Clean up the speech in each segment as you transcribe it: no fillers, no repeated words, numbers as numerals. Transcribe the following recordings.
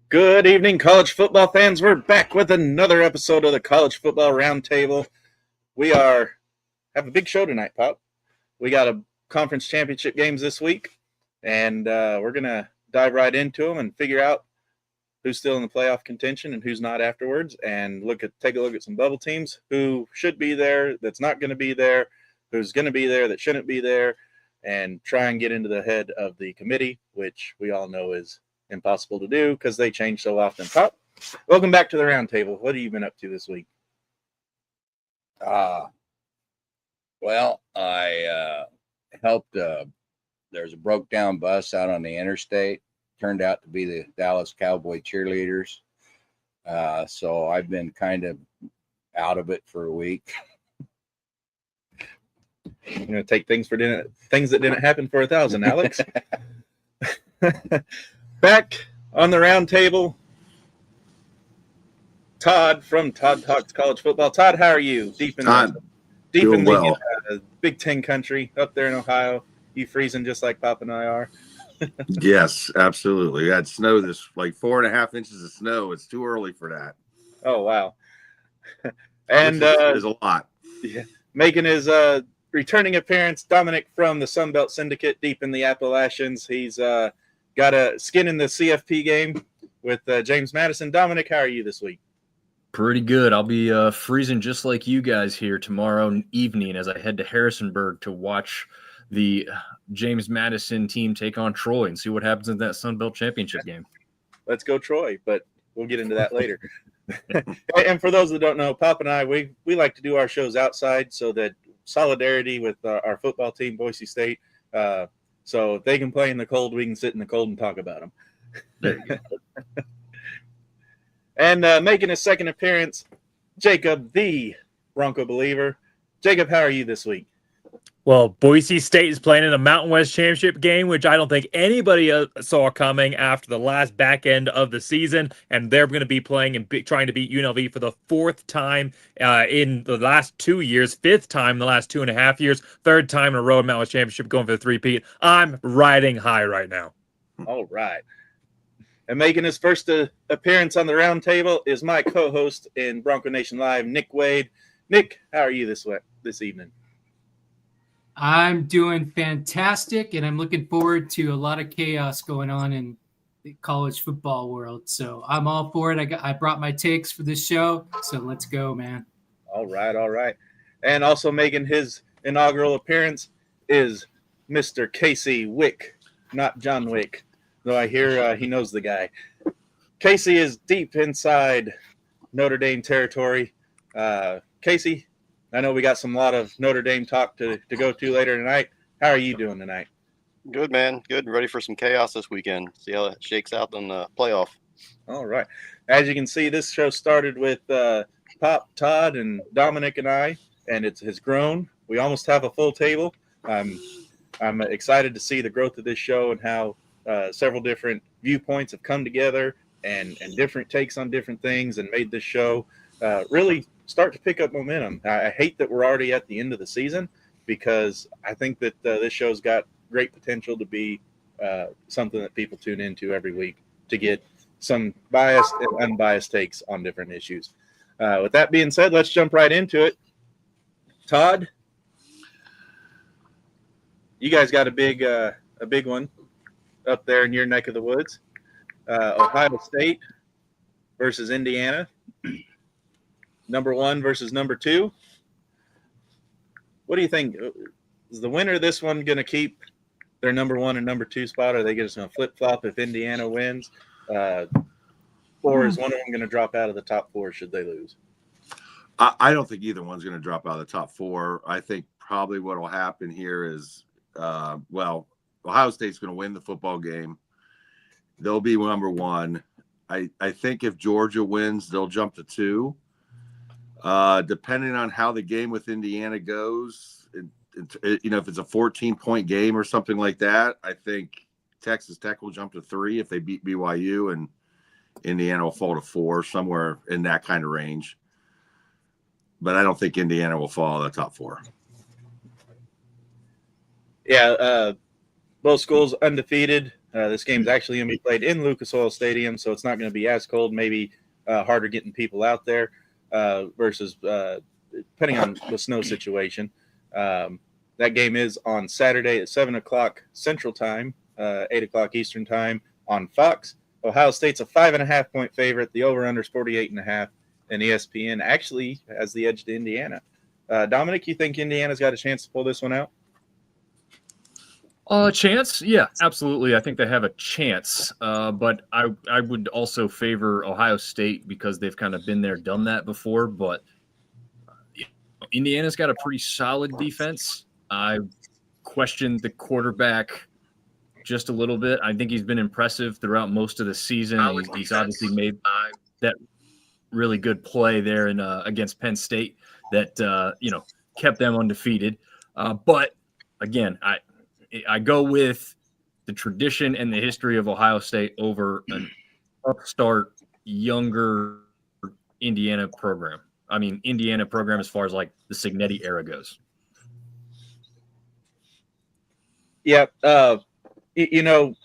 Good evening, college football fans. We're back with another episode of the College Football Roundtable. We have a big show tonight, Pop. We got a conference championship games this week, and we're going to dive right into them and figure out who's still in the playoff contention and who's not afterwards, and take a look at some bubble teams, who should be there, that's not going to be there, who's going to be there, that shouldn't be there, and try and get into the head of the committee, which we all know is impossible to do because they change so often. Pop, welcome back to the roundtable. What have you been up to this week? Well, I helped. There's a broke down bus out on the interstate. Turned out to be the Dallas Cowboy cheerleaders. So I've been kind of out of it for a week. You're going to take things that didn't happen for 1,000, Alex. Back on the roundtable, Todd from Todd Talks College Football. Todd, how are you? Deep in the Big Ten country up there in Ohio. You freezing just like Pop and I are? Yes, absolutely. We had snow like 4.5 inches of snow. It's too early for that. Oh, wow. And is a lot. Yeah, making his returning appearance, Dominic from the Sunbelt Syndicate deep in the Appalachians. He's got a skin in the CFP game with James Madison. Dominic, how are you this week? Pretty good. I'll be freezing just like you guys here tomorrow evening as I head to Harrisonburg to watch the James Madison team take on Troy and see what happens in that Sunbelt Championship game. Let's go Troy, but we'll get into that later. And for those that don't know, Pop and I, we like to do our shows outside so that solidarity with our football team, Boise State. So if they can play in the cold, we can sit in the cold and talk about them. There you go. And making his second appearance, Jacob, the Bronco believer. Jacob, how are you this week? Well, Boise State is playing in a Mountain West Championship game, which I don't think anybody saw coming after the last back end of the season. And they're going to be playing and trying to beat UNLV for the fourth time in the last 2 years, fifth time in the last 2.5 years, third time in a row in Mountain West Championship going for the three-peat. I'm riding high right now. All right. And making his first appearance on the roundtable is my co-host in Bronco Nation Live, Nick Wade. Nick, how are you this evening? I'm doing fantastic, and I'm looking forward to a lot of chaos going on in the college football world. So I'm all for it. I brought my takes for this show, so let's go, man. All right. And also making his inaugural appearance is Mr. Casey Wick, not John Wick, though I hear he knows the guy. Casey is deep inside Notre Dame territory. Casey, I know we got a lot of Notre Dame talk to go to later tonight. How are you doing tonight? Good, man. Good. Ready for some chaos this weekend. See how it shakes out in the playoff. All right. As you can see, this show started with Pop, Todd, and Dominic and I, and it has grown. We almost have a full table. I'm excited to see the growth of this show and how several different viewpoints have come together and different takes on different things and made this show really start to pick up momentum. I hate that we're already at the end of the season because I think that this show's got great potential to be something that people tune into every week to get some biased and unbiased takes on different issues. With that being said, let's jump right into it. Todd, you guys got a big one up there in your neck of the woods. Ohio State versus Indiana. Number 1 versus number 2. What do you think? Is the winner of this one going to keep their number 1 and number 2 spot? Or are they just going to flip-flop if Indiana wins? Or is one of them going to drop out of the top 4 should they lose? I don't think either one's going to drop out of the top 4. I think probably what will happen here is, Ohio State's going to win the football game. They'll be number 1. I think if Georgia wins, they'll jump to 2. Depending on how the game with Indiana goes, if it's a 14-point game or something like that, I think Texas Tech will jump to 3 if they beat BYU, and Indiana will fall to 4, somewhere in that kind of range. But I don't think Indiana will fall in the top 4. Yeah, both schools undefeated. This game's actually going to be played in Lucas Oil Stadium, so it's not going to be as cold, maybe harder getting people out there versus depending on the snow situation. That game is on Saturday at 7 o'clock Central Time, 8 o'clock Eastern Time on Fox. Ohio State's a 5.5-point favorite. The over-under is 48.5, and ESPN actually has the edge to Indiana. Dominic, you think Indiana's got a chance to pull this one out? Chance? Yeah, absolutely. I think they have a chance. But I would also favor Ohio State because they've kind of been there, done that before. But Indiana's got a pretty solid defense. I questioned the quarterback just a little bit. I think he's been impressive throughout most of the season. He's obviously made that really good play there in against Penn State that kept them undefeated. But again, I go with the tradition and the history of Ohio State over an upstart, younger Indiana program. I mean, Indiana program as far as like the Cignetti era goes. Yeah. I know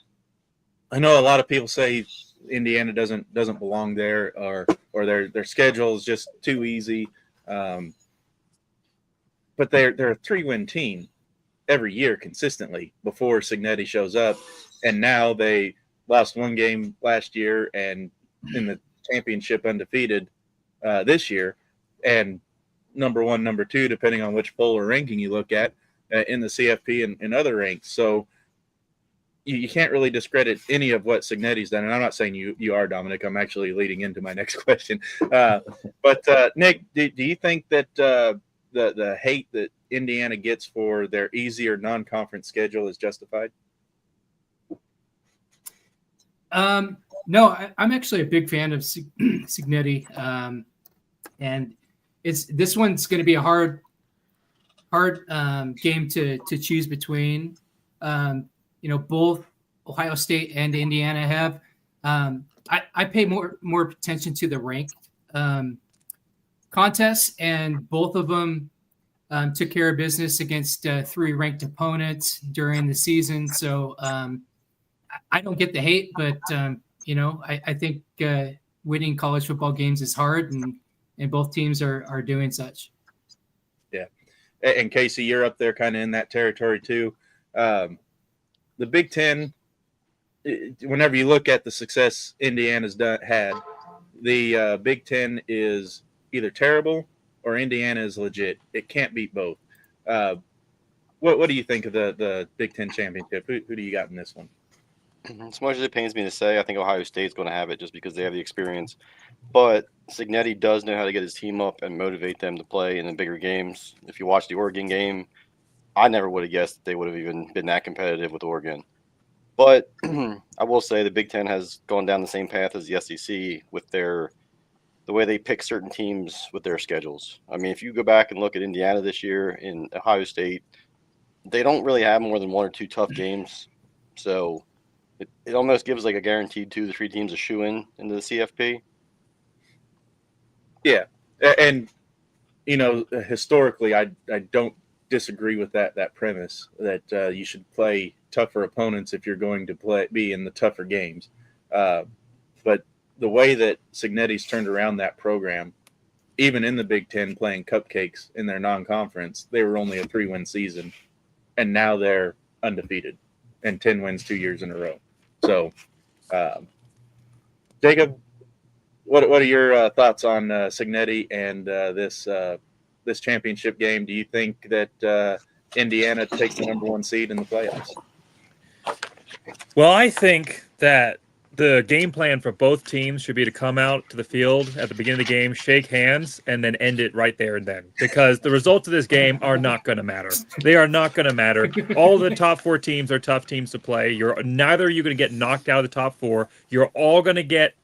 a lot of people say Indiana doesn't belong there, or their schedule is just too easy. But they're a 3-win team every year consistently before Cignetti shows up, and now they lost one game last year and in the championship undefeated this year, and number 1, number 2, depending on which poll or ranking you look at in the CFP and other ranks. So you can't really discredit any of what Cignetti's done. And I'm not saying you are, Dominic. I'm actually leading into my next question. But Nick, do you think that the hate that Indiana gets for their easier non-conference schedule is justified? No, I'm actually a big fan of Cignetti. And this one's going to be a hard game to choose between. Both Ohio State and Indiana have. I pay more attention to the ranked contests, and both of them took care of business against 3 ranked opponents during the season. So I don't get the hate, but I think winning college football games is hard, and both teams are doing such. Yeah, and Casey, you're up there kind of in that territory too. The Big Ten, whenever you look at the success Indiana's had, the Big Ten is either terrible or Indiana is legit. It can't beat both. What do you think of the Big Ten championship? Who do you got in this one? As much as it pains me to say, I think Ohio State's going to have it just because they have the experience. But Cignetti does know how to get his team up and motivate them to play in the bigger games. If you watch the Oregon game, I never would have guessed they would have even been that competitive with Oregon. But I will say the Big Ten has gone down the same path as the SEC with the way they pick certain teams with their schedules. I mean, if you go back and look at Indiana this year in Ohio State, they don't really have more than 1 or 2 tough games. So it almost gives like a guaranteed 2 to 3 teams a shoe-in into the CFP. Yeah, and historically, I don't disagree with that premise that you should play tougher opponents if you're going to be in the tougher games. But the way that Cignetti's turned around that program, even in the Big Ten playing cupcakes in their non-conference, they were only a 3-win season, and now they're undefeated and 10 wins 2 years in a row. So, Jacob, what are your thoughts on Cignetti and this championship game? Do you think that Indiana takes the number 1 seed in the playoffs? Well, I think that the game plan for both teams should be to come out to the field at the beginning of the game, shake hands, and then end it right there and then. Because the results of this game are not going to matter. They are not going to matter. All the top 4 teams are tough teams to play. Neither are you going to get knocked out of the top 4. You're all going to get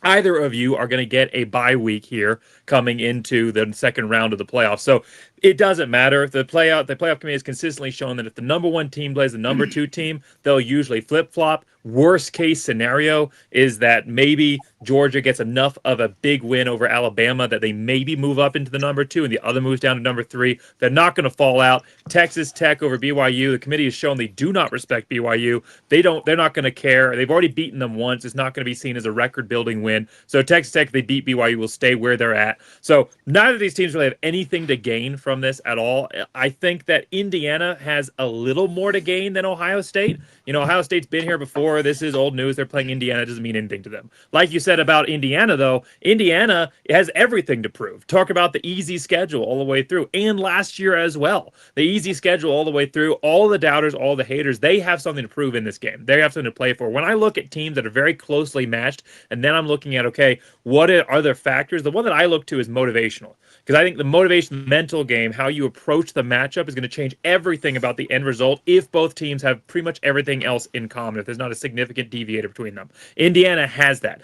either of you are going to get a bye week here coming into the second round of the playoffs. So It doesn't matter. The playoff committee has consistently shown that if the number 1 team plays the number 2 team, they'll usually flip flop. Worst case scenario is that maybe Georgia gets enough of a big win over Alabama that they maybe move up into the number 2 and the other moves down to number 3. They're not going to fall out. Texas Tech over BYU. The committee has shown they do not respect BYU. They're not going to care. They've already beaten them once. It's not going to be seen as a record building win. So Texas Tech, if they beat BYU, will stay where they're at. So neither of these teams really have anything to gain from this at all. I think that Indiana has a little more to gain than Ohio State. Ohio State's been here before. This is old news. They're playing Indiana. It doesn't mean anything to them. Like you said about Indiana, though, Indiana has everything to prove. Talk about the easy schedule all the way through, and last year as well. The easy schedule all the way through. All the doubters, all the haters, they have something to prove in this game. They have something to play for. When I look at teams that are very closely matched, and then I'm looking at, okay, what are their factors? The one that I look to is motivational. Because I think the motivation, mental game, how you approach the matchup is going to change everything about the end result if both teams have pretty much everything else in common, if there's not a significant deviator between them. Indiana has that.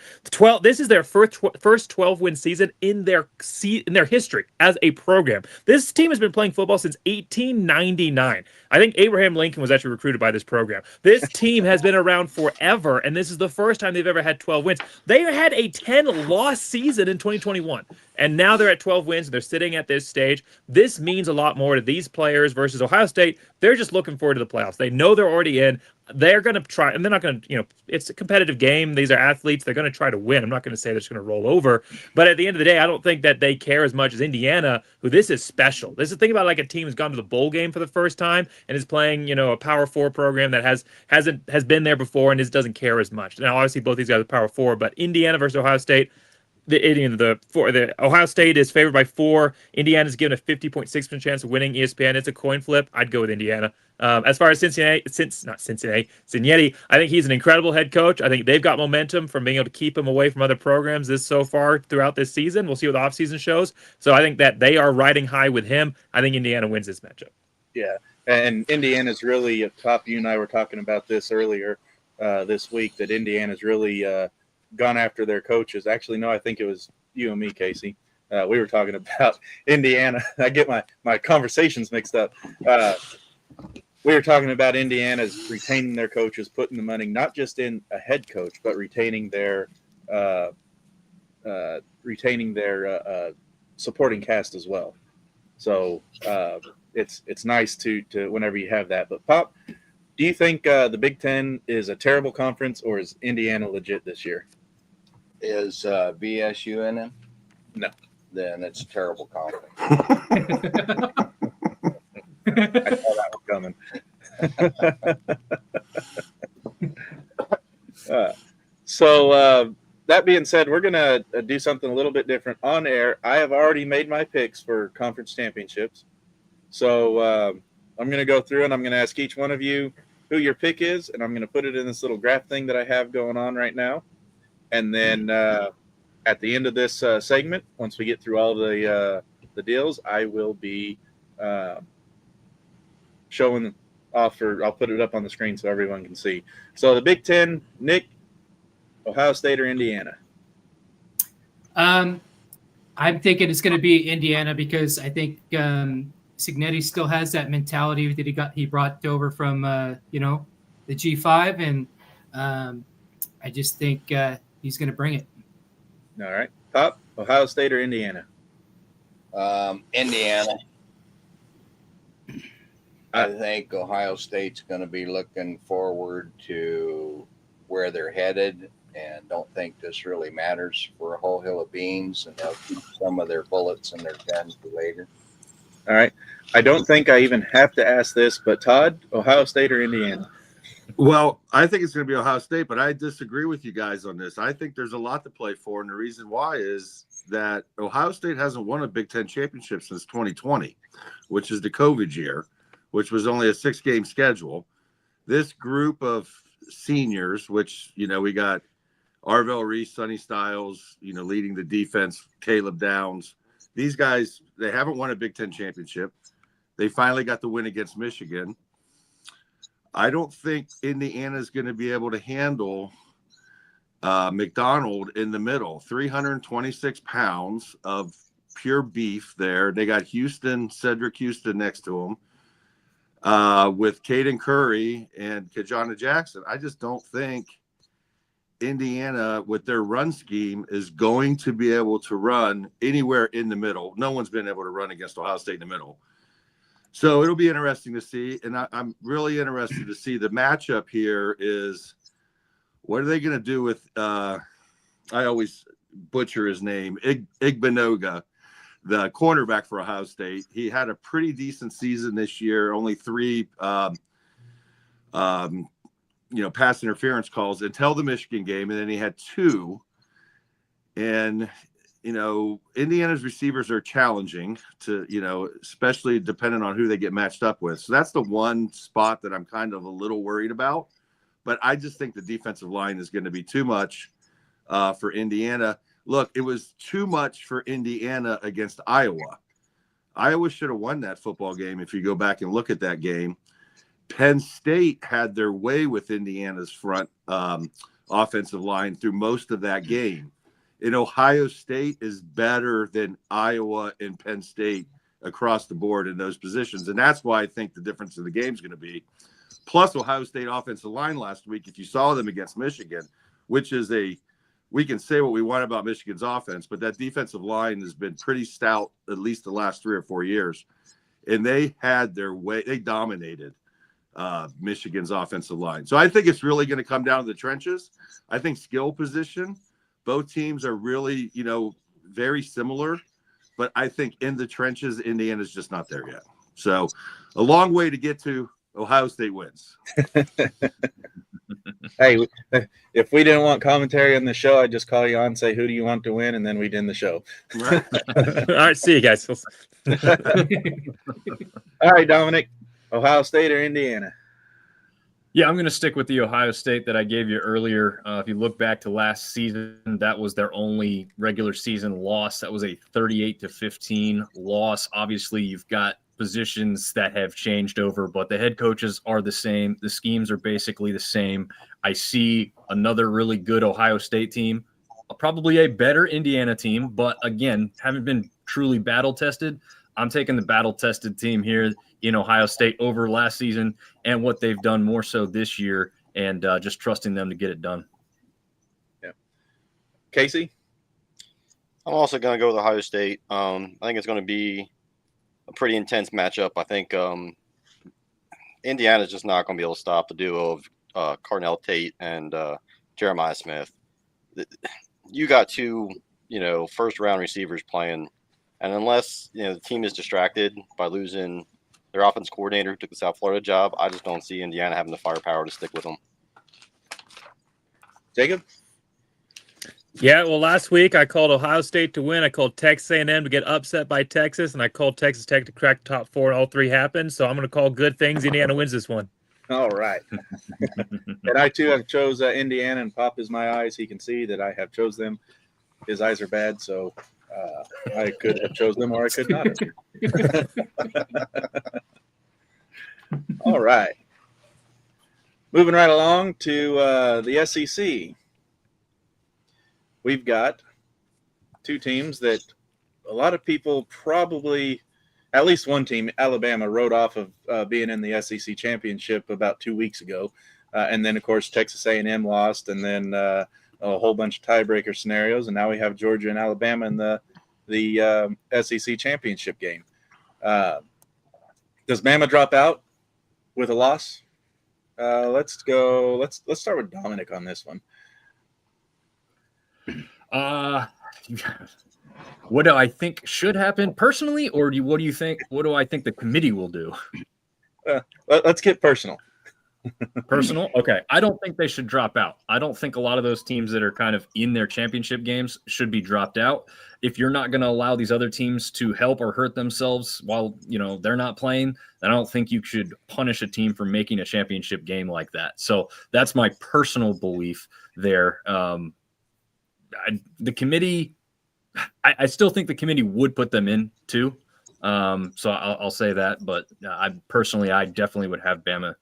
This is their first 12-win season in their history as a program. This team has been playing football since 1899. I think Abraham Lincoln was actually recruited by this program. This team has been around forever, and this is the first time they've ever had 12 wins. They had a 10-loss season in 2021. And now they're at 12 wins. They're sitting at this stage. This means a lot more to these players versus Ohio State. They're just looking forward to the playoffs. They know they're already in. They're going to try, and they're not going to, it's a competitive game. These are athletes. They're going to try to win. I'm not going to say they're just going to roll over. But at the end of the day, I don't think that they care as much as Indiana, who this is special. This is think about like a team who's gone to the bowl game for the first time and is playing, a Power 4 program that has been there before and just doesn't care as much. Now, obviously, both these guys are Power 4, but Indiana versus Ohio State, the Ohio State is favored by 4. Indiana's given a 50.6% chance of winning ESPN. It's a coin flip. I'd go with Indiana. As far as Cincinnati, I think he's an incredible head coach. I think they've got momentum from being able to keep him away from other programs so far throughout this season. We'll see what the offseason shows. So I think that they are riding high with him. I think Indiana wins this matchup. Yeah, and Indiana's really at top. You and I were talking about this earlier this week, that Indiana's really gone after their coaches. Actually, no, I think it was you and me, Casey. We were talking about Indiana. I get my conversations mixed up. We were talking about Indiana's retaining their coaches, putting the money not just in a head coach, but retaining their supporting cast as well. So it's nice to whenever you have that. But Pop, do you think the Big Ten is a terrible conference, or is Indiana legit this year? Is BSU in it? No. Then it's a terrible conference. I saw that one coming. So that being said, we're going to do something a little bit different on air. I have already made my picks for conference championships. So I'm going to go through and I'm going to ask each one of you who your pick is, and I'm going to put it in this little graph thing that I have going on right now. And then at the end of this segment, once we get through all the deals, I will be showing off, or I'll put it up on the screen so everyone can see. So the Big Ten, Nick, Ohio State or Indiana? I'm thinking it's going to be Indiana, because I think Cignetti still has that mentality that he brought over from the G5, and I just think he's going to bring it. All right, Pop, Ohio State or Indiana? Indiana. I think Ohio State's going to be looking forward to where they're headed, and don't think this really matters for a whole hill of beans, and they'll keep some of their bullets in their guns for later. All right. I don't think I even have to ask this, but Todd, Ohio State or Indiana? Well, I think it's going to be Ohio State, but I disagree with you guys on this. I think there's a lot to play for, and the reason why is that Ohio State hasn't won a Big Ten championship since 2020, which is the COVID year, which was only a 6-game schedule. This group of seniors, which, we got Arvell Reese, Sonny Styles, leading the defense, Caleb Downs. These guys, they haven't won a Big Ten championship. They finally got the win against Michigan. I don't think Indiana is going to be able to handle McDonald in the middle. 326 pounds of pure beef there. They got Cedric Houston next to him with Caden Curry and Kajana Jackson. I just don't think Indiana, with their run scheme, is going to be able to run anywhere in the middle. No one's been able to run against Ohio State in the middle. So it'll be interesting to see. And I'm really interested to see the matchup here is what are they going to do with I always butcher his name, Igbinoga, the cornerback for Ohio State. He had a pretty decent season this year, only 3 pass interference calls until the Michigan game, and then he had 2. And Indiana's receivers are challenging to, especially depending on who they get matched up with. So that's the one spot that I'm kind of a little worried about. But I just think the defensive line is going to be too much for Indiana. Look, it was too much for Indiana against Iowa. Iowa should have won that football game if you go back and look at that game. Penn State had their way with Indiana's front offensive line through most of that game. And Ohio State is better than Iowa and Penn State across the board in those positions. And that's why I think the difference in the game is going to be. Plus, Ohio State offensive line last week, if you saw them against Michigan, which is we can say what we want about Michigan's offense, but that defensive line has been pretty stout at least the last 3 or 4 years. And they had their way. They dominated Michigan's offensive line. So I think it's really going to come down to the trenches. I think skill position, both teams are really, very similar, but I think in the trenches, Indiana's just not there yet. So a long way to get to Ohio State wins. Hey, if we didn't want commentary on the show, I'd just call you on and say, who do you want to win? And then we'd end the show. Right. All right, see you guys. All right, Dominic, Ohio State or Indiana? Yeah, I'm going to stick with the Ohio State that I gave you earlier. If you look back to last season, that was their only regular season loss. That was a 38-15 loss. Obviously, you've got positions that have changed over, but the head coaches are the same. The schemes are basically the same. I see another really good Ohio State team, probably a better Indiana team, but again, haven't been truly battle tested. I'm taking the battle tested team here in Ohio State over last season and what they've done more so this year, and just trusting them to get it done. Yeah. Casey? I'm also going to go with Ohio State. I think it's going to be a pretty intense matchup. I think Indiana's just not going to be able to stop the duo of Carnell Tate and Jeremiah Smith. You got 2, first-round receivers playing, and unless the team is distracted by losing their offense coordinator who took the South Florida job, I just don't see Indiana having the firepower to stick with them. Jacob? Yeah, well, last week I called Ohio State to win. I called Texas A&M to get upset by Texas, and I called Texas Tech to crack the top 4, and all 3 happened. So I'm going to call good things. Indiana wins this one. All right. And I, too, have chose Indiana, and Pop is my eyes. He can see that I have chose them. His eyes are bad, so I could have chose them or I could not have. All right. Moving right along to the SEC. We've got 2 teams that a lot of people probably, at least one team, Alabama, wrote off of being in the SEC championship about 2 weeks ago. And then, of course, Texas A&M lost, and then a whole bunch of tiebreaker scenarios. And now we have Georgia and Alabama in the SEC championship game. Does Bama drop out with a loss? Let's start with Dominic on this one. What do I think should happen personally, or what do you think? What do I think the committee will do? Let's get personal. Personal? Okay. I don't think they should drop out. I don't think a lot of those teams that are kind of in their championship games should be dropped out. If you're not going to allow these other teams to help or hurt themselves while, they're not playing, then I don't think you should punish a team for making a championship game like that. So that's my personal belief there. The committee, I still think the committee would put them in too. So I'll say that, but I definitely would have Bama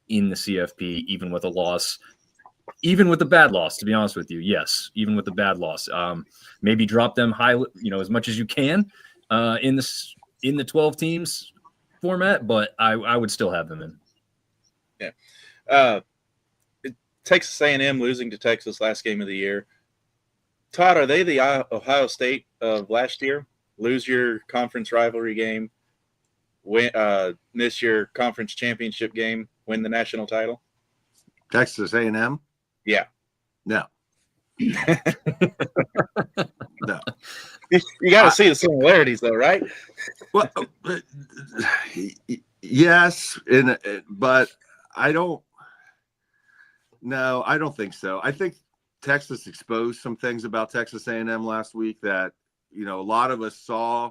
in the CFP, even with a loss, even with a bad loss, to be honest with you. Yes, even with the bad loss, maybe drop them high, as much as you can, in the 12 teams format, but I would still have them in. Uh, Texas A&M losing to Texas last game of the year. Todd, are they the Ohio State of last year? Lose your conference rivalry game, miss your conference championship game, win the national title? Texas A&M? Yeah. No. No. You got to see the similarities, though, right? Well, yes, but I don't. No, I don't think so. I think Texas exposed some things about Texas A&M last week that a lot of us saw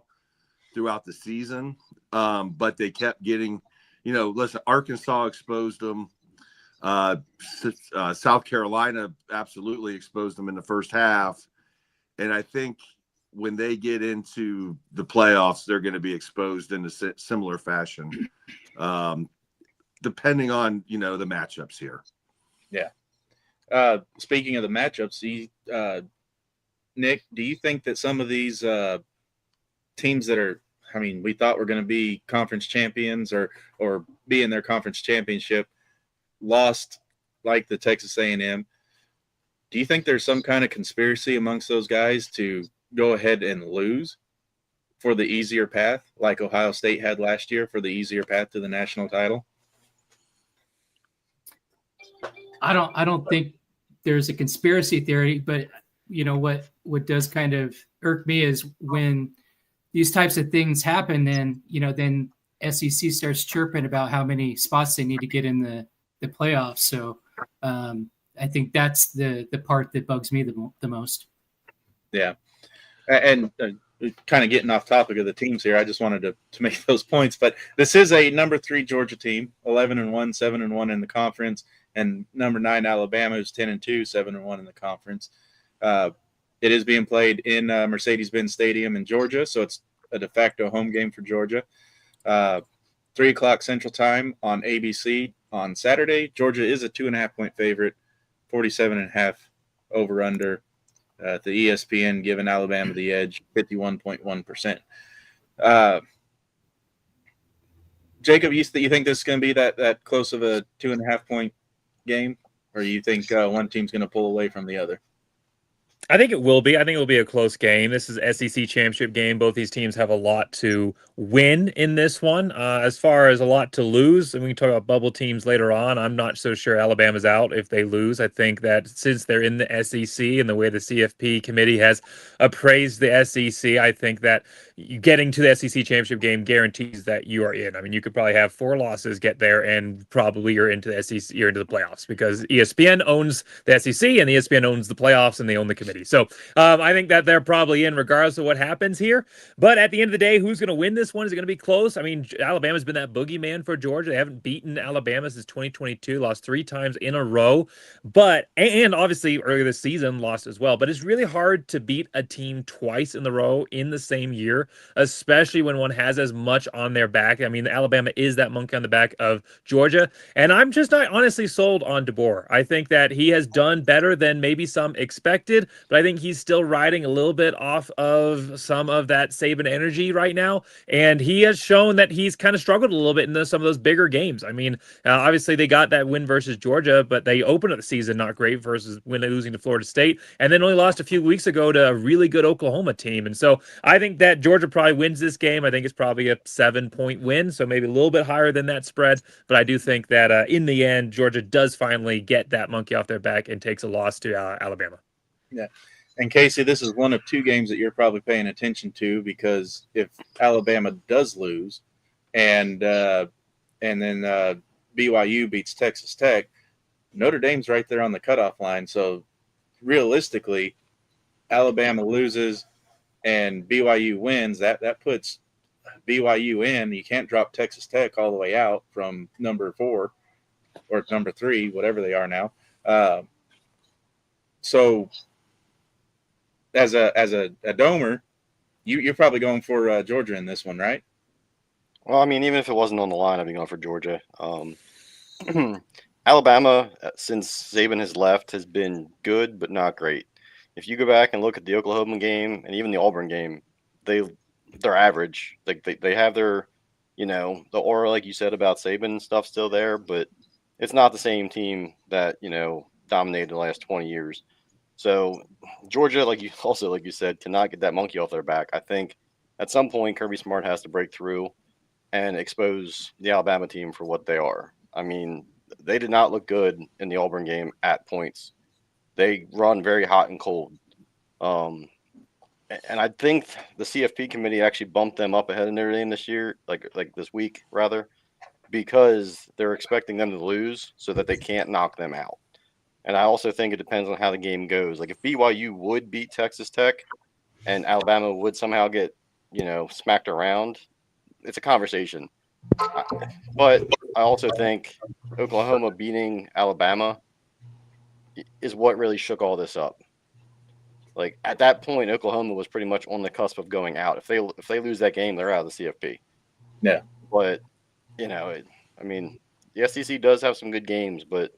throughout the season, but they kept getting. Listen, Arkansas exposed them. South Carolina absolutely exposed them in the first half, and I think when they get into the playoffs, they're going to be exposed in a similar fashion, depending on the matchups here. Yeah. Speaking of the matchups, Nick, do you think that some of these teams that are, we thought were going to be conference champions or be in their conference championship, lost like the Texas A&M? Do you think there's some kind of conspiracy amongst those guys to go ahead and lose for the easier path, like Ohio State had last year for the easier path to the national title? I don't think there's a conspiracy theory, but what does kind of irk me is when these types of things happen, then SEC starts chirping about how many spots they need to get in the playoffs. So I think that's the part that bugs me the most. Yeah. And kind of getting off topic of the teams here, I just wanted to make those points. But this is a number 3 Georgia team, 11-1, 7-1 in the conference, and number 9 Alabama, who's 10-2, 7-1 in the conference. It is being played in Mercedes-Benz Stadium in Georgia, so it's a de facto home game for Georgia. 3:00 Central Time on ABC on Saturday. Georgia is a 2.5-point favorite, 47.5 over/under. The ESPN giving Alabama the edge, 51.1%. Jacob, you think this is going to be that close of a 2.5-point game, or you think one team's going to pull away from the other? I think it will be. I think it'll be a close game. This is SEC championship game. Both these teams have a lot to win in this one. As far as a lot to lose, and we can talk about bubble teams later on, I'm not so sure Alabama's out if they lose. I think that since they're in the SEC and the way the CFP committee has appraised the SEC, I think that getting to the SEC championship game guarantees that you are in. You could probably have 4 losses, get there, and probably you're into the SEC, you're into the playoffs, because ESPN owns the SEC and the ESPN owns the playoffs and they own the committee. So I think that they're probably in regardless of what happens here. But at the end of the day, who's going to win this one? Is it going to be close? Alabama's been that boogeyman for Georgia. They haven't beaten Alabama since 2022, lost 3 times in a row. And obviously earlier this season lost as well. But it's really hard to beat a team twice in a row in the same year, especially when one has as much on their back. Alabama is that monkey on the back of Georgia. And I'm just not honestly sold on DeBoer. I think that he has done better than maybe some expected, but I think he's still riding a little bit off of some of that Saban energy right now. And he has shown that he's kind of struggled a little bit in some of those bigger games. Obviously they got that win versus Georgia, but they opened up the season not great versus when losing to Florida State, and then only lost a few weeks ago to a really good Oklahoma team. And so I think that Georgia probably wins this game. I think it's probably a 7-point win, so maybe a little bit higher than that spread. But I do think that in the end, Georgia does finally get that monkey off their back and takes a loss to Alabama. Yeah. And Casey, this is one of 2 games that you're probably paying attention to, because if Alabama does lose and then BYU beats Texas Tech, Notre Dame's right there on the cutoff line. So realistically, Alabama loses and BYU wins, that puts BYU in. You can't drop Texas Tech all the way out from number 4 or number 3, whatever they are now. So as a domer, you're probably going for Georgia in this one, right? Well, even if it wasn't on the line, I'd be going for Georgia. Alabama, since Saban has left, has been good but not great. If you go back and look at the Oklahoma game and even the Auburn game, they they're average. Like they have their, the aura, like you said about Saban and stuff, still there, but it's not the same team that dominated the last 20 years. So Georgia, like you said, cannot get that monkey off their back. I think at some point Kirby Smart has to break through and expose the Alabama team for what they are. I mean, they did not look good in the Auburn game at points. They run very hot and cold. Um, and I think the CFP committee actually bumped them up ahead of Notre Dame this year, like this week rather, because they're expecting them to lose so that they can't knock them out. And I also think it depends on how the game goes. Like if BYU would beat Texas Tech and Alabama would somehow get, smacked around, it's a conversation. But I also think Oklahoma beating Alabama is what really shook all this up. Like at that point, Oklahoma was pretty much on the cusp of going out. If they lose that game, they're out of the CFP. Yeah. But I mean, the SEC does have some good games, but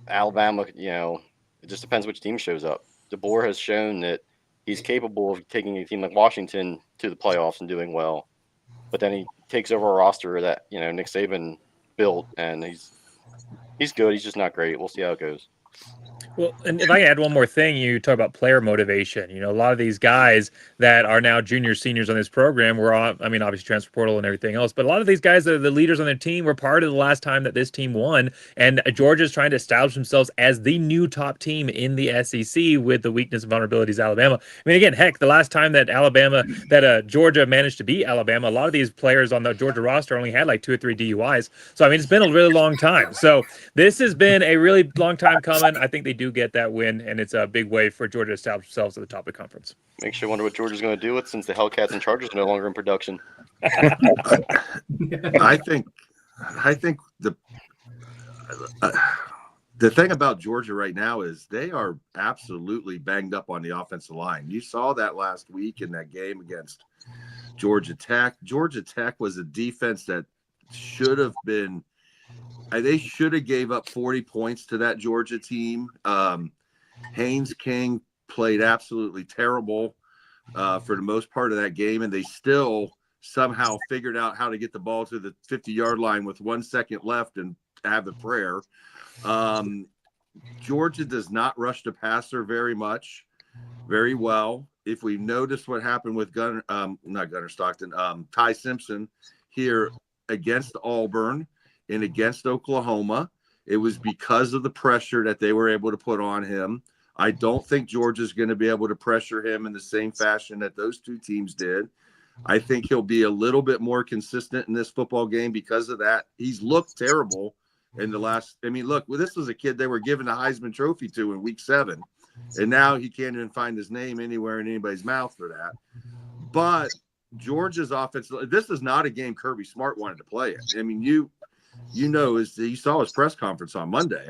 Alabama, it just depends which team shows up. DeBoer has shown that he's capable of taking a team like Washington to the playoffs and doing well, but then he takes over a roster that Nick Saban built, and he's good. He's just not great. We'll see how it goes. Well, and if I add one more thing, you talk about player motivation. A lot of these guys that are now juniors, seniors on this program were on, obviously transfer portal and everything else, but a lot of these guys that are the leaders on their team were part of the last time that this team won. And Georgia's trying to establish themselves as the new top team in the SEC with the weakness and vulnerabilities of Alabama. Again, heck, the last time that Georgia managed to beat Alabama, a lot of these players on the Georgia roster only had like 2 or 3 DUIs. So, it's been a really long time. So this has been a really long time coming. I think they do get that win, and it's a big way for Georgia to establish themselves at the top of the conference. Makes you wonder what Georgia's going to do with since the Hellcats and Chargers are no longer in production. I think the thing about Georgia right now is they are absolutely banged up on the offensive line. You saw that last week in that game against Georgia Tech. Georgia Tech was a defense that should have been. They should have gave up 40 points to that Georgia team. Haynes King played absolutely terrible for the most part of that game, and they still somehow figured out how to get the ball to the 50-yard line with 1 second left and have the prayer. Georgia does not rush the passer very well. If we notice what happened with Ty Simpson here against Auburn and against Oklahoma, it was because of the pressure that they were able to put on him. I don't think Georgia's going to be able to pressure him in the same fashion that those two teams did. I think he'll be a little bit more consistent in this football game because of that. He's looked terrible in the last – look, this was a kid they were giving the Heisman Trophy to in week 7, and now he can't even find his name anywhere in anybody's mouth for that. But Georgia's offense – this is not a game Kirby Smart wanted to play in. You saw his press conference on Monday.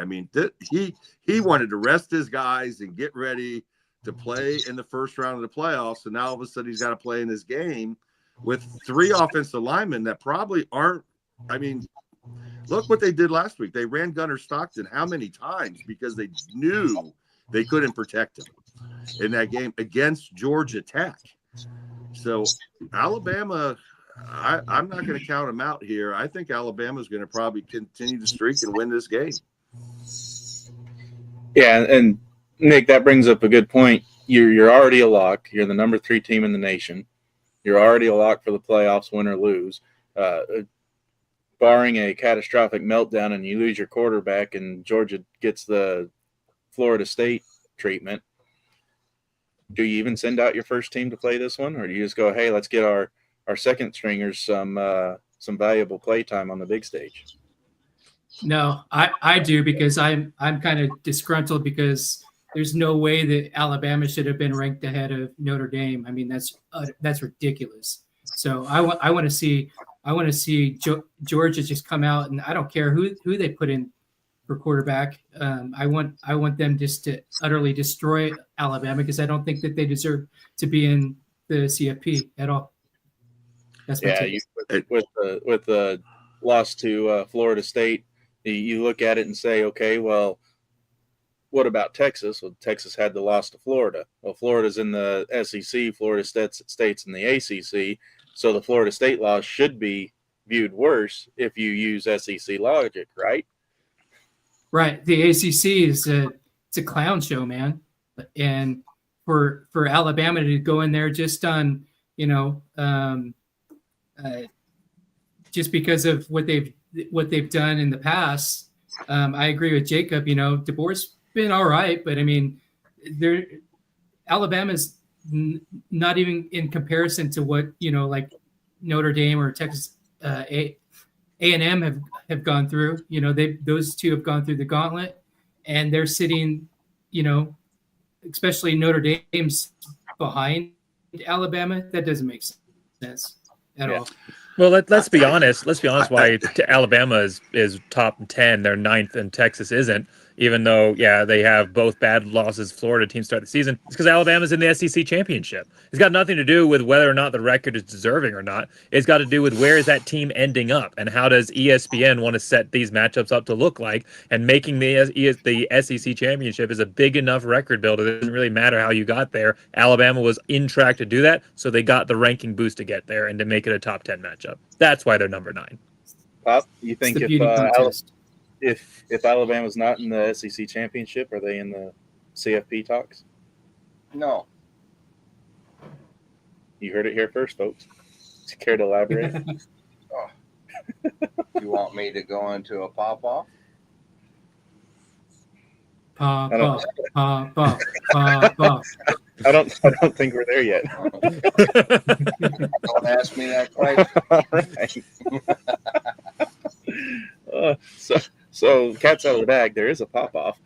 He wanted to rest his guys and get ready to play in the first round of the playoffs, and now all of a sudden he's got to play in this game with 3 offensive linemen that probably aren't. Look what they did last week. They ran Gunnar Stockton how many times because they knew they couldn't protect him in that game against Georgia Tech. So Alabama. I'm not going to count them out here. I think Alabama's going to probably continue to streak and win this game. Yeah, and Nick, that brings up a good point. You're already a lock. You're the number 3 team in the nation. You're already a lock for the playoffs, win or lose. Barring a catastrophic meltdown and you lose your quarterback and Georgia gets the Florida State treatment, do you even send out your first team to play this one, or do you just go, hey, let's get our second stringers some valuable play time on the big stage? No, I do, because I'm kind of disgruntled because there's no way that Alabama should have been ranked ahead of Notre Dame. That's ridiculous. So I want to see Georgia just come out, and I don't care who they put in for quarterback. I want them just to utterly destroy Alabama, because I don't think that they deserve to be in the CFP at all. That's my take. With the loss to Florida State, you look at it and say, okay, well, what about Texas? Well, Texas had the loss to Florida. Well, Florida's in the SEC, Florida State's in the ACC, so the Florida State loss should be viewed worse if you use SEC logic, right? Right. The ACC is it's a clown show, man. And for Alabama to go in there just on, just because of what they've done in the past, I agree with Jacob. DeBoer's been all right, but I mean, Alabama's not even in comparison to what like Notre Dame or Texas A&M have gone through. Those two have gone through the gauntlet, and they're sitting, especially Notre Dame's behind Alabama. That doesn't make sense at all. Well, let's be honest. Let's be honest. Why Alabama is top 10, they're 9th, and Texas isn't. Even though, they have both bad losses. Florida teams start the season. It's because Alabama's in the SEC championship. It's got nothing to do with whether or not the record is deserving or not. It's got to do with where is that team ending up, and how does ESPN want to set these matchups up to look like. And making the SEC championship is a big enough record builder. It doesn't really matter how you got there. Alabama was in track to do that, so they got the ranking boost to get there and to make it a top 10 matchup. That's why they're number 9. Pop, you think It's the beauty contest. if Alabama's not in the SEC championship, are they in the CFP talks? No. You heard it here first, folks. Do you care to elaborate? You want me to go into a pop-off? Pop. I don't think we're there yet. Don't ask me that question. All right. So cat's out of the bag. There is a pop-off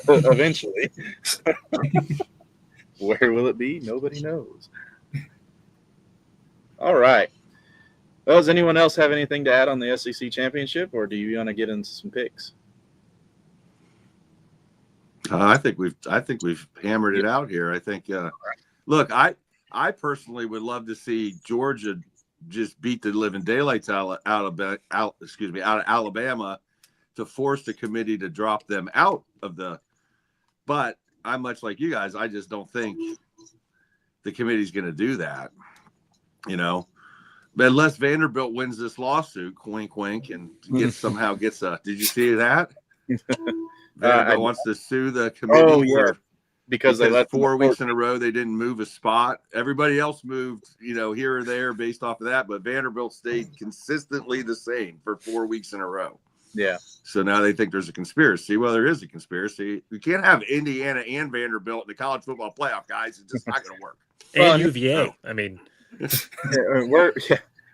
eventually. Where will it be? Nobody knows. All right. Well, does anyone else have anything to add on the SEC championship, or do you want to get into some picks? I think we've hammered it out here. I think. Look, I personally would love to see Georgia just beat the living daylights out of Alabama to force the committee to drop them out of the. But I'm much like you guys. I just don't think the committee's going to do that. But unless Vanderbilt wins this lawsuit, wink, wink, and somehow gets a. Did you see that? Vanderbilt wants to sue the committee because they let 4 weeks in a row they didn't move a spot. Everybody else moved, here or there based off of that, but Vanderbilt stayed consistently the same for 4 weeks in a row. Yeah. So now they think there's a conspiracy. Well, there is a conspiracy. We can't have Indiana and Vanderbilt in the college football playoff, guys. It's just not going to work. And UVA. I mean,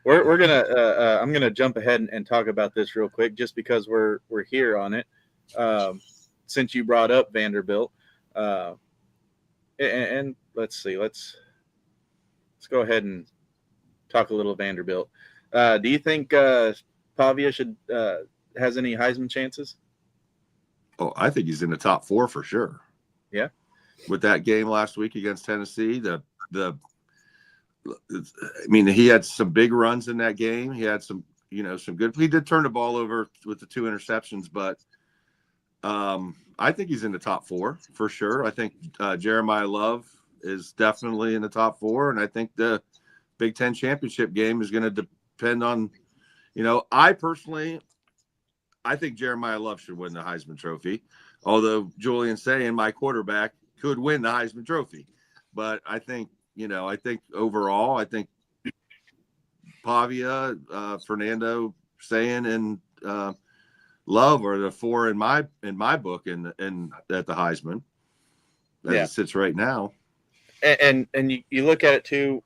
we're gonna. I'm gonna jump ahead and talk about this real quick, just because we're here on it. Since you brought up Vanderbilt, and let's see, let's go ahead and talk a little Vanderbilt. Do you think Pavia has any Heisman chances? Oh, I think he's in the top 4 for sure. Yeah. With that game last week against Tennessee, he had some big runs in that game. He had some good. He did turn the ball over with the 2 interceptions, but I think he's in the top 4 for sure. I think Jeremiah Love is definitely in the top 4, and I think the Big Ten championship game is going to depend on. I think Jeremiah Love should win the Heisman Trophy, although Julian's saying my quarterback could win the Heisman Trophy. But I think, overall, I think Pavia, Fernando, Sayin, and Love are the 4 in my book at the Heisman as it sits right now. And you look at it too,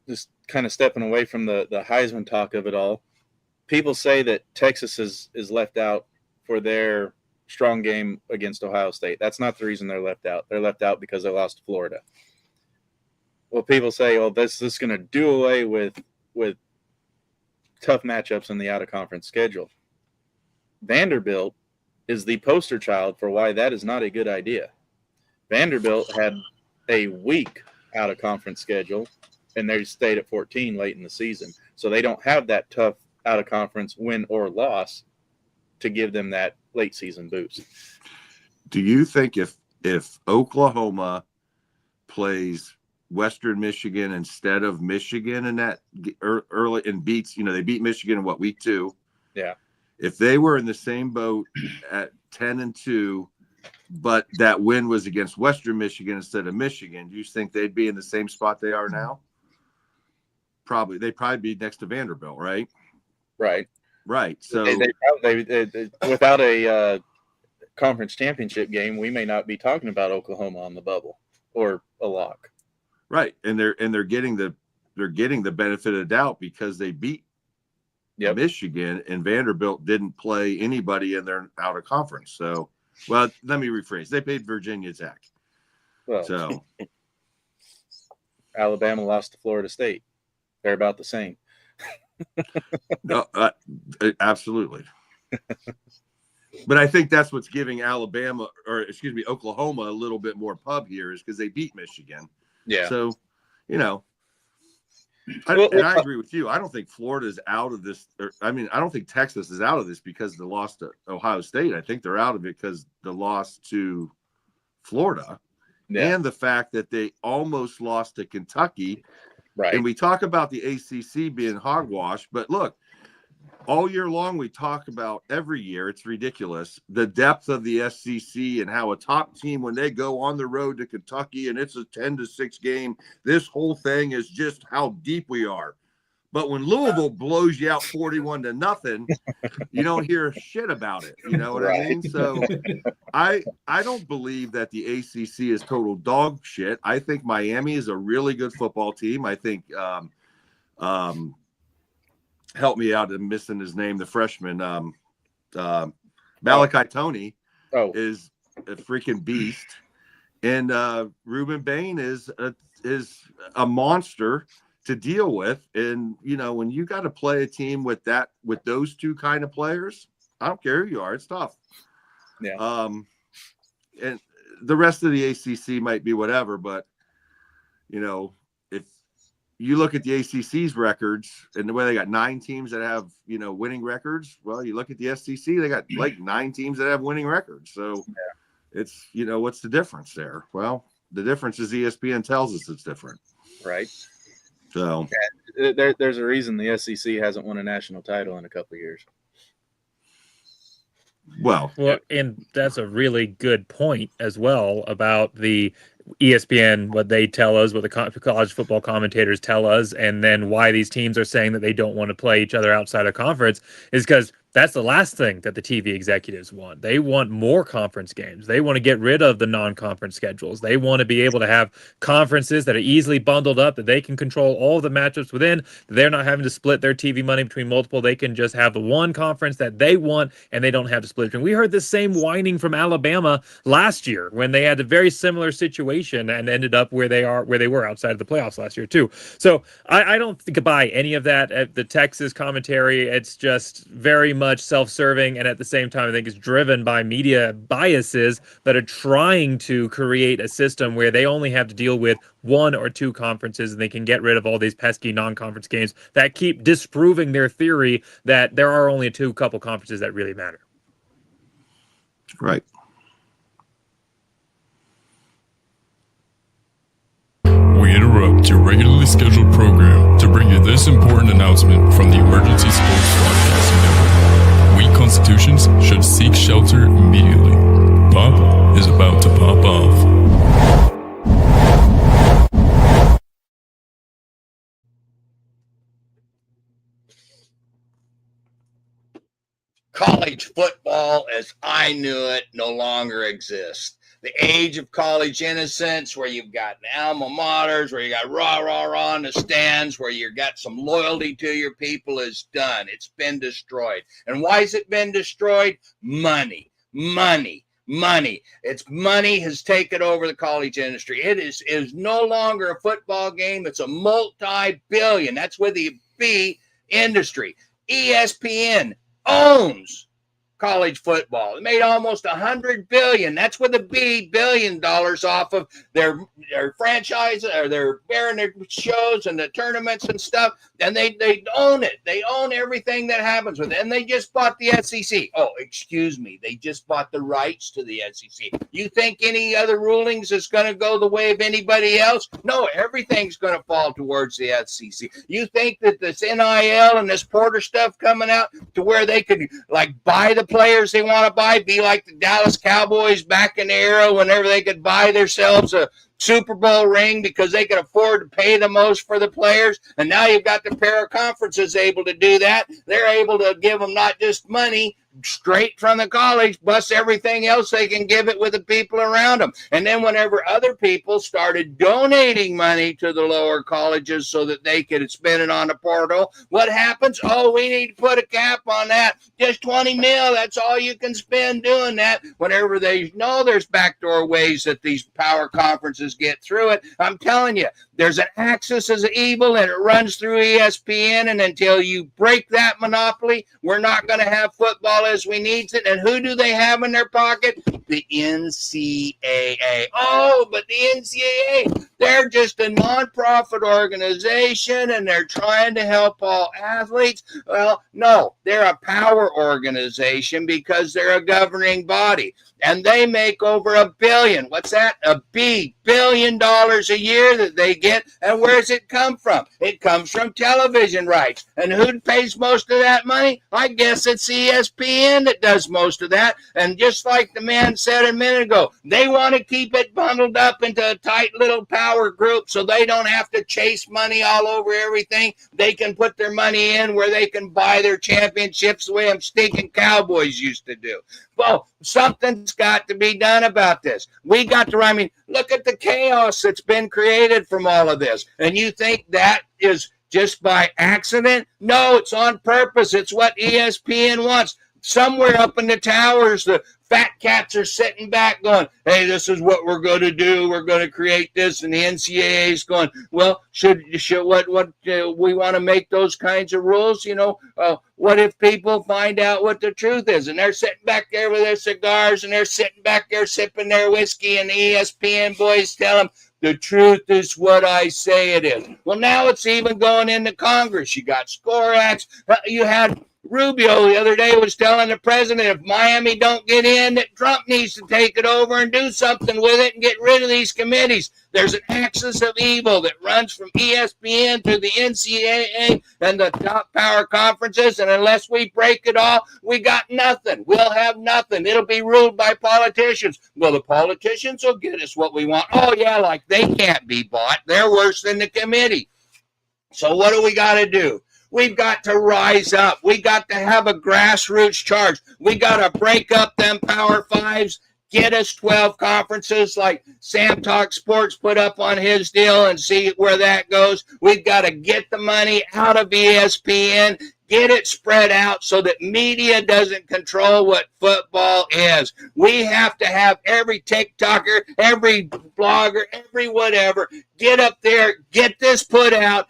just kind of stepping away from the Heisman talk of it all. People say that Texas is left out for their strong game against Ohio State. That's not the reason they're left out. They're left out because they lost to Florida. Well, people say, "Oh, this is going to do away with tough matchups in the out-of-conference schedule." Vanderbilt is the poster child for why that is not a good idea. Vanderbilt had a weak out-of-conference schedule, and they stayed at 14 late in the season. So they don't have that tough out-of-conference win or loss to give them that late season boost. Do you think if Oklahoma plays Western Michigan instead of Michigan in that early and beats, they beat Michigan in week 2? Yeah. If they were in the same boat at 10-2, but that win was against Western Michigan instead of Michigan, do you think they'd be in the same spot they are now? Probably. They'd probably be next to Vanderbilt, right? Right. So they without a conference championship game, we may not be talking about Oklahoma on the bubble or a lock. Right, and they're getting the benefit of the doubt because they beat Michigan, and Vanderbilt didn't play anybody in their out of conference. So, well, let me rephrase. They played Virginia Tech. Well, So Alabama lost to Florida State. They're about the same. No, absolutely. But I think that's what's giving Oklahoma a little bit more pub here is because they beat Michigan. Yeah. So, I agree with you. I don't think Florida is out of this. I don't think Texas is out of this because of the loss to Ohio State. I think they're out of it because the loss to Florida and the fact that they almost lost to Kentucky. Right. And we talk about the ACC being hogwash, but look, all year long we talk about every year, it's ridiculous, the depth of the SEC and how a top team, when they go on the road to Kentucky and it's a 10-6 game, this whole thing is just how deep we are. But when Louisville blows you out 41-0, you don't hear shit about it. You know what I mean? So I don't believe that the ACC is total dog shit. I think Miami is a really good football team. I think help me out, I'm missing his name, the freshman, Malachi Tony is a freaking beast. And Ruben Bain is a monster to deal with. And, when you got to play a team with those two kind of players, I don't care who you are, it's tough. Yeah. And the rest of the ACC might be whatever, but, if you look at the ACC's records and the way they got 9 teams that have, winning records. Well, you look at the SEC, they got like 9 teams that have winning records. So it's, what's the difference there? Well, the difference is ESPN tells us it's different. Right. So there's a reason the SEC hasn't won a national title in a couple of years. Well, and that's a really good point as well about the ESPN, what they tell us, what the college football commentators tell us, and then why these teams are saying that they don't want to play each other outside of conference is because that's the last thing that the TV executives want. They want more conference games. They want to get rid of the non-conference schedules. They want to be able to have conferences that are easily bundled up, that they can control all the matchups within. They're not having to split their TV money between multiple. They can just have the one conference that they want, and they don't have to split. And we heard the same whining from Alabama last year when they had a very similar situation and ended up where they were outside of the playoffs last year too. So I don't think buy any of that at the Texas commentary. It's just very much self-serving, and at the same time I think it's driven by media biases that are trying to create a system where they only have to deal with 1 or 2 conferences and they can get rid of all these pesky non-conference games that keep disproving their theory that there are only a couple conferences that really matter. Right. We interrupt your regularly scheduled program to bring you this important announcement from the Emergency Sports Broadcasting Network. Weak constitutions should seek shelter immediately. Pop is about to pop off. College football, as I knew it, no longer exists. The age of college innocence, where you've got alma maters, where you got rah in the stands, where you got some loyalty to your people, is done. It's been destroyed. And why has it been destroyed? Money. It's money has taken over the college industry. It is no longer a football game. It's a multi-billion. That's with the B industry. ESPN owns college football. They made almost $100 billion. That's with a $1 billion off of their franchise, or their airing their shows and the tournaments and stuff. And they own it. They own everything that happens with it. And they just bought the SEC. Oh, excuse me. They just bought the rights to the SEC. You think any other rulings is going to go the way of anybody else? No, everything's going to fall towards the SEC. You think that this NIL and this Porter stuff coming out to where they could like buy the players they want to buy, be like the Dallas Cowboys back in the era whenever they could buy themselves a Super Bowl ring because they could afford to pay the most for the players. And now you've got the para conferences able to do that. They're able to give them not just money straight from the college, plus everything else they can give it with the people around them. And then whenever other people started donating money to the lower colleges so that they could spend it on the portal, what happens? Oh, we need to put a cap on that. Just 20 mil. That's all you can spend doing that. Whenever they know there's backdoor ways that these power conferences get through it, I'm telling you, there's an axis of evil and it runs through ESPN. And until you break that monopoly, we're not going to have football as we need it. And who do they have in their pocket? The NCAA. Oh, but the NCAA, they're just a nonprofit organization and they're trying to help all athletes. Well, no, they're a power organization because they're a governing body. And they make over $1 billion. What's that? $1 billion a year that they get. And where does it come from? It comes from television rights. And who pays most of that money? I guess it's ESPN that does most of that. And just like the man said a minute ago, they want to keep it bundled up into a tight little power group so they don't have to chase money all over everything. They can put their money in where they can buy their championships the way them stinking Cowboys used to do. Well, something's got to be done about this. We got to, I mean, look at the chaos that's been created from all of this. And you think that is just by accident? No, it's on purpose. It's what ESPN wants. Somewhere up in the towers, the fat cats are sitting back going, hey, this is what we're going to do. We're going to create this. And the NCAA is going, well, should what we want to make those kinds of rules? You know, what if people find out what the truth is? And they're sitting back there with their cigars and they're sitting back there sipping their whiskey and the ESPN boys tell them, the truth is what I say it is. Well, now it's even going into Congress. You got SCORE acts. You had Rubio the other day was telling the president if Miami don't get in, that Trump needs to take it over and do something with it and get rid of these committees. There's an axis of evil that runs from ESPN to the NCAA and the top power conferences, and unless we break it all, we got nothing. We'll have nothing. It'll be ruled by politicians. Well, the politicians will get us what we want. Oh, yeah, like they can't be bought. They're worse than the committee. So what do we got to do? We've got to rise up. We got to have a grassroots charge. We got to break up them Power Fives, get us 12 conferences like Sam Talk Sports put up on his deal and see where that goes. We've got to get the money out of ESPN, get it spread out so that media doesn't control what football is. We have to have every TikToker, every blogger, every whatever, get up there, get this put out.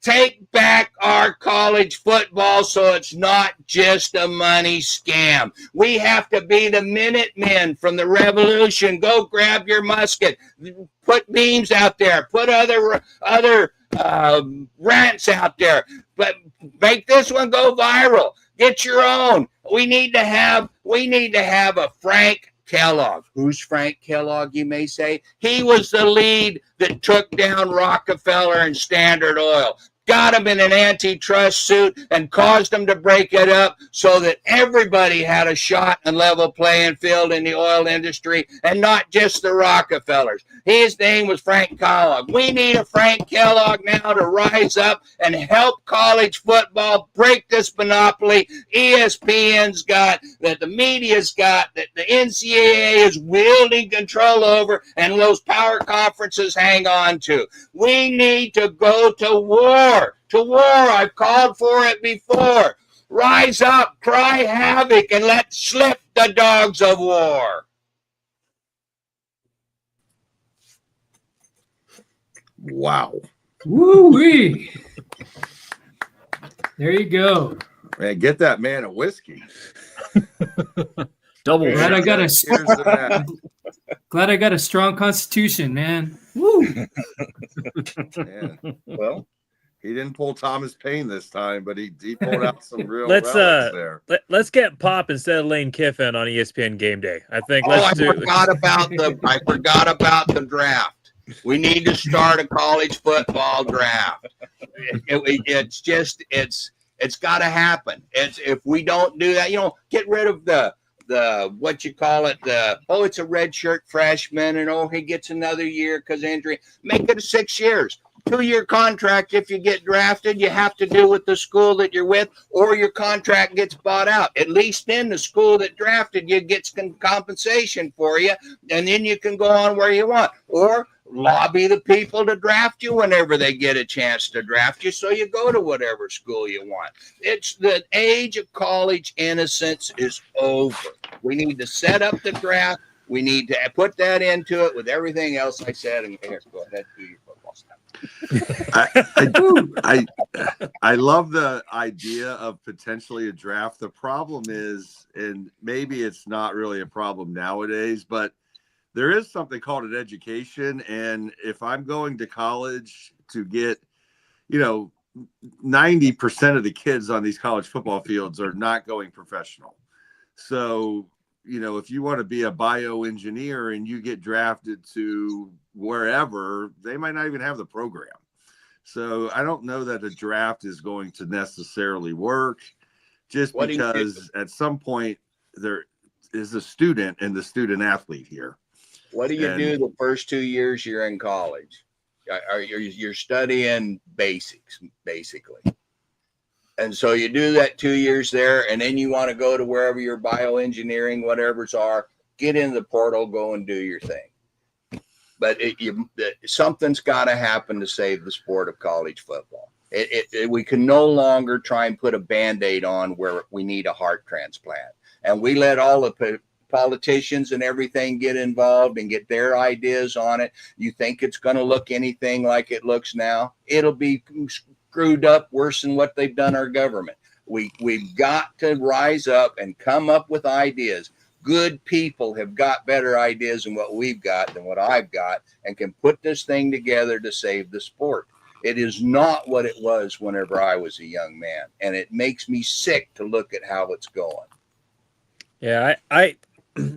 Take back our college football so it's not just a money scam. We have to be the Minutemen from the Revolution. Go grab your musket. Put beams out there. Put other rants out there. But make this one go viral. Get your own. We need to have a Frank Kellogg. Who's Frank Kellogg, you may say? He was the lead that took down Rockefeller and Standard Oil. Got him in an antitrust suit and caused him to break it up so that everybody had a shot and level playing field in the oil industry and not just the Rockefellers. His name was Frank Kellogg. We need a Frank Kellogg now to rise up and help college football break this monopoly ESPN's got, that the media's got, that the NCAA is wielding control over, and those power conferences hang on to. We need to go to war. To war. I've called for it before. Rise up, cry havoc, and let slip the dogs of war. Wow. Woo-wee. There you go. Man, get that man a whiskey. Double. Glad I got a Cheers to that. glad I got a strong constitution, man. Woo! Man, Well, he didn't pull Thomas Paine this time, but he pulled out some real Let's relics there. let's get Pop instead of Lane Kiffin on ESPN Game Day. I think Oh, I let's do. forgot about the draft. We need to start a college football draft. It's got to happen. If we don't do that, get rid of the what you call it, it's a redshirt freshman and he gets another year because injury. Make it 6 years. 2-year contract. If you get drafted, you have to do with the school that you're with, or your contract gets bought out. At least then the school that drafted you gets compensation for you, and then you can go on where you want. Or lobby the people to draft you whenever they get a chance to draft you, so you go to whatever school you want. It's the age of college innocence is over. We need to set up the draft. We need to put that into it with everything else I said. And here, go ahead, do your football stuff. I love the idea of potentially a draft. The problem is, and maybe it's not really a problem nowadays, but there is something called an education. And if I'm going to college to get, 90% of the kids on these college football fields are not going professional. So, if you want to be a bioengineer and you get drafted to wherever, they might not even have the program. So I don't know that a draft is going to necessarily work, just because at some point there is a student and the student athlete here. What do you do the first 2 years you're in college? You're studying basics, basically. And so you do that 2 years there, and then you want to go to wherever your bioengineering, whatever's are, get in the portal, go and do your thing. But something's got to happen to save the sport of college football. We can no longer try and put a Band-Aid on where we need a heart transplant. And we let all the politicians and everything get involved and get their ideas on it. You think it's going to look anything like it looks now? It'll be screwed up worse than what they've done our government. We've got to rise up and come up with ideas. Good people have got better ideas than what we've got, than what I've got, and can put this thing together to save the sport. It is not what it was whenever I was a young man, and it makes me sick to look at how it's going. Yeah, I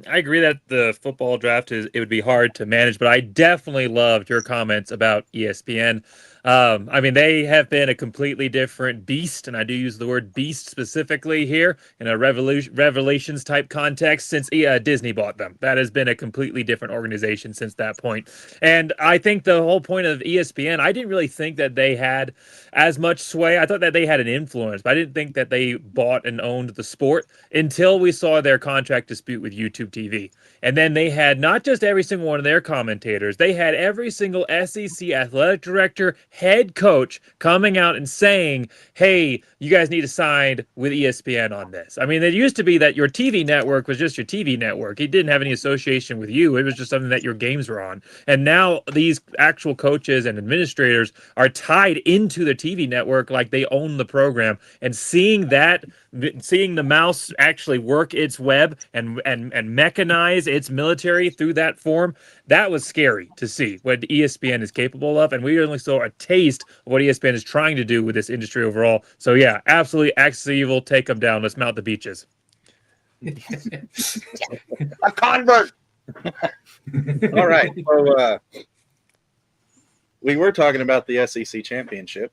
agree that the football draft it would be hard to manage, but I definitely loved your comments about ESPN. They have been a completely different beast, and I do use the word beast specifically here in a revelations type context since Disney bought them. That has been a completely different organization since that point. And I think the whole point of ESPN, I didn't really think that they had as much sway. I thought that they had an influence, but I didn't think that they bought and owned the sport until we saw their contract dispute with YouTube TV. And then they had not just every single one of their commentators, they had every single SEC athletic director, head coach coming out and saying, hey, you guys need to sign with ESPN on this. I mean, it used to be that your TV network was just your TV network. It didn't have any association with you. It was just something that your games were on. And now these actual coaches and administrators are tied into the TV network like they own the program. And seeing the mouse actually work its web and mechanize its military through that form, that was scary to see what ESPN is capable of. And we only saw a taste of what ESPN is trying to do with this industry overall. So yeah, absolutely axis of evil, take them down. Let's mount the beaches. A convert. all right. So we were talking about the SEC championship.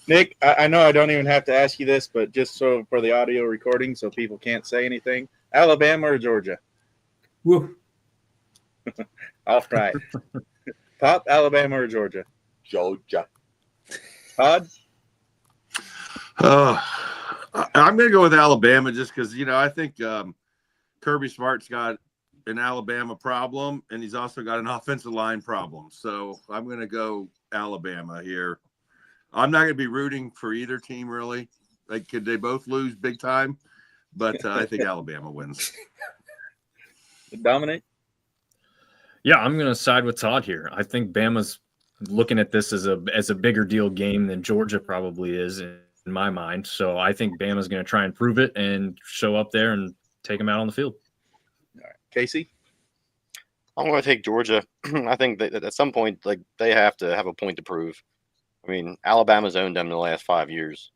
Nick, I know I don't even have to ask you this, but just so for the audio recording so people can't say anything, Alabama or Georgia? Woo. All right. Pop, Alabama or Georgia? Georgia. Todd? I'm going to go with Alabama just because, I think Kirby Smart's got an Alabama problem, and he's also got an offensive line problem. So I'm going to go Alabama here. I'm not going to be rooting for either team, really. Like, could they both lose big time? But I think Alabama wins. Dominic? Yeah, I'm going to side with Todd here. I think Bama's looking at this as a bigger deal game than Georgia probably is. in my mind. So I think Bama's going to try and prove it and show up there and take them out on the field. All right. Casey? I'm going to take Georgia. I think that at some point, like, they have to have a point to prove. I mean, Alabama's owned them in the last 5 years.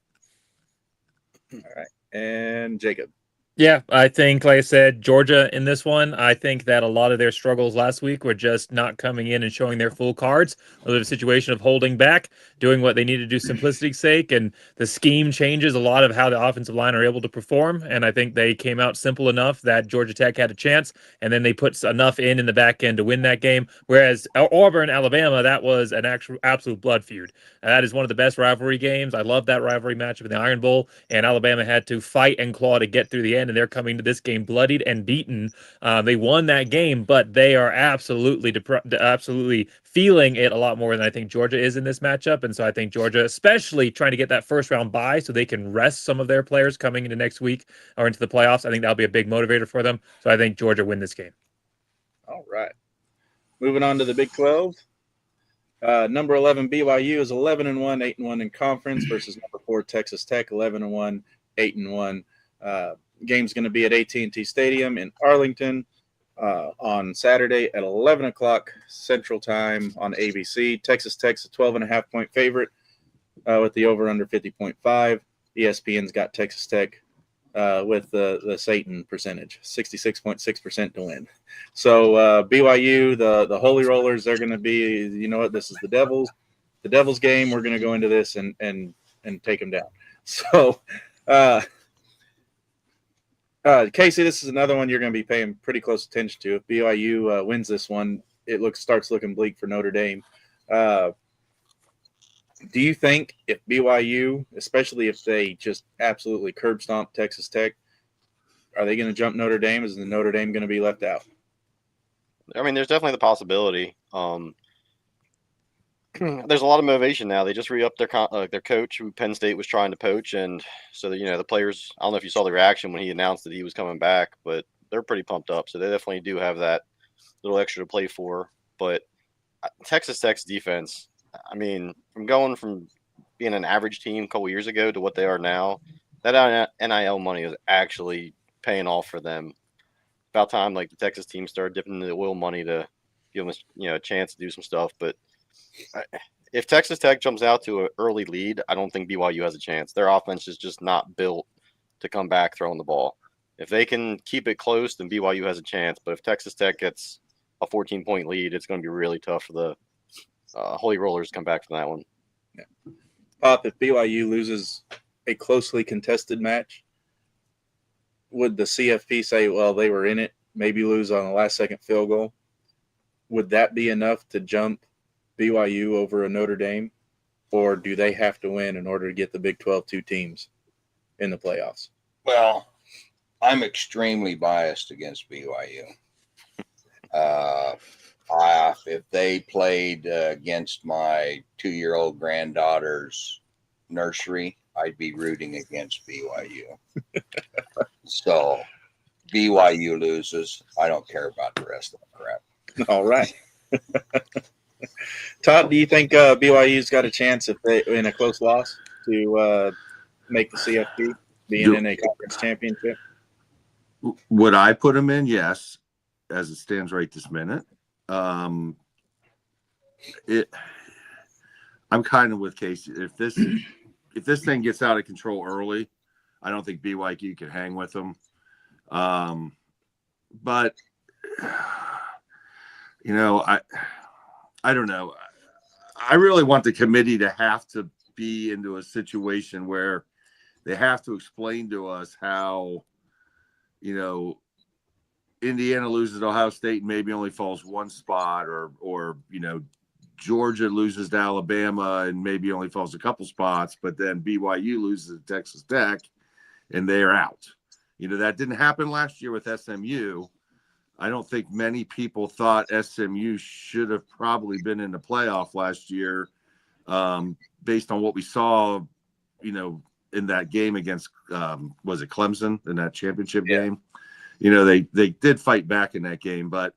All right. And Jacob? Yeah, I think, like I said, Georgia in this one, I think that a lot of their struggles last week were just not coming in and showing their full cards. A little situation of holding back, doing what they need to do simplicity's sake, and the scheme changes a lot of how the offensive line are able to perform. And I think they came out simple enough that Georgia Tech had a chance, and then they put enough in the back end to win that game. Whereas Auburn, Alabama, that was an actual absolute blood feud. That is one of the best rivalry games. I love that rivalry matchup in the Iron Bowl, and Alabama had to fight and claw to get through the end, and they're coming to this game bloodied and beaten. They won that game, but they are absolutely feeling it a lot more than I think Georgia is in this matchup. And so I think Georgia, especially trying to get that first round bye so they can rest some of their players coming into next week or into the playoffs, I think that'll be a big motivator for them. So I think Georgia win this game. All right. Moving on to the Big 12. Number 11 BYU is 11-1, 8-1 in conference versus number 4 Texas Tech, 11-1, 8-1. Game's going to be at AT&T Stadium in Arlington on Saturday at 11 o'clock Central Time on ABC. Texas Tech's a 12.5-point favorite with the over/under 50.5. ESPN's got Texas Tech with the Satan percentage, 66.6% to win. So BYU, the Holy Rollers, they're going to be, you know what, this is the Devil's game. We're going to go into this and take them down. So Casey, this is another one you're going to be paying pretty close attention to. If BYU wins this one, it starts looking bleak for Notre Dame. Do you think if BYU, especially if they just absolutely curb stomp Texas Tech, are they going to jump Notre Dame? Is the Notre Dame going to be left out? I mean, there's definitely the possibility. There's a lot of motivation now. They just re-upped their coach, who Penn State was trying to poach, and so the players. I don't know if you saw the reaction when he announced that he was coming back, but they're pretty pumped up. So they definitely do have that little extra to play for. But Texas Tech's defense, I mean, from being an average team a couple years ago to what they are now, that NIL money is actually paying off for them. About time, like, the Texas team started dipping into the oil money to give them a chance to do some stuff. But if Texas Tech jumps out to an early lead, I don't think BYU has a chance. Their offense is just not built to come back throwing the ball. If they can keep it close, then BYU has a chance. But if Texas Tech gets a 14-point lead, it's going to be really tough for the Holy Rollers to come back from that one. Yeah. Pop, if BYU loses a closely contested match, would the CFP say, well, they were in it, maybe lose on a last-second field goal? Would that be enough to jump BYU over a Notre Dame, or do they have to win in order to get the Big 12 two teams in the playoffs? Well, I'm extremely biased against BYU. If they played against my 2-year-old granddaughter's nursery, I'd be rooting against BYU. So BYU loses. I don't care about the rest of the crap. All right. Todd, do you think BYU's got a chance if they in a close loss to make the CFP, being in a conference championship? Would I put them in? Yes, as it stands right this minute. I'm kind of with Casey. If this thing gets out of control early, I don't think BYU can hang with them. But I don't know. I really want the committee to have to be into a situation where they have to explain to us how, Indiana loses to Ohio State and maybe only falls one spot, or Georgia loses to Alabama and maybe only falls a couple spots, but then BYU loses to Texas Tech and they're out. That didn't happen last year with SMU. I don't think many people thought SMU should have probably been in the playoff last year, based on what we saw, in that game against, was it Clemson in that championship game? They did fight back in that game, but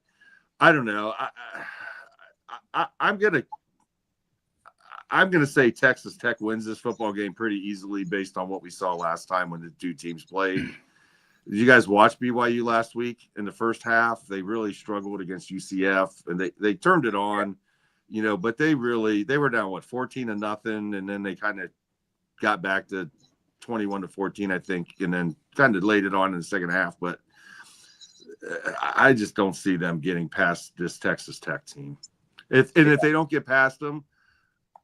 I don't know. I'm going to say Texas Tech wins this football game pretty easily based on what we saw last time when the two teams played. Did you guys watch BYU last week in the first half? They really struggled against UCF, and they turned it on, but they were down 14-0, and then they kind of got back to 21-14, I think, and then kind of laid it on in the second half. But I just don't see them getting past this Texas Tech team. If they don't get past them,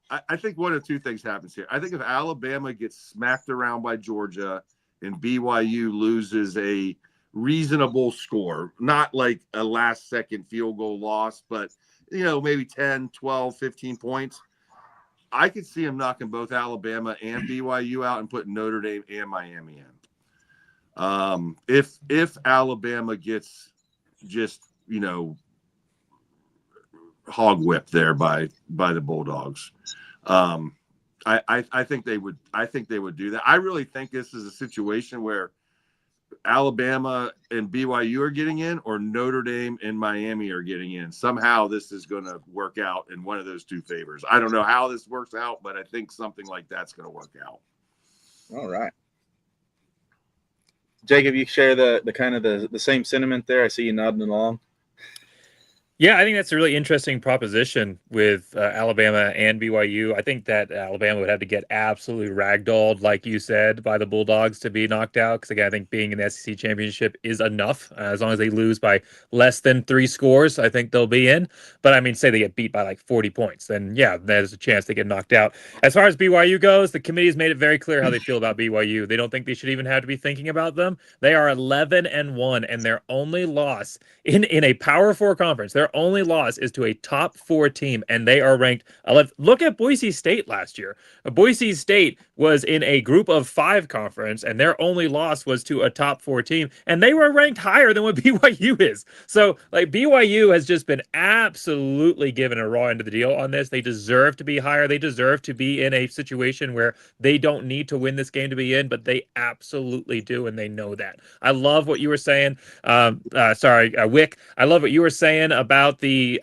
I think one of two things happens here. I think if Alabama gets smacked around by Georgia and BYU loses a reasonable score, not like a last-second field goal loss, but, maybe 10, 12, 15 points, I could see them knocking both Alabama and BYU out and putting Notre Dame and Miami in. If Alabama gets just, hog whipped there by the Bulldogs, I think they would do that. I really think this is a situation where Alabama and BYU are getting in, or Notre Dame and Miami are getting in. Somehow this is going to work out in one of those two favors. I don't know how this works out, but I think something like that's going to work out. All right. Jacob, you share the kind of the same sentiment there. I see you nodding along. Yeah, I think that's a really interesting proposition with Alabama and BYU. I think that Alabama would have to get absolutely ragdolled, like you said, by the Bulldogs to be knocked out. Because, again, I think being in the SEC championship is enough. As long as they lose by less than 3 scores, I think they'll be in. But, I mean, say they get beat by like 40 points, then, yeah, there's a chance they get knocked out. As far as BYU goes, the committee has made it very clear how they feel about BYU. They don't think they should even have to be thinking about them. They are 11-1, and their only loss in a Power 4 conference, their only loss is to a top 4 team, and they are ranked 11th. Look at Boise State last year. Boise State was in a group of 5 conference, and their only loss was to a top 4 team, and they were ranked higher than what BYU is. So, like, BYU has just been absolutely given a raw end of the deal on this. They deserve to be higher. They deserve to be in a situation where they don't need to win this game to be in, but they absolutely do, and they know that. I love what you were saying. Wick, I love what you were saying about the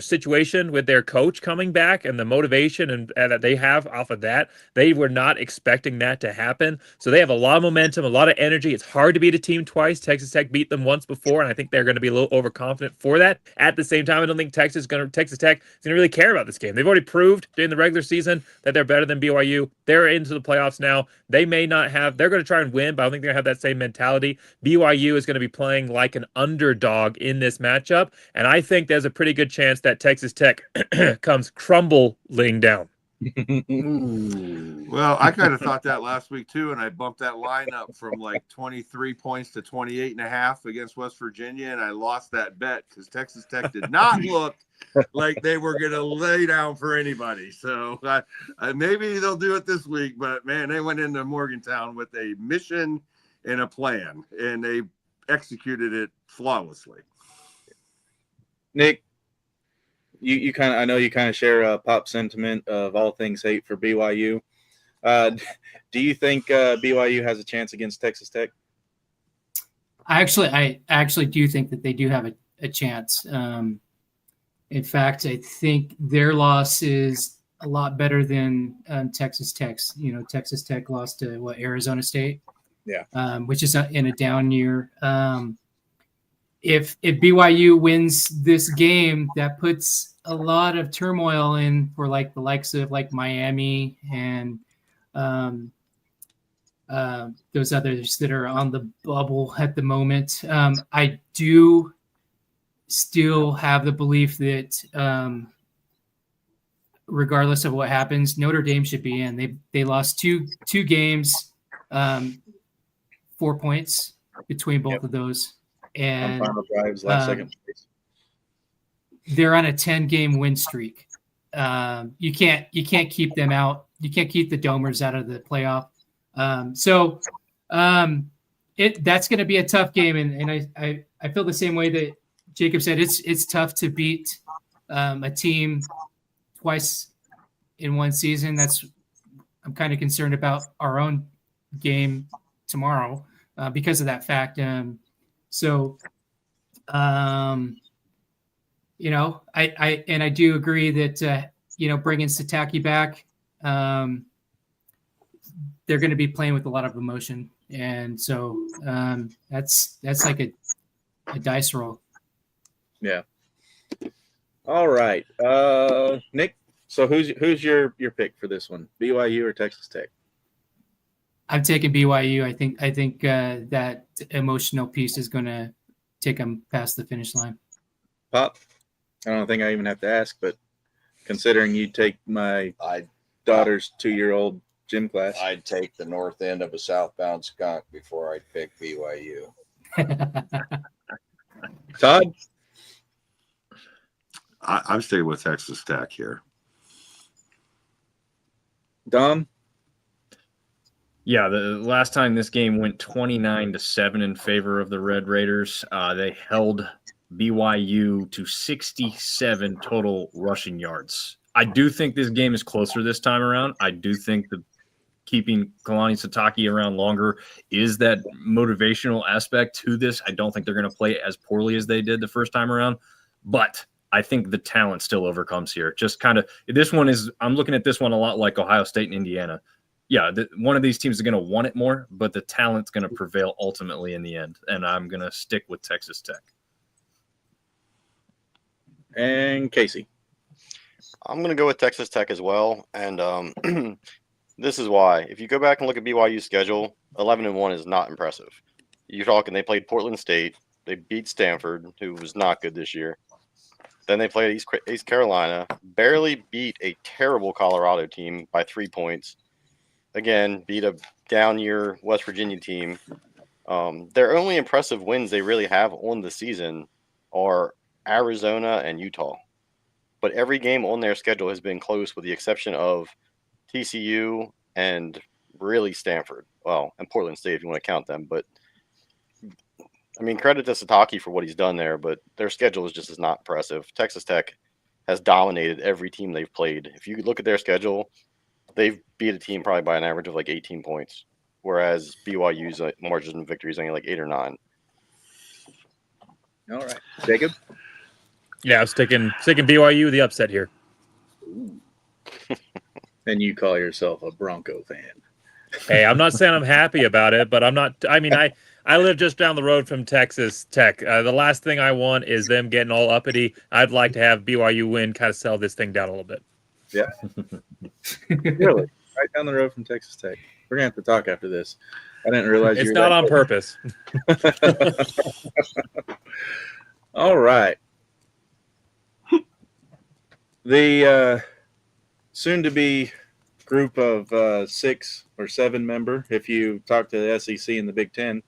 situation with their coach coming back and the motivation and that they have off of that. They were not expecting that to happen. So they have a lot of momentum, a lot of energy. It's hard to beat a team twice. Texas Tech beat them once before, and I think they're going to be a little overconfident for that. At the same time, I don't think Texas Tech is going to really care about this game. They've already proved during the regular season that they're better than BYU. They're into the playoffs now. They may not have, they're going to try and win, but I don't think they're going to have that same mentality. BYU is going to be playing like an underdog in this matchup, and I think there's a pretty good chance that Texas Tech comes crumbling down. Well, I kind of thought that last week too, and I bumped that line up from like 23 points to 28.5 against West Virginia, and I lost that bet because Texas Tech did not look like they were going to lay down for anybody. So maybe they'll do it this week, but man, they went into Morgantown with a mission and a plan, and they executed it flawlessly. Nick, you kind of, I know you kind of share Pop's sentiment of all things hate for BYU. Do you think BYU has a chance against Texas Tech? I actually do think that they do have a chance. In fact, I think their loss is a lot better than Texas Tech's. Texas Tech lost to Arizona State, which is in a down year. If BYU wins this game, that puts a lot of turmoil in for like the likes of like Miami and those others that are on the bubble at the moment. I do still have the belief that regardless of what happens, Notre Dame should be in. They lost two games, 4 points between both of those. And final drives, last second place. They're on a 10-game win streak. You can't keep them out. You can't keep the Domers out of the playoff. So that's going to be a tough game, and I feel the same way that Jacob said. It's tough to beat a team twice in one season. I'm kind of concerned about our own game tomorrow because of that fact. I do agree that bringing Sataki back, they're going to be playing with a lot of emotion, and so that's like a dice roll. Yeah. All right, Nick. So who's your pick for this one? BYU or Texas Tech? I'm taking BYU. I think that emotional piece is going to take them past the finish line. Pop. I don't think I even have to ask, but considering you take my daughter's 2-year-old gym class, I'd take the north end of a southbound skunk before I'd pick BYU. Todd. I'm staying with Texas Tech here. Dom. Yeah, the last time this game went 29-7 in favor of the Red Raiders. They held BYU to 67 total rushing yards. I do think this game is closer this time around. I do think that keeping Kalani Sitake around longer is that motivational aspect to this. I don't think they're going to play as poorly as they did the first time around, but I think the talent still overcomes here. Just kind of this one is – I'm looking at this one a lot like Ohio State and Indiana. Yeah, one of these teams is going to want it more, but the talent's going to prevail ultimately in the end, and I'm going to stick with Texas Tech. And Casey. I'm going to go with Texas Tech as well, and this is why. If you go back and look at BYU's schedule, 11-1 is not impressive. You're talking they played Portland State, they beat Stanford, who was not good this year. Then they played East Carolina, barely beat a terrible Colorado team by 3 points. Again, beat a down-year West Virginia team. Their only impressive wins they really have on the season are Arizona and Utah. But every game on their schedule has been close with the exception of TCU and really Stanford. Well, and Portland State if you want to count them. But, I mean, credit to Sitake for what he's done there, but their schedule is just as not impressive. Texas Tech has dominated every team they've played. If you look at their schedule, they've beat a team probably by an average of like 18 points, whereas BYU's margin of victory is only like 8 or 9. All right. Jacob? Yeah, I'm sticking BYU the upset here. And you call yourself a Bronco fan. Hey, I'm not saying I'm happy about it, but I'm not – I mean, I live just down the road from Texas Tech. The last thing I want is them getting all uppity. I'd like to have BYU win, kind of sell this thing down a little bit. Yeah. Really? Right down the road from Texas Tech. We're going to have to talk after this. I didn't realize it's you were not on purpose. All right. The soon-to-be group of 6 or 7 member, if you talk to the SEC and the Big Ten,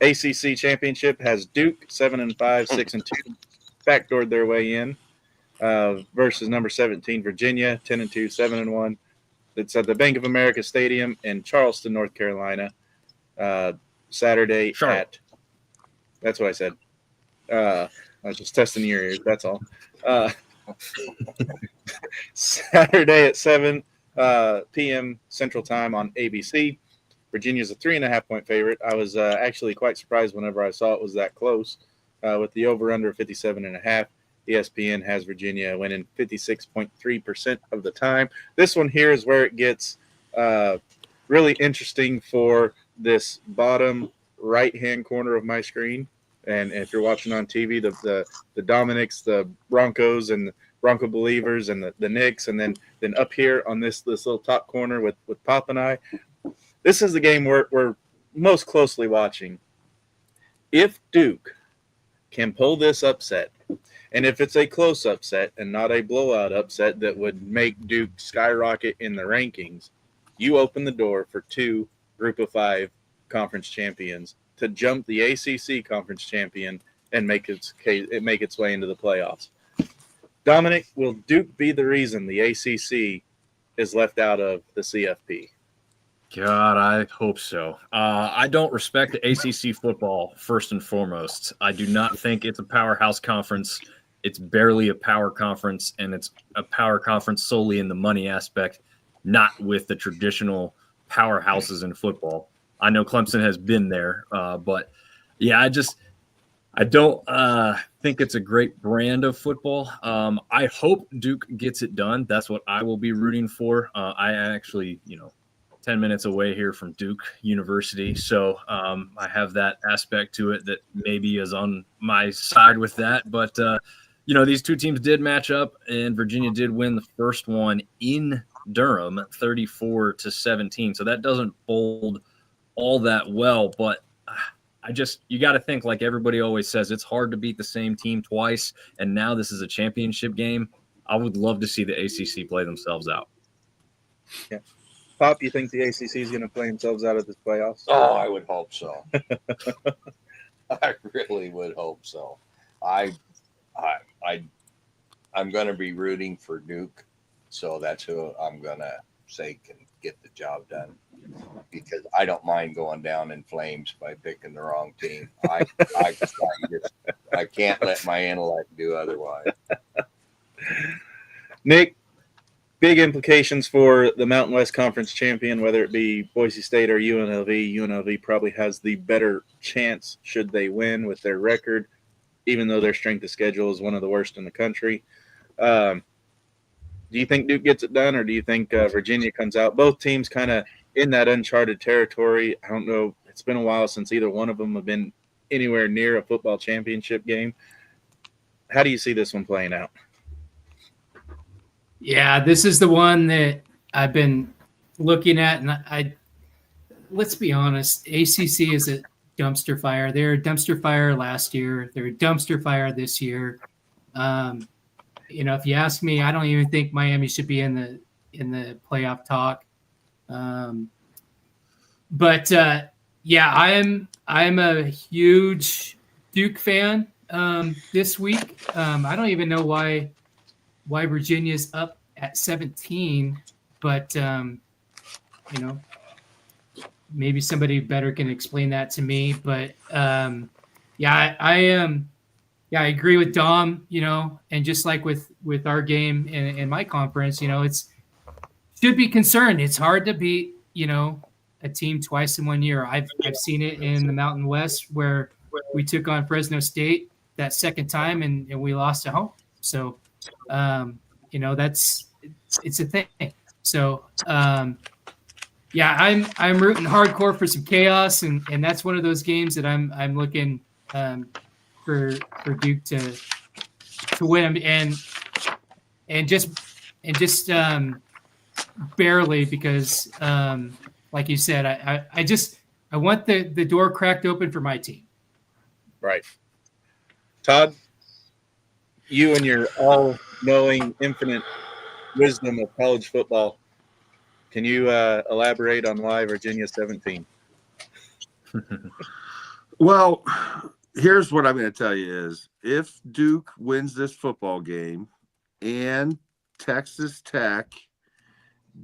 ACC championship has Duke 7-5, 6-2, backdoored their way in. Versus number 17, Virginia, 10-2, 7-1. It's at the Bank of America Stadium in Charleston, North Carolina, Saturday Charlotte. That's what I said. I was just testing your ears, that's all. Saturday at 7 p.m. Central Time on ABC. Virginia's a 3.5-point favorite. I was actually quite surprised whenever I saw it was that close with the over-under 57.5. ESPN has Virginia winning 56.3% of the time. This one here is where it gets really interesting for this bottom right-hand corner of my screen. And if you're watching on TV, the Dominics, the Broncos, and the Bronco Believers, and the Knicks, and then up here on this little top corner with Pop and I, this is the game we're most closely watching. If Duke can pull this upset, and if it's a close upset and not a blowout upset that would make Duke skyrocket in the rankings, you open the door for 2 Group of 5 conference champions to jump the ACC conference champion and make its way into the playoffs. Dominic, will Duke be the reason the ACC is left out of the CFP? God, I hope so. I don't respect the ACC football, first and foremost. I do not think it's a powerhouse conference. It's barely a power conference, and it's a power conference solely in the money aspect, not with the traditional powerhouses in football. I know Clemson has been there, but yeah, I don't think it's a great brand of football. I hope Duke gets it done. That's what I will be rooting for. I actually, 10 minutes away here from Duke University. So I have that aspect to it that maybe is on my side with that. But, these two teams did match up, and Virginia did win the first one in Durham, 34-17. So that doesn't bode all that well. But you got to think, like everybody always says, it's hard to beat the same team twice. And now this is a championship game. I would love to see the ACC play themselves out. Yeah. Pop, you think the ACC is going to play themselves out of this playoffs? Oh, I would hope so. I really would hope so. I'm going to be rooting for Duke, so that's who I'm going to say can get the job done, because I don't mind going down in flames by picking the wrong team. I can't let my intellect do otherwise. Nick, big implications for the Mountain West Conference champion, whether it be Boise State or UNLV. UNLV probably has the better chance should they win with their record, even though their strength of schedule is one of the worst in the country. Do you think Duke gets it done, or do you think Virginia comes out? Both teams kind of in that uncharted territory. I don't know. It's been a while since either one of them have been anywhere near a football championship game. How do you see this one playing out? Yeah, this is the one that I've been looking at, and let's be honest, ACC is a dumpster fire. They're a dumpster fire last year. They're a dumpster fire this year. If you ask me, I don't even think Miami should be in the playoff talk. But I'm a huge Duke fan this week. I don't even know why Virginia's up at 17, but maybe somebody better can explain that to me. But I agree with Dom, and just like with our game in my conference, it's should be concerned. It's hard to beat, a team twice in 1 year. I've seen it in the Mountain West where we took on Fresno State that second time and we lost at home. So, it's a thing. So, I'm rooting hardcore for some chaos, and that's one of those games that I'm looking for Duke to win, and just barely, because like you said, I want the door cracked open for my team. Right. Todd, you and your all-knowing, infinite wisdom of college football, can you elaborate on why Virginia 17? Well, here's what I'm going to tell you is, if Duke wins this football game and Texas Tech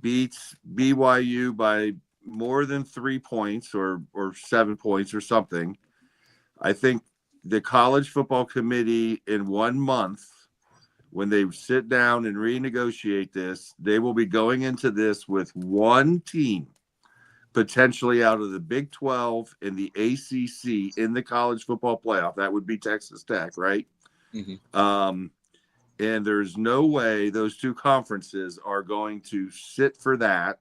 beats BYU by more than 3 points or 7 points or something, I think the college football committee in 1 month, when they sit down and renegotiate this, they will be going into this with one team potentially out of the Big 12 and the ACC in the college football playoff. That would be Texas Tech, right? Mm-hmm. And there's no way those two conferences are going to sit for that.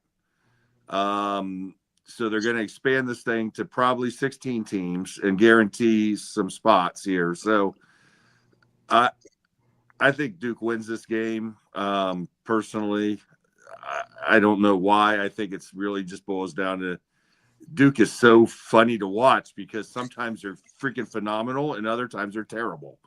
So they're going to expand this thing to probably 16 teams and guarantee some spots here. So I think Duke wins this game. Personally, I don't know why. I think it's really just boils down to Duke is so funny to watch, because sometimes they're freaking phenomenal and other times they're terrible.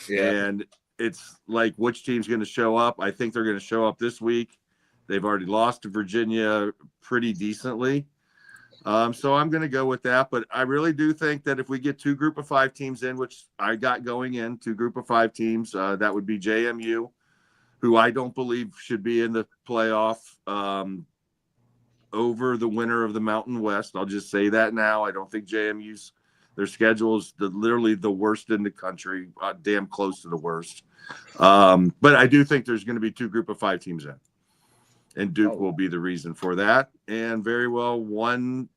Yeah. And it's like, which team's going to show up? I think they're going to show up this week. They've already lost to Virginia pretty decently. So I'm going to go with that. But I really do think that if we get 2 group of 5 teams in, which I got going in, 2 group of 5 teams, that would be JMU, who I don't believe should be in the playoff, over the winner of the Mountain West. I'll just say that now. I don't think JMU's, their schedule is literally the worst in the country, damn close to the worst. But I do think there's going to be 2 group of 5 teams in, and Duke will be the reason for that. And very well, one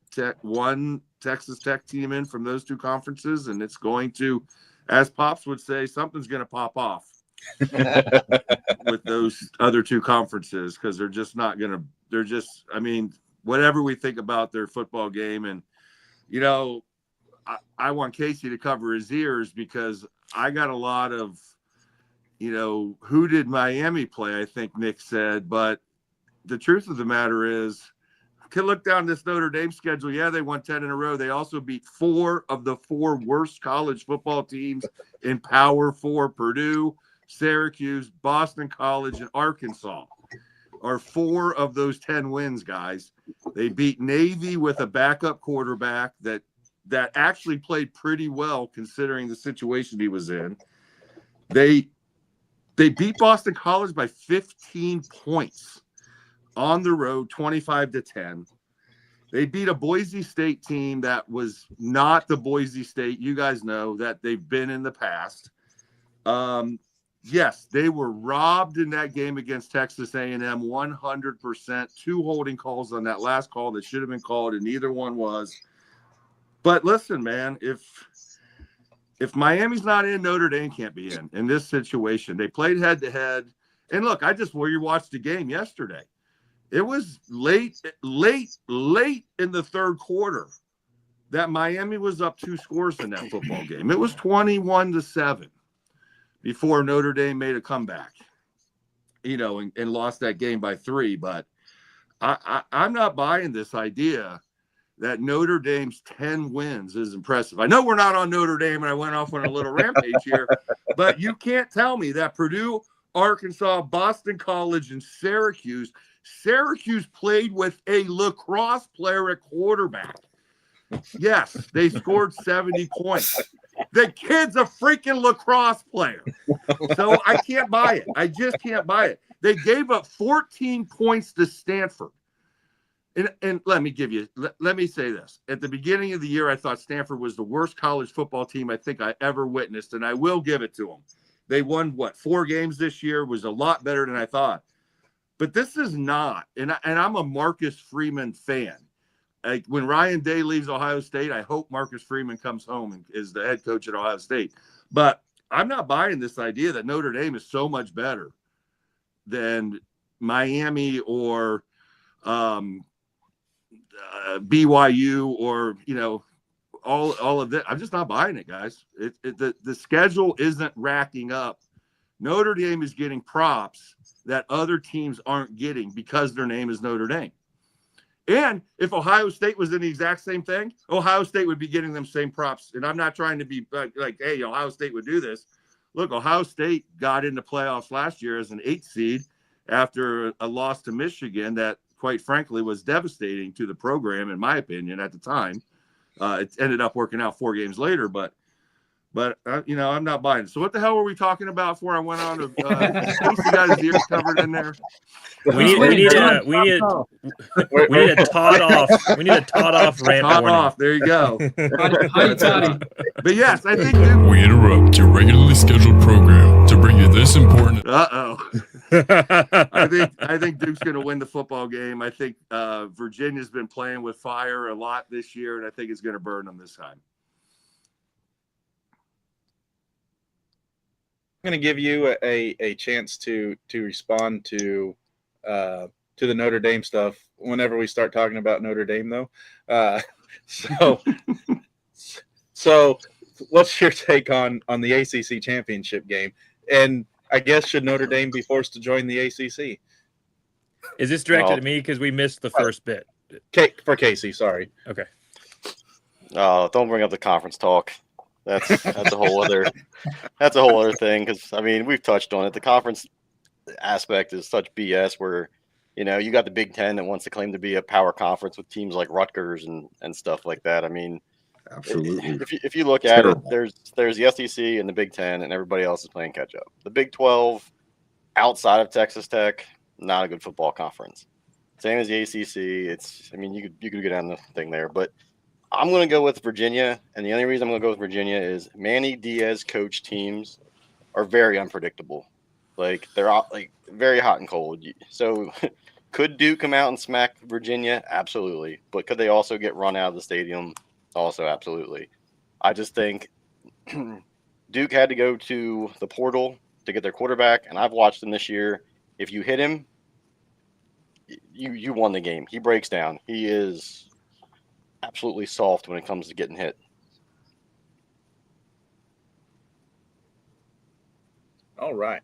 Texas Tech team in from those 2 conferences, and it's going to as Pops would say, something's going to pop off with those other two conferences, because they're just not going to. They're just. I mean, whatever we think about their football game, and I want Casey to cover his ears, because I got a lot of, who did Miami play? I think Nick said, but the truth of the matter is, can look down this Notre Dame schedule. Yeah, they won 10 in a row. They also beat 4 of the 4 worst college football teams in Power 4: Purdue, Syracuse, Boston College, and Arkansas. Are 4 of those 10 wins, guys. They beat Navy with a backup quarterback that actually played pretty well considering the situation he was in. They beat Boston College by 15 points on the road, 25-10. They beat a Boise State team that was not the Boise State you guys know that they've been in the past. Yes, they were robbed in that game against Texas A&M 100%. 2 holding calls on that last call that should have been called, and neither one was. But listen, man, if Miami's not in, Notre Dame can't be in this situation. They played head-to-head. And look, we watched the game yesterday. It was late in the third quarter that Miami was up 2 scores in that football game. It was 21-7 before Notre Dame made a comeback, and lost that game by 3. But I'm not buying this idea that Notre Dame's 10 wins is impressive. I know we're not on Notre Dame, and I went off on a little rampage here, but you can't tell me that Purdue, Arkansas, Boston College, and Syracuse played with a lacrosse player at quarterback. Yes, they scored 70 points. The kid's a freaking lacrosse player. So I can't buy it. I just can't buy it. They gave up 14 points to Stanford. And let me say this. At the beginning of the year, I thought Stanford was the worst college football team I think I ever witnessed, and I will give it to them. They won, 4 games this year, was a lot better than I thought. But this is not, and I'm a Marcus Freeman fan. Like, when Ryan Day leaves Ohio State, I hope Marcus Freeman comes home and is the head coach at Ohio State. But I'm not buying this idea that Notre Dame is so much better than Miami or BYU or all of that. I'm just not buying it, guys. The schedule isn't racking up. Notre Dame is getting props that other teams aren't getting because their name is Notre Dame. And if Ohio State was in the exact same thing, Ohio State would be getting them same props. And I'm not trying to be like, hey, Ohio State would do this. Look, Ohio State got into playoffs last year as an 8 seed after a loss to Michigan that, quite frankly, was devastating to the program, in my opinion, at the time. It ended up working out 4 games later, but I'm not buying it. So what the hell were we talking about before I went on? Casey got his ears covered in there. We need a Todd off. We need a Todd off rant Todd warning. off. There you go. Hi, Toddy. But yes, I think We interrupt your regularly scheduled program to bring you this important. I think Duke's going to win the football game. I think Virginia's been playing with fire a lot this year, and I think it's going to burn them this time. I'm going to give you a chance to respond to the Notre Dame stuff whenever we start talking about Notre Dame, though. So what's your take on the ACC championship game? And I guess, should Notre Dame be forced to join the ACC? Is this directed at me because we missed the first bit? For Casey, sorry. Okay. Don't bring up the conference talk. That's a whole other thing, because I mean, we've touched on it. The conference aspect is such BS where, you got the Big Ten that wants to claim to be a power conference with teams like Rutgers and stuff like that. I mean, absolutely. If you look at it, there's the SEC and the Big Ten, and everybody else is playing catch up. The Big 12, outside of Texas Tech, not a good football conference. Same as the ACC. You could get on the thing there, but I'm going to go with Virginia, and the only reason I'm going to go with Virginia is Manny Diaz coach teams are very unpredictable. Like, they're like very hot and cold. So could Duke come out and smack Virginia? Absolutely. But could they also get run out of the stadium? Also absolutely. I just think Duke Duke had to go to the portal to get their quarterback, and I've watched him this year. If you hit him, you won the game. He breaks down. He is absolutely soft when it comes to getting hit. All right.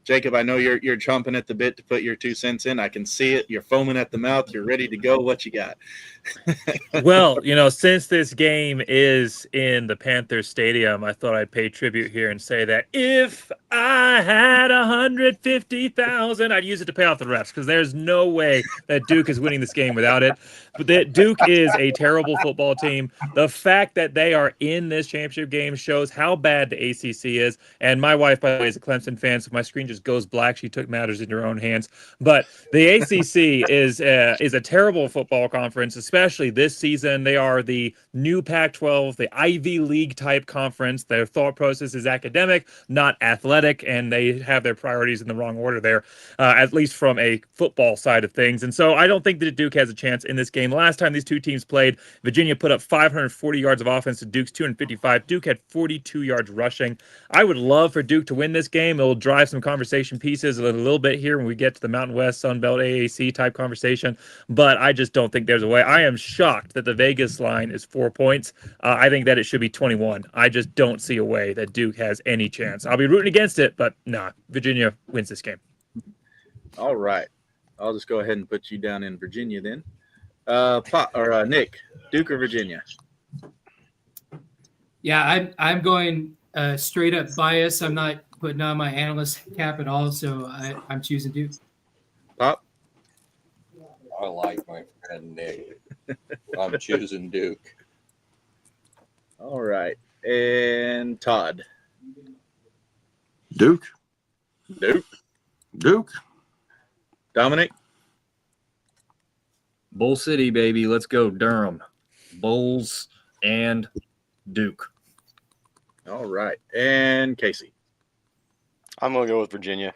Jacob, I know you're chomping at the bit to put your 2 cents in. I can see it. You're foaming at the mouth. You're ready to go. What you got? Well, since this game is in the Panthers Stadium, I thought I'd pay tribute here and say that if I had 150,000, I'd use it to pay off the refs because there's no way that Duke is winning this game without it. But that Duke is a terrible football team. The fact that they are in this championship game shows how bad the ACC is. And my wife, by the way, is a Clemson fan, so my screen just goes black. She took matters into her own hands. But the ACC is a terrible football conference, especially this season. They are the new Pac-12, the Ivy League type conference. Their thought process is academic, not athletic, and they have their priorities in the wrong order there, at least from a football side of things. And so I don't think that Duke has a chance in this game. Last time these two teams played, Virginia put up 540 yards of offense to Duke's 255. Duke had 42 yards rushing. I would love for Duke to win this game. It'll drive some conversation pieces a little bit here when we get to the Mountain West Sun Belt AAC type conversation, but I just don't think there's a way. I am shocked that the Vegas line is 4 points. I think that it should be 21. I just don't see a way that Duke has any chance. I'll be rooting against it, but nah, Virginia wins this game. All right. I'll just go ahead and put you down in Virginia then. Nick, Duke or Virginia? Yeah, I'm going straight up bias. I'm not putting on my analyst cap at all, so I'm choosing Duke. Pop? I like my friend Nick. I'm choosing Duke. All right. And Todd? Duke. Duke. Dominic? Bull City, baby. Let's go, Durham. Bulls and Duke. All right. And Casey? I'm going to go with Virginia.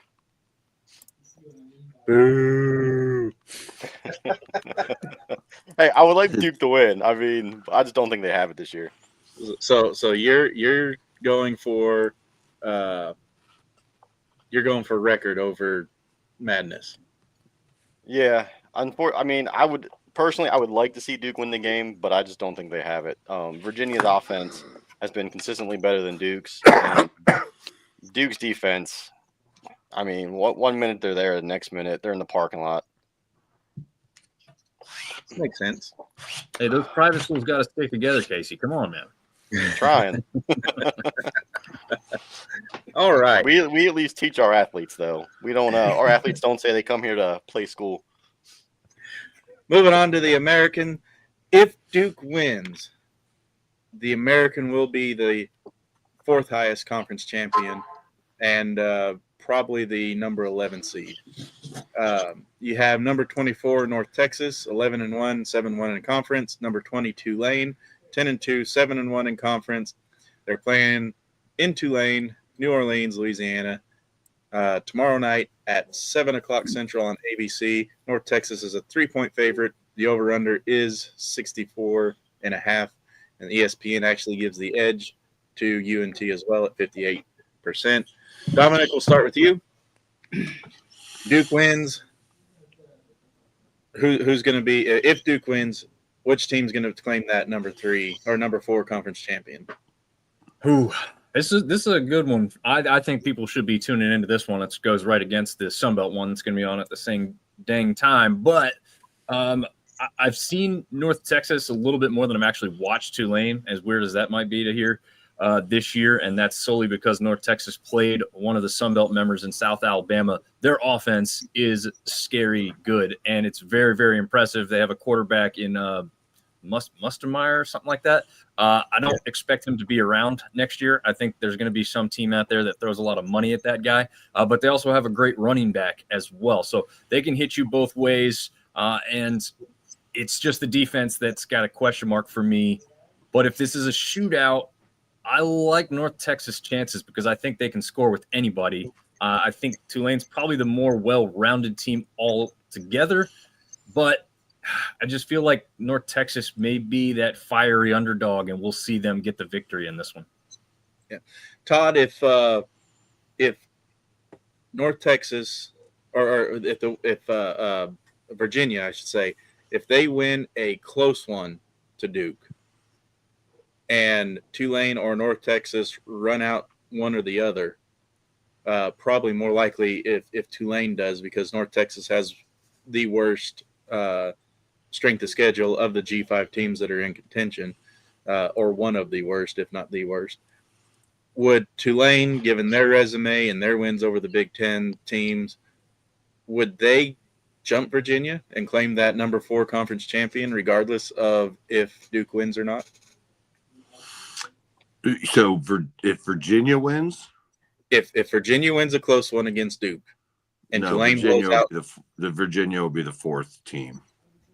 Boo. Hey, I would like Duke to win. I mean, I just don't think they have it this year. So you're going for record over madness. Yeah, I mean, I would like to see Duke win the game, but I just don't think they have it. Virginia's offense has been consistently better than Duke's. And Duke's defense, I mean, one minute they're there, the next minute they're in the parking lot. Makes sense. Hey, those private schools got to stick together, Casey. Come on, man. Trying. All right. We at least teach our athletes, though. We don't. Our athletes don't say they come here to play school. Moving on to the American. If Duke wins, the American will be the 4th highest conference champion and probably the number 11 seed. You have number 24 North Texas, 11-1, 7-1 in conference. Number 20 Tulane, 10-2, 7-1 in conference. They're playing in Tulane, New Orleans, Louisiana, tomorrow night at 7 o'clock Central on ABC. North Texas is a 3-point favorite. The over-under is 64.5, and ESPN actually gives the edge to UNT as well at 58%. Dominic, we'll start with you. Duke wins. Who's going to be, if Duke wins, which team's going to claim that number 3 or number 4 conference champion? Who? This is a good one. I think people should be tuning into this one. It goes right against the Sunbelt one that's going to be on at the same dang time. But I've seen North Texas a little bit more than I've actually watched Tulane, as weird as that might be to hear this year. And that's solely because North Texas played one of the Sunbelt members in South Alabama. Their offense is scary good, and it's very, very impressive. They have a quarterback in Mustermeyer or something like that. I don't expect him to be around next year. I think there's going to be some team out there that throws a lot of money at that guy, but they also have a great running back as well. So they can hit you both ways, and it's just the defense that's got a question mark for me. But if this is a shootout, I like North Texas' chances because I think they can score with anybody. I think Tulane's probably the more well-rounded team altogether, but I just feel like North Texas may be that fiery underdog, and we'll see them get the victory in this one. Yeah. Todd, if North Texas or if Virginia, I should say, if they win a close one to Duke, and Tulane or North Texas run out one or the other, probably more likely if Tulane does, because North Texas has the worst strength of schedule of the G5 teams that are in contention, or one of the worst, if not the worst. Would Tulane, given their resume and their wins over the Big Ten teams, would they jump Virginia and claim that number 4 conference champion, regardless of if Duke wins or not? So if Virginia wins, If Virginia wins a close one against Duke, and no, Tulane Virginia blows out, the Virginia will be the 4th team.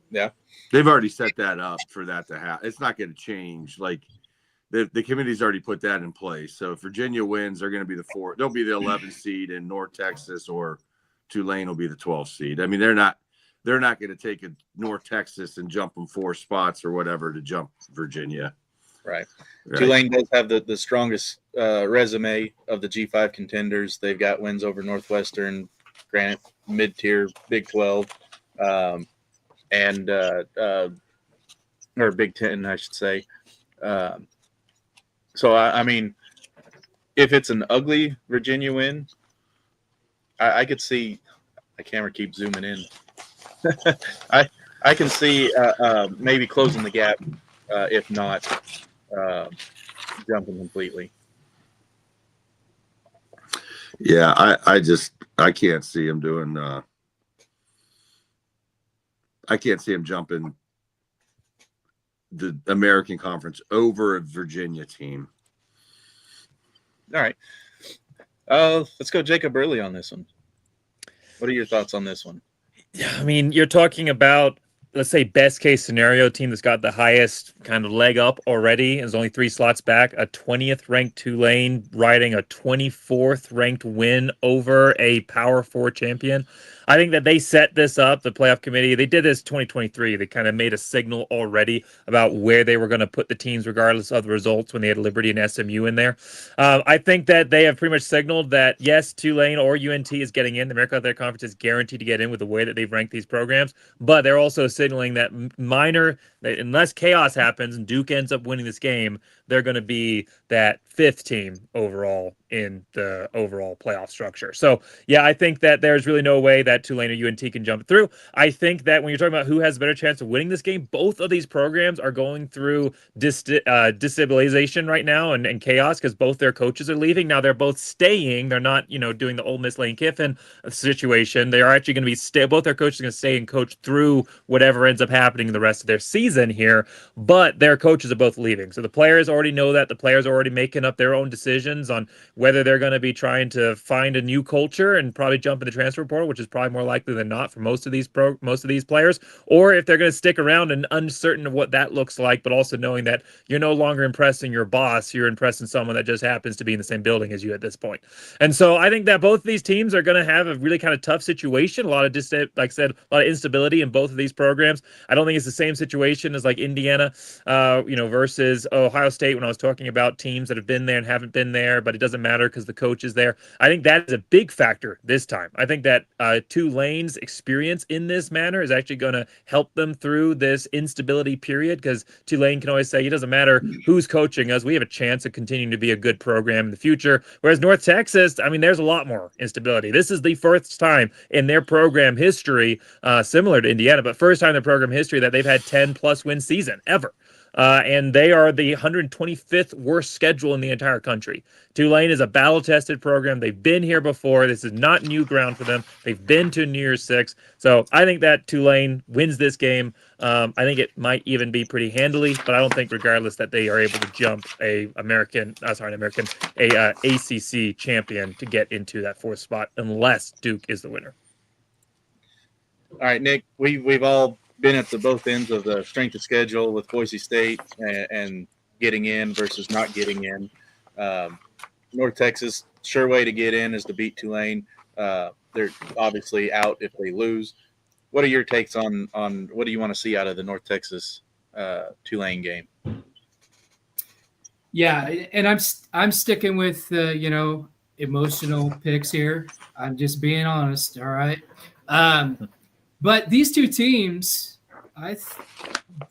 Yeah, they've already set that up for that to happen. It's not going to change. Like the committee's already put that in place. So if Virginia wins, they're going to be the 4th. They'll be the 11th seed, and North Texas or Tulane will be the 12th seed. I mean, they're not going to take a North Texas and jump them 4 spots or whatever to jump Virginia. Right. Tulane does have the strongest resume of the G5 contenders. They've got wins over Northwestern, granted mid-tier Big 12, and or Big 10, I should say. So I mean, if it's an ugly Virginia win, I could see. My camera keeps zooming in. I can see maybe closing the gap, if not jumping completely. Yeah, I can't see him doing. I can't see him jumping the American Conference over a Virginia team. All right. Let's go Jacob Burley on this one. What are your thoughts on this one? Yeah, I mean, you're talking about, let's say, best case scenario team that's got the highest kind of leg up already, is only 3 slots back, a 20th ranked Tulane riding a 24th ranked win over a Power 4 champion. I think that they set this up, the playoff committee. They did this 2023. They kind of made a signal already about where they were going to put the teams regardless of the results when they had Liberty and SMU in there. I think that they have pretty much signaled that, yes, Tulane or UNT is getting in. The American Athletic Conference is guaranteed to get in with the way that they've ranked these programs. But they're also signaling that unless chaos happens and Duke ends up winning this game, they're going to be that 5th team overall in the overall playoff structure. So, yeah, I think that there's really no way that Tulane or UNT can jump through. I think that when you're talking about who has a better chance of winning this game, both of these programs are going through destabilization right now and chaos because both their coaches are leaving. Now, they're both staying. They're not, doing the Ole Miss Lane Kiffin situation. They are actually going to be both their coaches are going to stay and coach through whatever ends up happening in the rest of their season here, but their coaches are both leaving. So the players already know that. The players are already making up their own decisions on whether they're going to be trying to find a new culture and probably jump in the transfer portal, which is probably more likely than not for most of these players, or if they're going to stick around and uncertain of what that looks like, but also knowing that you're no longer impressing your boss, you're impressing someone that just happens to be in the same building as you at this point. And so I think that both of these teams are going to have a really kind of tough situation, a lot of like I said, a lot of instability in both of these programs. I don't think it's the same situation as like Indiana, versus Ohio State when I was talking about teams that have been there and haven't been there, but it doesn't matter because the coach is there. I think that is a big factor this time. I think that Tulane's experience in this manner is actually going to help them through this instability period, because Tulane can always say it doesn't matter who's coaching us. We have a chance of continuing to be a good program in the future. Whereas North Texas, I mean, there's a lot more instability. This is the first time in their program history, similar to Indiana, but first time in their program history that they've had 10+ win season ever. And they are the 125th worst schedule in the entire country. Tulane is a battle-tested program. They've been here before. This is not new ground for them. They've been to New Year's Six. So I think that Tulane wins this game. I think it might even be pretty handily, but I don't think, regardless, that they are able to jump an ACC champion to get into that 4th spot unless Duke is the winner. All right, Nick, we've all been at the both ends of the strength of schedule with Boise State and getting in versus not getting in. North Texas, sure way to get in is to beat Tulane. They're obviously out if they lose. What are your takes on what do you want to see out of the North Texas Tulane game? Yeah, and I'm sticking with emotional picks here. I'm just being honest. All right, but these two teams,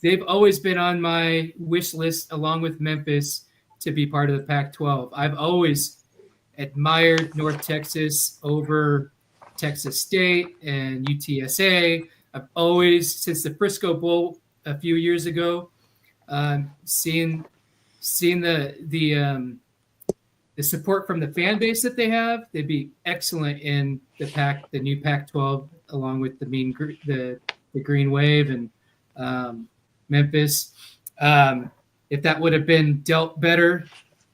they've always been on my wish list along with Memphis to be part of the Pac-12. I've always admired North Texas over Texas State and UTSA. I've always, since the Frisco Bowl a few years ago, seen the support from the fan base that they have. They'd be excellent in the new Pac-12, along with the Green Wave and Memphis. If that would have been dealt better,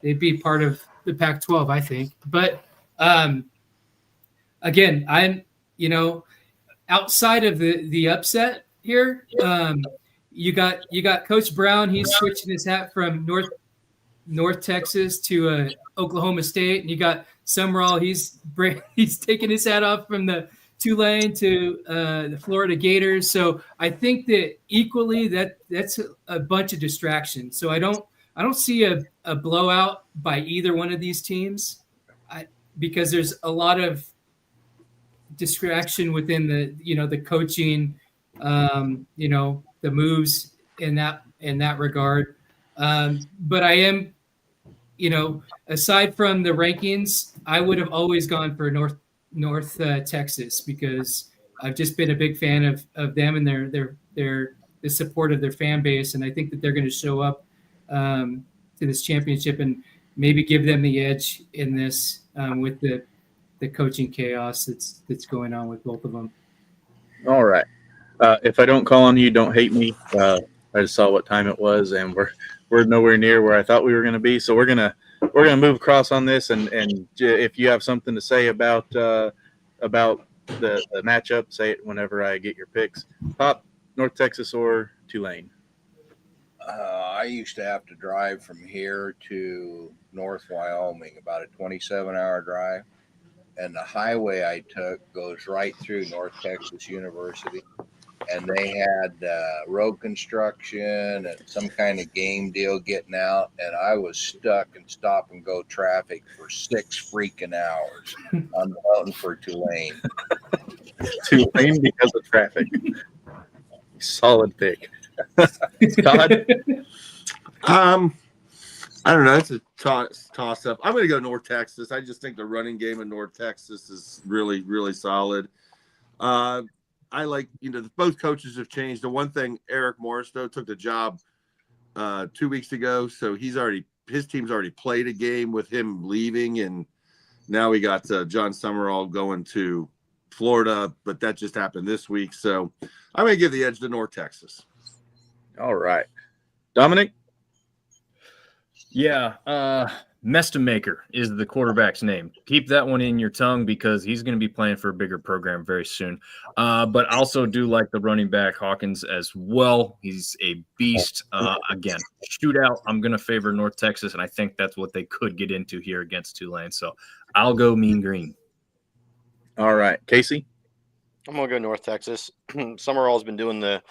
they'd be part of the Pac-12, I think. But again, I'm outside of the upset here. You got Coach Brown. He's switching his hat from North Texas to Oklahoma State, and you got Summerall. He's taking his hat off from the Tulane to the Florida Gators. So I think that equally that's a bunch of distractions. So I don't see a blowout by either one of these teams, because there's a lot of distraction within the coaching, the moves in that regard. But I am, aside from the rankings, I would have always gone for North Texas, because I've just been a big fan of them and the support of their fan base, and I think that they're going to show up to this championship and maybe give them the edge in this with the coaching chaos that's going on with both of them. All right. If I don't call on you, don't hate me. I just saw what time it was, and we're nowhere near where I thought we were going to be. So we're gonna move across on this, and if you have something to say about the matchup, say it whenever I get your picks. Pop, North Texas or Tulane? I used to have to drive from here to North Wyoming, about a 27-hour drive. And the highway I took goes right through North Texas University. And they had road construction and some kind of game deal getting out. And I was stuck in stop and go traffic for 6 freaking hours on the mountain for Tulane. Tulane because of traffic. Solid pick. Todd? I don't know. It's a toss up. I'm going to go North Texas. I just think the running game in North Texas is really, really solid. I like, both coaches have changed. The one thing, Eric Morris, though, took the job 2 weeks ago. So his team's already played a game with him leaving. And now we got John Summerall going to Florida, but that just happened this week. So I'm going to give the edge to North Texas. All right. Dominic? Yeah, Mestamaker is the quarterback's name. Keep that one in your tongue, because he's going to be playing for a bigger program very soon. But I also do like the running back Hawkins as well. He's a beast. Again, shootout. I'm going to favor North Texas, and I think that's what they could get into here against Tulane. So I'll go Mean Green. All right. Casey? I'm gonna go North Texas. Summerall's been doing the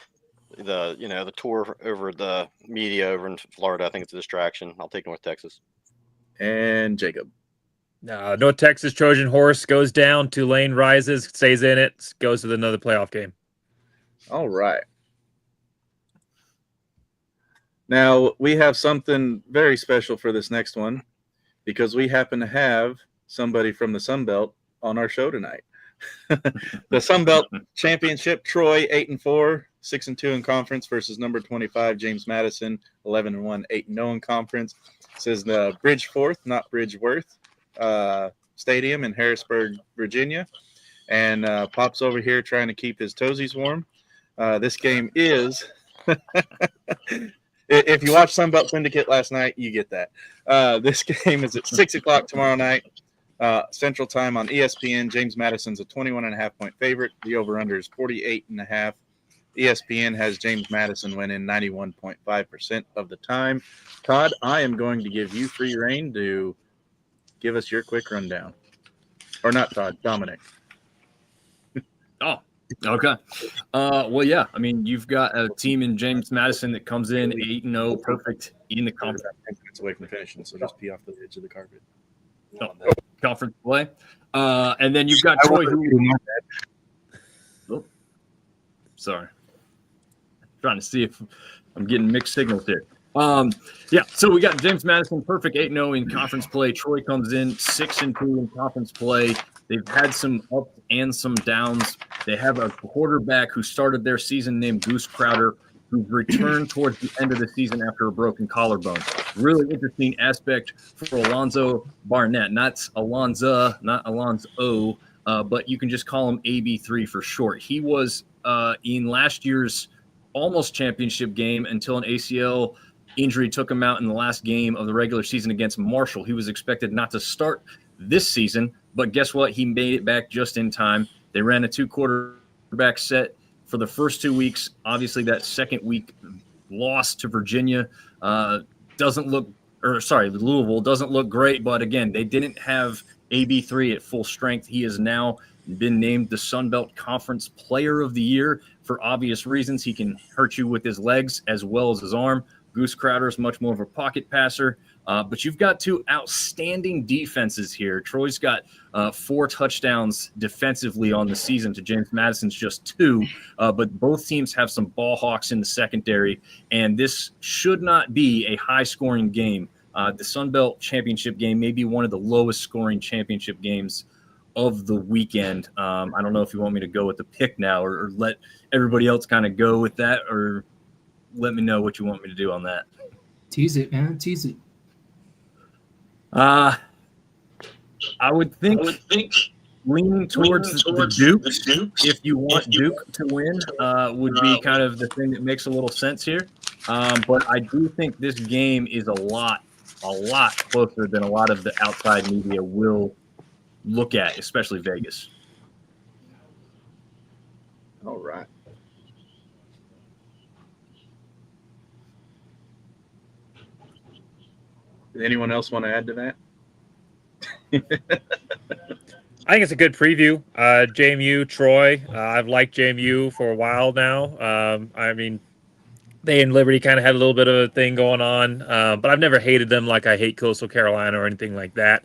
tour over the media over in Florida. I think it's a distraction. I'll take North Texas. And Jacob? North Texas Trojan horse goes down. Tulane rises, stays in it, goes to another playoff game. All right. Now, we have something very special for this next one, because we happen to have somebody from the Sun Belt on our show tonight. The Sun Belt Championship, Troy 8-4, 6-2 in conference versus number 25 James Madison 11-1, 8-0 in conference. This is the Bridgeforth, not Bridgeworth, Stadium in Harrisburg, Virginia, and Pop's over here trying to keep his toesies warm. This game is, if you watched Sun Belt Syndicate last night, you get that. This game is at 6:00 tomorrow night. Central Time on ESPN. James Madison's a 21.5-point favorite. The over-under is 48.5. ESPN has James Madison winning 91.5% of the time. Todd, I am going to give you free reign to give us your quick rundown. Or not Todd, Dominic. Okay. Well, yeah. I mean, you've got a team in James Madison that comes in 8-0, perfect in the conference. 10 minutes away from finishing, so just pee off the edge of the carpet. Conference play. And then you've got Troy. Oh, sorry. Trying to see if I'm getting mixed signals here. Yeah, so we got James Madison, perfect 8-0 in conference play. Troy comes in 6-2 in conference play. They've had some ups and some downs. They have a quarterback who started their season named Goose Crowder, who returned towards the end of the season after a broken collarbone. Really interesting aspect for Alonzo Barnett. Not Alonzo, not Alonzo, but you can just call him AB3 for short. He was in last year's almost championship game until an ACL injury took him out in the last game of the regular season against Marshall. He was expected not to start this season, but guess what? He made it back just in time. They ran a 2-quarterback set for the first 2 weeks. Obviously, that second week loss to Virginia Louisville doesn't look great, but again, they didn't have AB3 at full strength. He has now been named the Sun Belt Conference Player of the Year for obvious reasons. He can hurt you with his legs as well as his arm. Goose Crowder is much more of a pocket passer. But you've got two outstanding defenses here. Troy's got 4 touchdowns defensively on the season to James Madison's just 2. But both teams have some ball hawks in the secondary, and this should not be a high-scoring game. The Sun Belt Championship game may be one of the lowest-scoring championship games of the weekend. I don't know if you want me to go with the pick now or let everybody else kind of go with that, or let me know what you want me to do on that. Tease it, man. Tease it. I would think leaning towards the Dukes, if you want Duke to win, would be kind of the thing that makes a little sense here. But I do think this game is a lot closer than a lot of the outside media will look at, especially Vegas. All right. Did anyone else want to add to that? I think it's a good preview. JMU, Troy. I've liked JMU for a while now. I mean, they and Liberty kind of had a little bit of a thing going on, but I've never hated them like I hate Coastal Carolina or anything like that.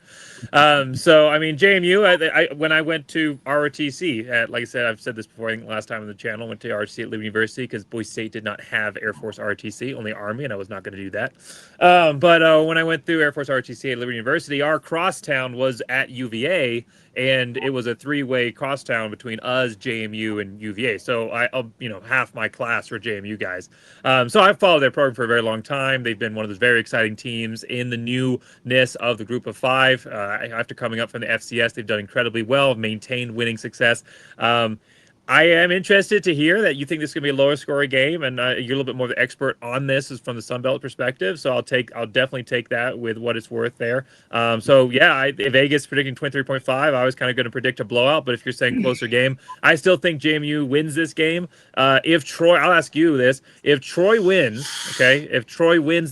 So, I mean, JMU, when I went to ROTC, like I said, I've said this before, I think last time on the channel, went to ROTC at Liberty University because Boise State did not have Air Force ROTC, only Army, and I was not going to do that. But when I went through Air Force ROTC at Liberty University, our crosstown was at UVA, and it was a 3-way crosstown between us, JMU, and UVA. So half my class were JMU guys. So I've followed their program for a very long time. They've been one of those very exciting teams in the newness of the group of 5. After coming up from the FCS, they've done incredibly well, maintained winning success. I am interested to hear that you think this is going to be a lower scoring game, and you're a little bit more of an expert on this from the Sun Belt perspective. So I'll definitely take that with what it's worth there. Vegas predicting 23.5. I was kind of going to predict a blowout, but if you're saying closer game, I still think JMU wins this game. If Troy, I'll ask you this: if Troy wins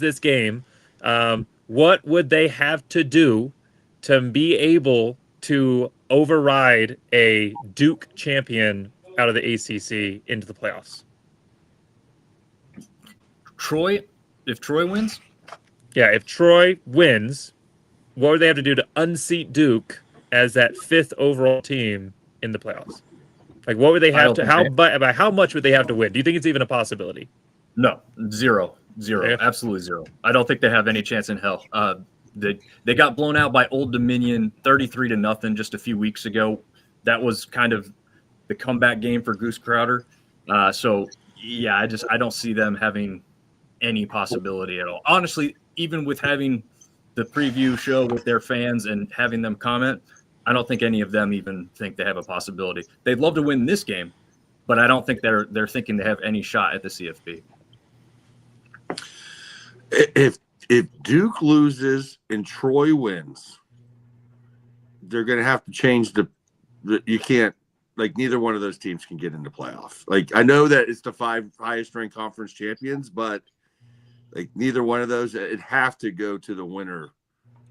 this game, what would they have to do to be able to override a Duke champion out of the ACC into the playoffs? If Troy wins? Yeah, if Troy wins, what would they have to do to unseat Duke as that 5th overall team in the playoffs? Like, what would they have to, by how much would they have to win? Do you think it's even a possibility? No, zero, Yeah. absolutely zero. I don't think they have any chance in hell. They got blown out by Old Dominion 33-0 just a few weeks ago. That was kind of the comeback game for Goose Crowder. I don't see them having any possibility at all. Honestly, even with having the preview show with their fans and having them comment, I don't think any of them even think they have a possibility. They'd love to win this game, but I don't think they're thinking they have any shot at the CFP. If Duke loses and Troy wins, they're going to have to change you can't, like, neither one of those teams can get into playoff. Like, I know that it's the 5 highest ranked conference champions, but like neither one of those, it'd have to go to the winner,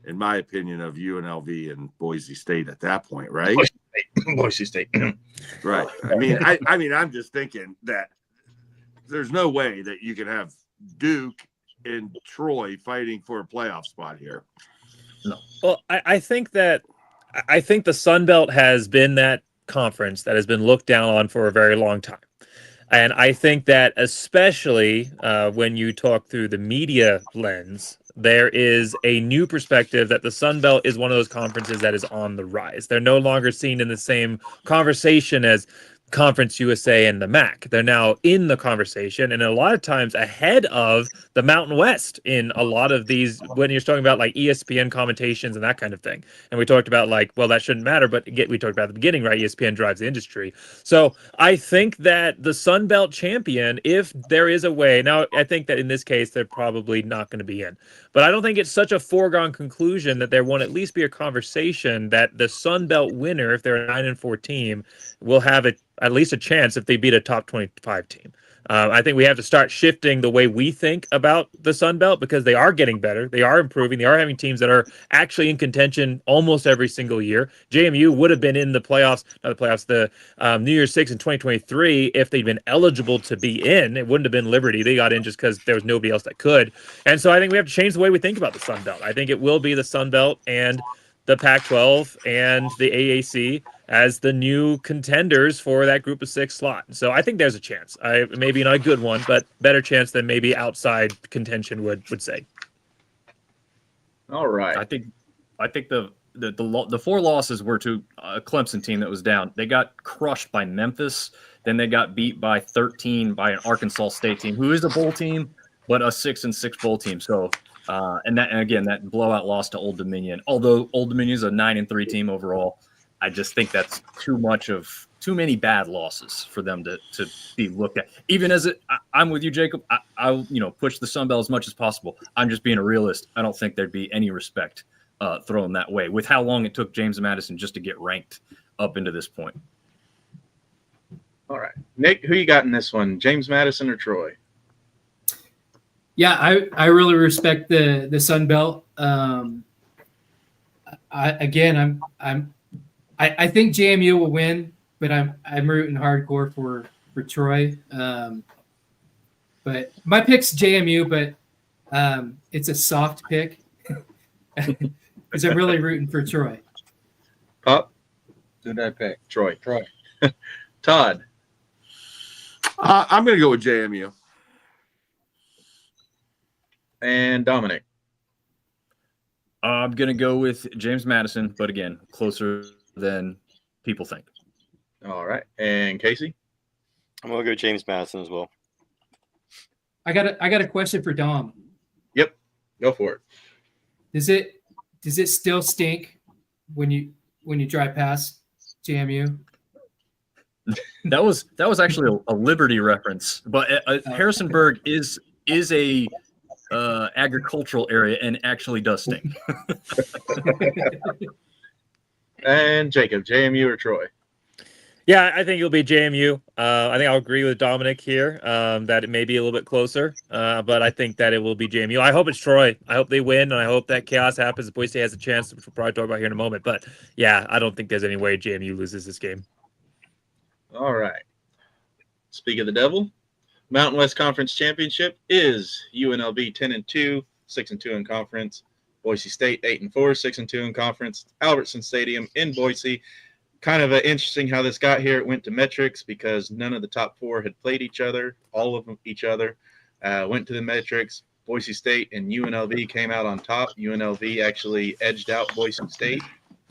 in my opinion, of UNLV and Boise State at that point, right? Boise State. Right. I mean, I'm just thinking that there's no way that you can have Duke and Troy fighting for a playoff spot here. Well, I think the Sun Belt has been that conference that has been looked down on for a very long time. And I think that especially when you talk through the media lens, there is a new perspective that the Sun Belt is one of those conferences that is on the rise. They're no longer seen in the same conversation as Conference USA and the MAC. They're now in the conversation and a lot of times ahead of the Mountain West in a lot of these when you're talking about like ESPN commentations and that kind of thing. And we talked about like, well, that shouldn't matter, but we talked about at the beginning, right? ESPN drives the industry. So I think that the Sun Belt champion, if there is a way, now I think that in this case, they're probably not going to be in, but I don't think it's such a foregone conclusion that there won't at least be a conversation that the Sun Belt winner, if they're a 9-4 team, will have at least a chance if they beat a top 25 team. I think we have to start shifting the way we think about the Sun Belt because they are getting better. They are improving. They are having teams that are actually in contention almost every single year. JMU would have been in the playoffs, the New Year's Six in 2023 if they'd been eligible to be in. It wouldn't have been Liberty. They got in just because there was nobody else that could. And so I think we have to change the way we think about the Sun Belt. I think it will be the Sun Belt and the Pac-12 and the AAC as the new contenders for that group of 6 slot. So I think there's a chance. Maybe not a good one, but better chance than maybe outside contention would say. All right. I think the 4 losses were to a Clemson team that was down. They got crushed by Memphis. Then they got beat by 13 by an Arkansas State team, who is a bowl team, but a 6-6 bowl team. So, and again, that blowout loss to Old Dominion. Although Old Dominion is a 9-3 team overall, I just think that's too many bad losses for them to be looked at. Even as I'm with you, Jacob. I push the Sun Belt as much as possible. I'm just being a realist. I don't think there'd be any respect thrown that way with how long it took James Madison just to get ranked up into this point. All right, Nick, who you got in this one? James Madison or Troy? Yeah, I really respect the Sun Belt. I think JMU will win, but I'm rooting hardcore for Troy. But my pick's JMU, but it's a soft pick because I'm really rooting for Troy. Pop, Who did I pick? Troy. Todd. I'm going to go with JMU. And Dominic. I'm going to go with James Madison, but again, closer than people think. All right. And Casey? I'm going to go James Madison as well. I got a question for Dom. Yep. Go for it. Does it still stink when you drive past JMU? That was actually a Liberty reference, but Harrisonburg is a agricultural area and actually does stink. And Jacob, JMU or Troy? Yeah, I think it'll be JMU. I think I'll agree with Dominic here that it may be a little bit closer, but I think that it will be JMU. I hope it's Troy. I hope they win, and I hope that chaos happens. Boise State has a chance, which we'll probably talk about here in a moment. But yeah, I don't think there's any way JMU loses this game. All right. Speak of the devil, Mountain West Conference Championship is UNLV 10-2, 6-2 in conference. Boise State 8-4, 6-2 in conference. Albertson Stadium in Boise. Kind of interesting how this got here. It went to metrics because none of the top 4 had played each other. All of them each other went to the metrics. Boise State and UNLV came out on top. UNLV actually edged out Boise State.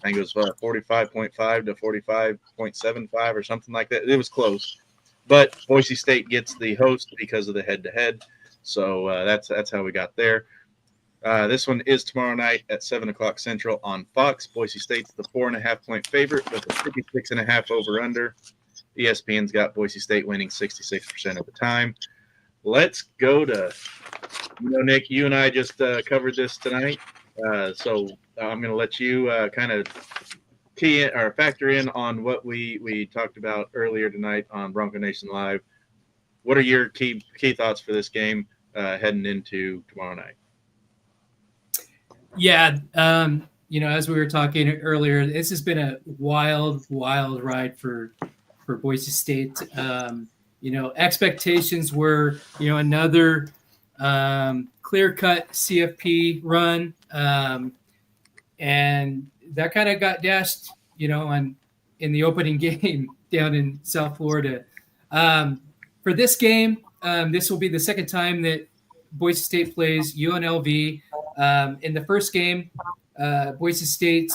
I think it was 45.5 to 45.75 or something like that. It was close. But Boise State gets the host because of the head-to-head. So that's how we got there. This one is tomorrow night at 7 o'clock Central on Fox. Boise State's the 4.5-point favorite with a 56.5 over-under. ESPN's got Boise State winning 66% of the time. Let's go to, Nick, you and I just covered this tonight. So I'm going to let you kind of key in or factor in on what we talked about earlier tonight on Bronco Nation Live. What are your key thoughts for this game heading into tomorrow night? Yeah, as we were talking earlier, this has been a wild ride for Boise State. Expectations were, another clear-cut CFP run, and that kind of got dashed, in the opening game down in South Florida. For this game, this will be the second time that Boise State plays UNLV. In the first game, Boise State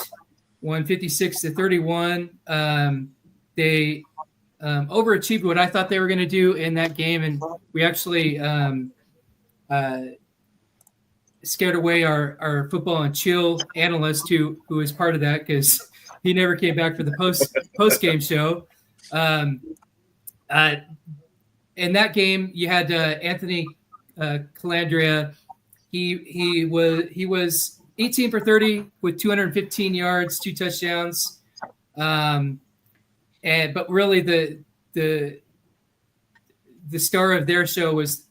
won 56-31. They overachieved what I thought they were going to do in that game, and we actually scared away our football and chill analyst who was part of that because he never came back for the post game show. In that game, you had Anthony Calandria. He was 18 for 30 with 215 yards, 2 touchdowns. But really the star of their show was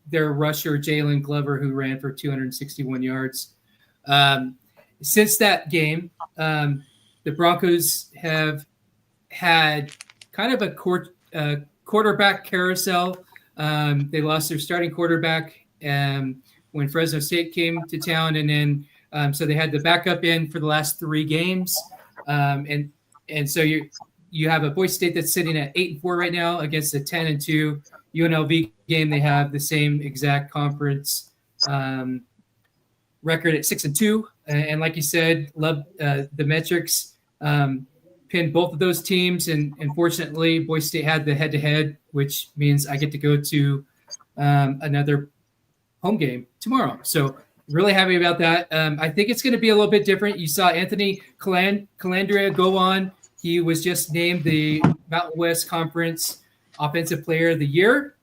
their rusher Jalen Glover, who ran for 261 yards. Since that game, the Broncos have had kind of a quarterback carousel. They lost their starting quarterback when Fresno State came to town, and then so they had the backup in for the last 3 games, and so you have a Boise State that's sitting at 8-4 right now against a 10-2 UNLV game. They have the same exact conference record at 6-2, and like you said, love the metrics pinned both of those teams, and unfortunately, Boise State had the head-to-head, which means I get to go to another home game tomorrow. So really happy about that. I think it's going to be a little bit different. You saw Anthony Calandria go on. He was just named the Mountain West Conference Offensive Player of the Year.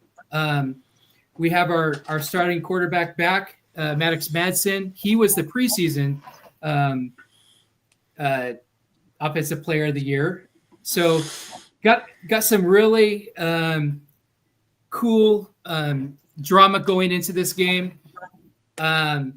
We have our starting quarterback back, Maddox Madsen. He was the preseason Offensive Player of the Year. So got some really cool drama going into this game. The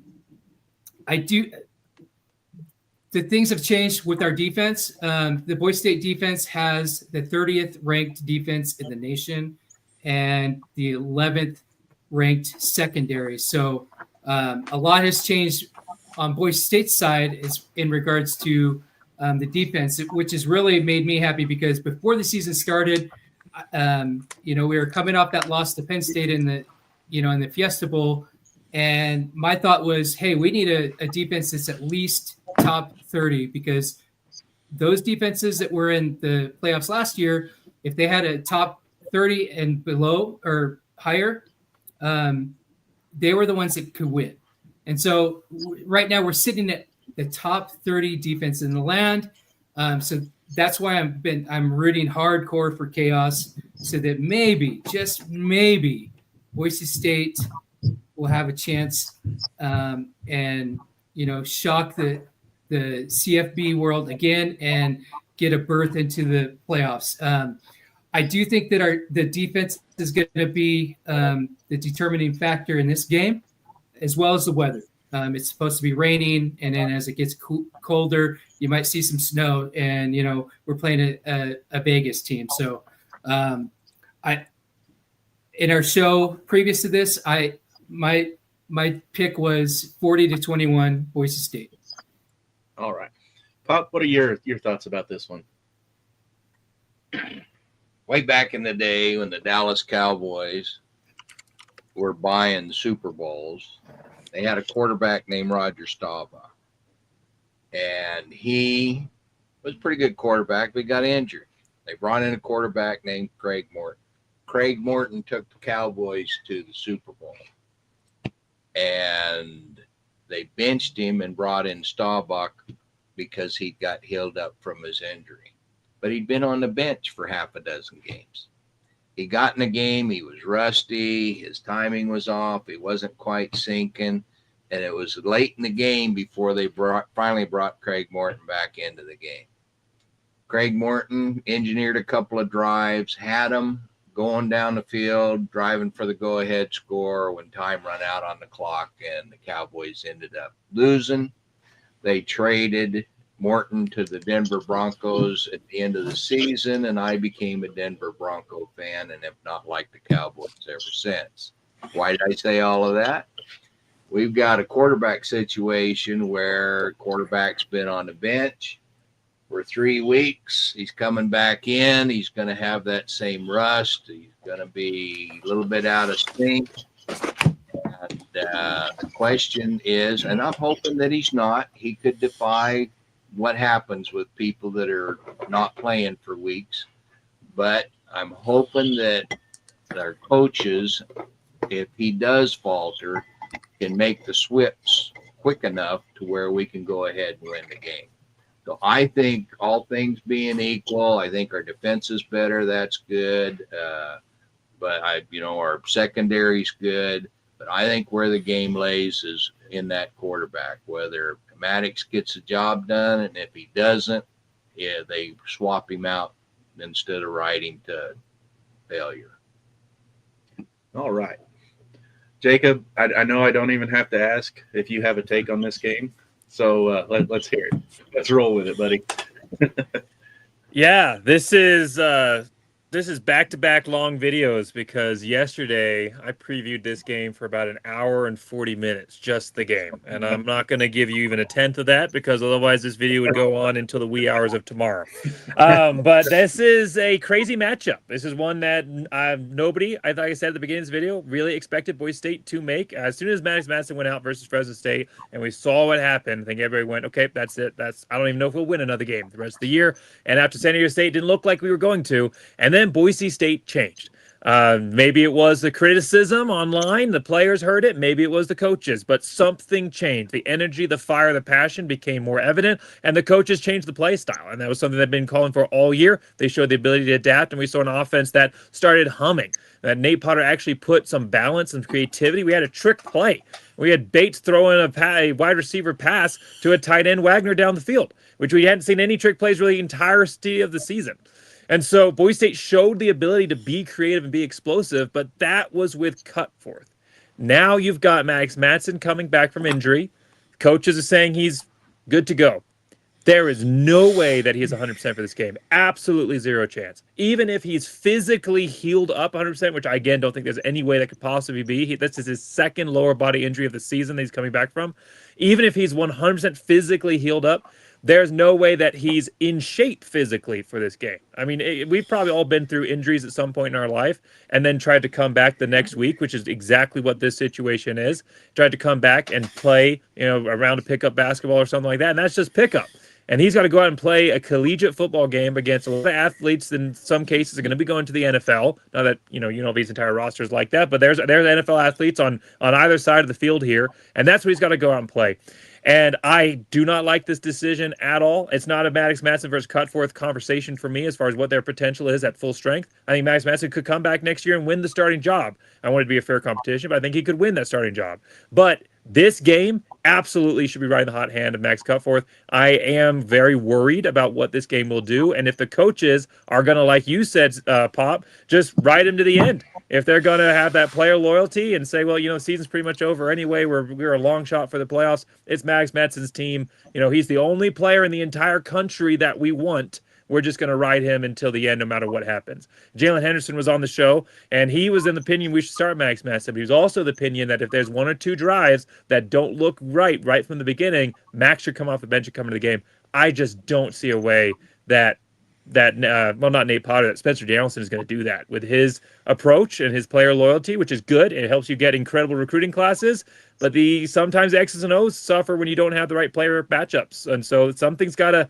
things have changed with our defense. The Boise State defense has the 30th ranked defense in the nation and the 11th ranked secondary. So a lot has changed on Boise State's side in regards to the defense, which has really made me happy because before the season started, we were coming off that loss to Penn State in the Fiesta Bowl. And my thought was, hey, we need a defense that's at least top 30 because those defenses that were in the playoffs last year, if they had a top 30 and below or higher, they were the ones that could win. And so right now we're sitting at the top 30 defense in the land. So that's why I'm rooting hardcore for chaos so that maybe, just maybe, Boise State will have a chance and shock the CFB world again and get a berth into the playoffs. I do think that the defense is going to be the determining factor in this game, as well as the weather. It's supposed to be raining, and then as it gets colder, you might see some snow. And we're playing a Vegas team, so in our show previous to this, my pick was 40-21 Boise State. All right, Pop, what are your thoughts about this one? Way back in the day when the Dallas Cowboys were buying the Super Bowls, they had a quarterback named Roger Staubach. And he was a pretty good quarterback, but he got injured. They brought in a quarterback named Craig Morton. Craig Morton took the Cowboys to the Super Bowl. And they benched him and brought in Staubach because he got healed up from his injury. But he'd been on the bench for half a dozen games. He got in the game, he was rusty, his timing was off, he wasn't quite sinking, and it was late in the game before they finally brought Craig Morton back into the game. Craig Morton engineered a couple of drives, had him going down the field, driving for the go-ahead score when time ran out on the clock, and the Cowboys ended up losing. They traded Morton to the Denver Broncos at the end of the season, and I became a Denver Bronco fan and have not liked the Cowboys ever since. Why did I say all of that? We've got a quarterback situation where quarterback's been on the bench for 3 weeks. He's coming back in. He's going to have that same rust. He's going to be a little bit out of sync. And the question is, and I'm hoping that he's not, he could defy what happens with people that are not playing for weeks. But I'm hoping that our coaches, if he does falter, can make the switch quick enough to where we can go ahead and win the game. So I think all things being equal, I think our defense is better. That's good. But our secondary's good. But I think where the game lays is in that quarterback, whether Maddox gets the job done, and if he doesn't, they swap him out instead of ride him to failure. All right. Jacob, I know I don't even have to ask if you have a take on this game. So let's hear it. Let's roll with it, buddy. Yeah, this is back-to-back long videos because yesterday I previewed this game for about an hour and 40 minutes, just the game. And I'm not going to give you even a tenth of that because otherwise this video would go on until the wee hours of tomorrow. But this is a crazy matchup. This is one that nobody, like I said at the beginning of this video, really expected Boise State to make. As soon as Maddox Madison went out versus Fresno State and we saw what happened, I think everybody went, okay, that's it. I don't even know if we'll win another game the rest of the year. And after San Diego State didn't look like we were going to. And then Boise State changed. Maybe it was the criticism online. The players heard it. Maybe it was the coaches, but something changed. The energy, the fire, the passion became more evident, and the coaches changed the play style. And that was something they've been calling for all year. They showed the ability to adapt, and we saw an offense that started humming. That Nate Potter actually put some balance and creativity. We had a trick play. We had Bates throwing a wide receiver pass to a tight end Wagner down the field, which we hadn't seen any trick plays really the entirety of the season. And so Boise State showed the ability to be creative and be explosive, but that was with Cutforth. Now you've got Maddox Madsen coming back from injury. Coaches are saying he's good to go. There is no way that he is 100% for this game. Absolutely zero chance. Even if he's physically healed up 100%, which I, again, don't think there's any way that could possibly be. This is his second lower body injury of the season that he's coming back from. Even if he's 100% physically healed up, there's no way that he's in shape physically for this game. I mean, we've probably all been through injuries at some point in our life and then tried to come back the next week, which is exactly what this situation is. Tried to come back and play, a round of pickup basketball or something like that, and that's just pickup. And he's got to go out and play a collegiate football game against a lot of athletes that in some cases are going to be going to the NFL. Not that, UNLV's entire roster is like that, but there's NFL athletes on either side of the field here, and that's what he's got to go out and play. And I do not like this decision at all. It's not a Maddox Madsen versus Cutforth conversation for me as far as what their potential is at full strength. I think Maddox Madsen could come back next year and win the starting job. I want it to be a fair competition, but I think he could win that starting job. But this game absolutely should be riding the hot hand of Max Cutforth. I am very worried about what this game will do. And if the coaches are going to, like you said, Pop, just ride him to the end. If they're going to have that player loyalty and say, well, the season's pretty much over anyway, we're a long shot for the playoffs, it's Maddox Madsen's team. He's the only player in the entire country that we want. We're just going to ride him until the end, no matter what happens. Jalen Henderson was on the show, and he was in the opinion we should start Maddox Madsen. But he was also the opinion that if there's one or two drives that don't look right from the beginning, Max should come off the bench and come into the game. I just don't see a way that not Nate Potter, that Spencer Danielson is going to do that with his approach and his player loyalty, which is good. It helps you get incredible recruiting classes, but sometimes the X's and O's suffer when you don't have the right player matchups. And so something's got to.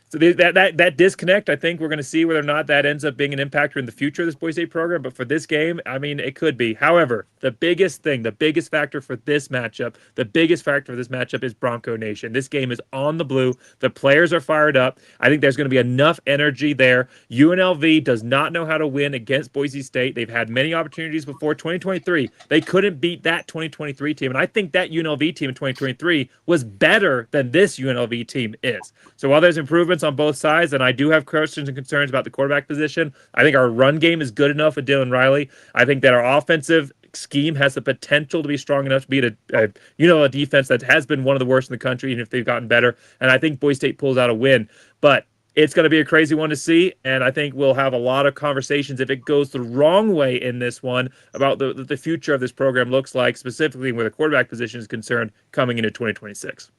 So that disconnect, I think we're going to see whether or not that ends up being an impactor in the future of this Boise State program. But for this game, I mean, it could be. However, the biggest factor for this matchup is Bronco Nation. This game is on the blue. The players are fired up. I think there's going to be enough energy there. UNLV does not know how to win against Boise State. They've had many opportunities before. 2023, they couldn't beat that 2023 team. And I think that UNLV team in 2023 was better than this UNLV team is. So while there's improvements on both sides, and I do have questions and concerns about the quarterback position, I think our run game is good enough with Dylan Riley. I think that our offensive scheme has the potential to be strong enough to beat a defense that has been one of the worst in the country, even if they've gotten better. And I think Boise State pulls out a win. But it's going to be a crazy one to see, and I think we'll have a lot of conversations if it goes the wrong way in this one about the future of this program looks like, specifically where the quarterback position is concerned coming into 2026.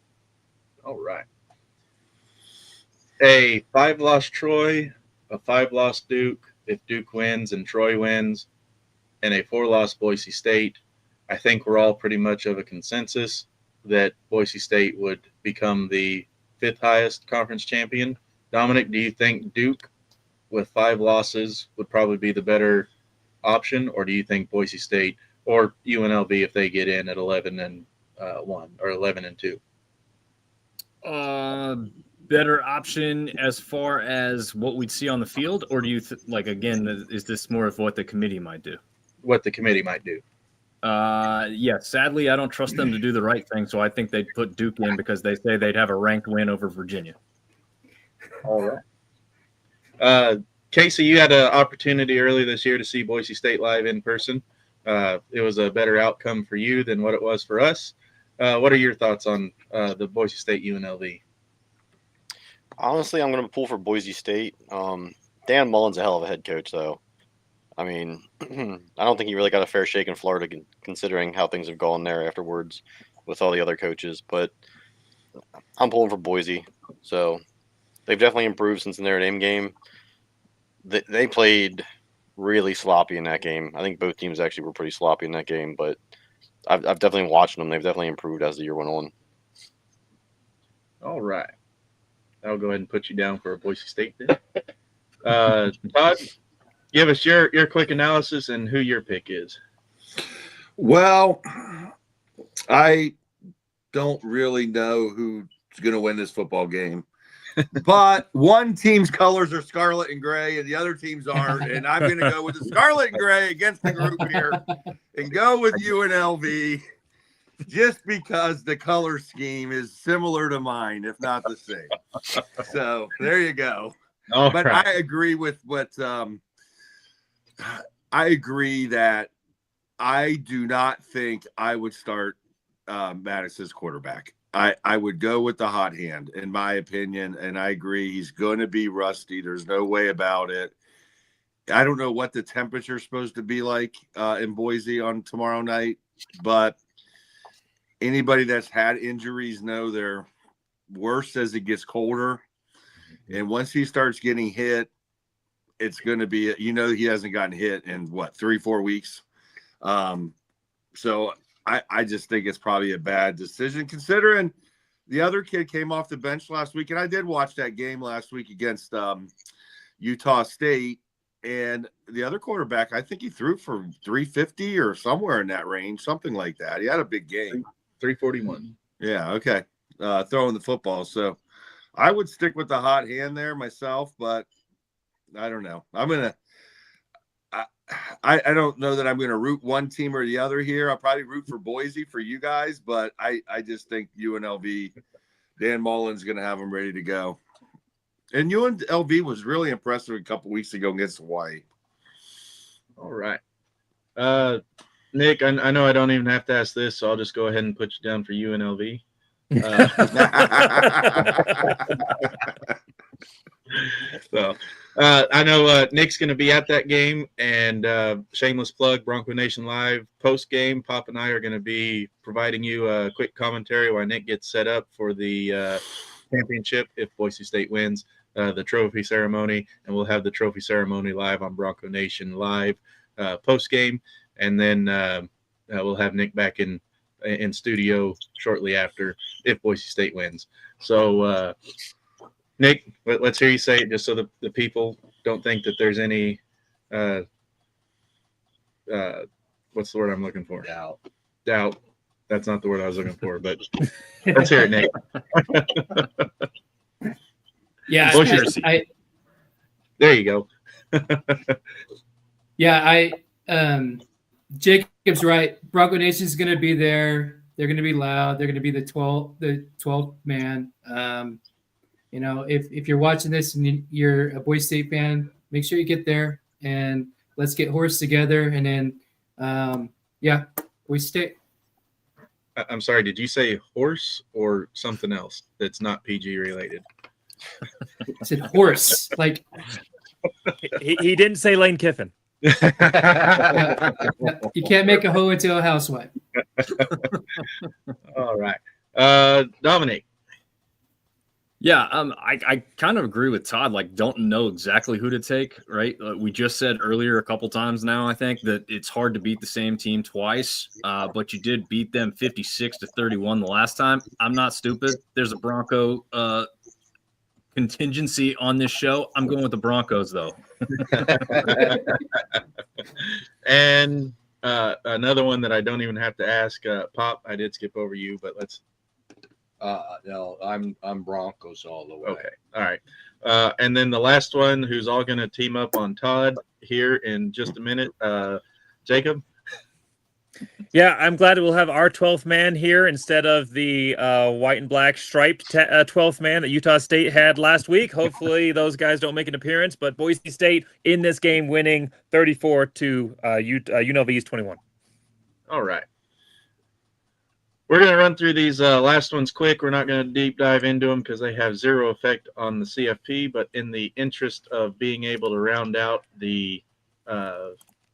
All right. A 5-loss Troy, a 5-loss Duke, if Duke wins and Troy wins, and a 4-loss Boise State. I think we're all pretty much of a consensus that Boise State would become the 5th highest conference champion. Dominic, do you think Duke with 5 losses would probably be the better option, or do you think Boise State or UNLV if they get in at 11-1 or 11-2? Better option as far as what we'd see on the field, or do you again, is this more of what the committee might do? What the committee might do. Yeah, sadly, I don't trust them to do the right thing, so I think they'd put Duke in because they say they'd have a ranked win over Virginia. All right. Casey, you had an opportunity earlier this year to see Boise State live in person. It was a better outcome for you than what it was for us. What are your thoughts on the Boise State UNLV? Honestly, I'm going to pull for Boise State. Dan Mullen's a hell of a head coach, though. I mean, I don't think he really got a fair shake in Florida, considering how things have gone there afterwards with all the other coaches. But I'm pulling for Boise. So they've definitely improved since the Notre Dame game. They played really sloppy in that game. I think both teams actually were pretty sloppy in that game, but I've definitely watched them. They've definitely improved as the year went on. All right. I'll go ahead and put you down for a Boise State then. Todd, give us your quick analysis and who your pick is. Well, I don't really know who's going to win this football game. But one team's colors are scarlet and gray, and the other teams aren't. And I'm going to go with the scarlet and gray against the group here and go with UNLV just because the color scheme is similar to mine, if not the same. So there you go. But right. I agree with what I agree that I do not think I would start Madison's quarterback. I would go with the hot hand, in my opinion, and I agree he's going to be rusty. There's no way about it. I don't know what the temperature is supposed to be like in Boise on tomorrow night, but anybody that's had injuries know they're worse as it gets colder. And once he starts getting hit, it's going to be, he hasn't gotten hit in 3-4 weeks. So I just think it's probably a bad decision considering the other kid came off the bench last week. And I did watch that game last week against Utah State. And the other quarterback, I think he threw for 350 or somewhere in that range, something like that. He had a big game. 341. Yeah, okay. Throwing the football. So I would stick with the hot hand there myself, but I don't know. I don't know that I'm going to root one team or the other here. I'll probably root for Boise for you guys, but I just think UNLV, Dan Mullen's going to have them ready to go. And UNLV was really impressive a couple weeks ago against Hawaii. All right. Nick, I know I don't even have to ask this, so I'll just go ahead and put you down for UNLV. So I know Nick's going to be at that game, and shameless plug, Bronco Nation Live post game. Pop and I are going to be providing you a quick commentary while Nick gets set up for the championship if Boise State wins the trophy ceremony, and we'll have the trophy ceremony live on Bronco Nation Live post game, and then we'll have Nick back in studio shortly after if Boise State wins. So Nick, let's hear you say it just so the people don't think that there's any what's the word I'm looking for? Doubt. That's not the word I was looking for, but let's hear it, Nick. Yeah, there you go. Yeah, Jacob's right. Bronco Nation is going to be there. They're going to be loud. They're going to be the 12th man. If you're watching this and you're a Boise State fan, make sure you get there and let's get horsed together. And then, Yeah, Boise State. I'm sorry, did you say horse or something else that's not PG related? I said horse. Like, He didn't say Lane Kiffin. you can't make a hoe into a housewife. All right. Dominic. Yeah, I kind of agree with Todd. Like, don't know exactly who to take, right? We just said earlier a couple times now, I think, that it's hard to beat the same team twice, but you did beat them 56-31 the last time. I'm not stupid. There's a Bronco contingency on this show. I'm going with the Broncos, though. And another one that I don't even have to ask, Pop, I did skip over you, but let's. No, I'm Broncos all the way. Okay. All right. And then the last one, who's all going to team up on Todd here in just a minute. Jacob. Yeah, I'm glad we'll have our 12th man here instead of the white and black striped 12th man that Utah State had last week. Hopefully those guys don't make an appearance, but Boise State in this game winning 34 to UNLV's 21. All right. We're going to run through these last ones quick. We're not going to deep dive into them because they have zero effect on the CFP, but in the interest of being able to round out the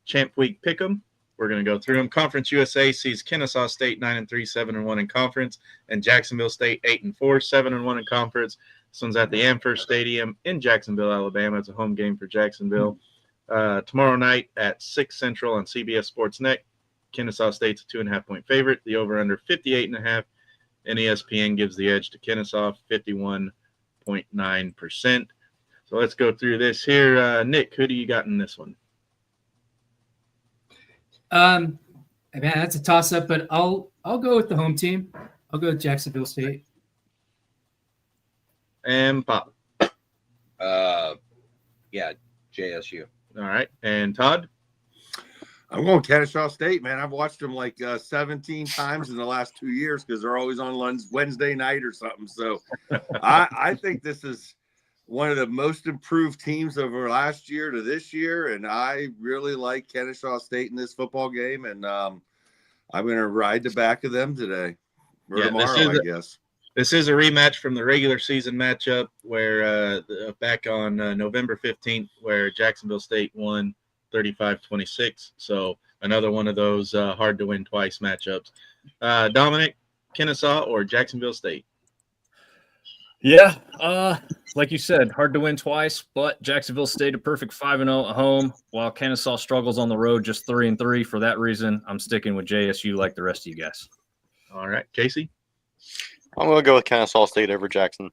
Champ Week Pick'em, we're going to go through them. Conference USA sees Kennesaw State 9-3, 7-1 in conference, and Jacksonville State 8-4, 7-1 in conference. This one's at the Amherst Stadium in Jacksonville, Alabama. It's a home game for Jacksonville. Tomorrow night at 6 Central on CBS Sports Net. Kennesaw State's a 2.5-point favorite. The over-under 58.5, and ESPN gives the edge to Kennesaw 51.9%. So let's go through this here. Nick, who do you got in this one? Man, that's a toss-up, but I'll go with the home team. I'll go with Jacksonville State. And Pop. Yeah, JSU. All right. And Todd? I'm going Kennesaw State, man. I've watched them like 17 times in the last 2 years because they're always on Wednesday night or something. So I think this is one of the most improved teams over last year to this year, and I really like Kennesaw State in this football game, and I'm going to ride the back of them today or tomorrow, I guess. This is a rematch from the regular season matchup where back on November 15th where Jacksonville State won 35-26. So another one of those hard to win twice matchups. Dominic, Kennesaw or Jacksonville State? Yeah, like you said, hard to win twice, but Jacksonville State a perfect 5-0 at home, while Kennesaw struggles on the road just 3-3. For that reason, I'm sticking with JSU like the rest of you guys. All right, Casey? I'm going to go with Kennesaw State over Jacksonville.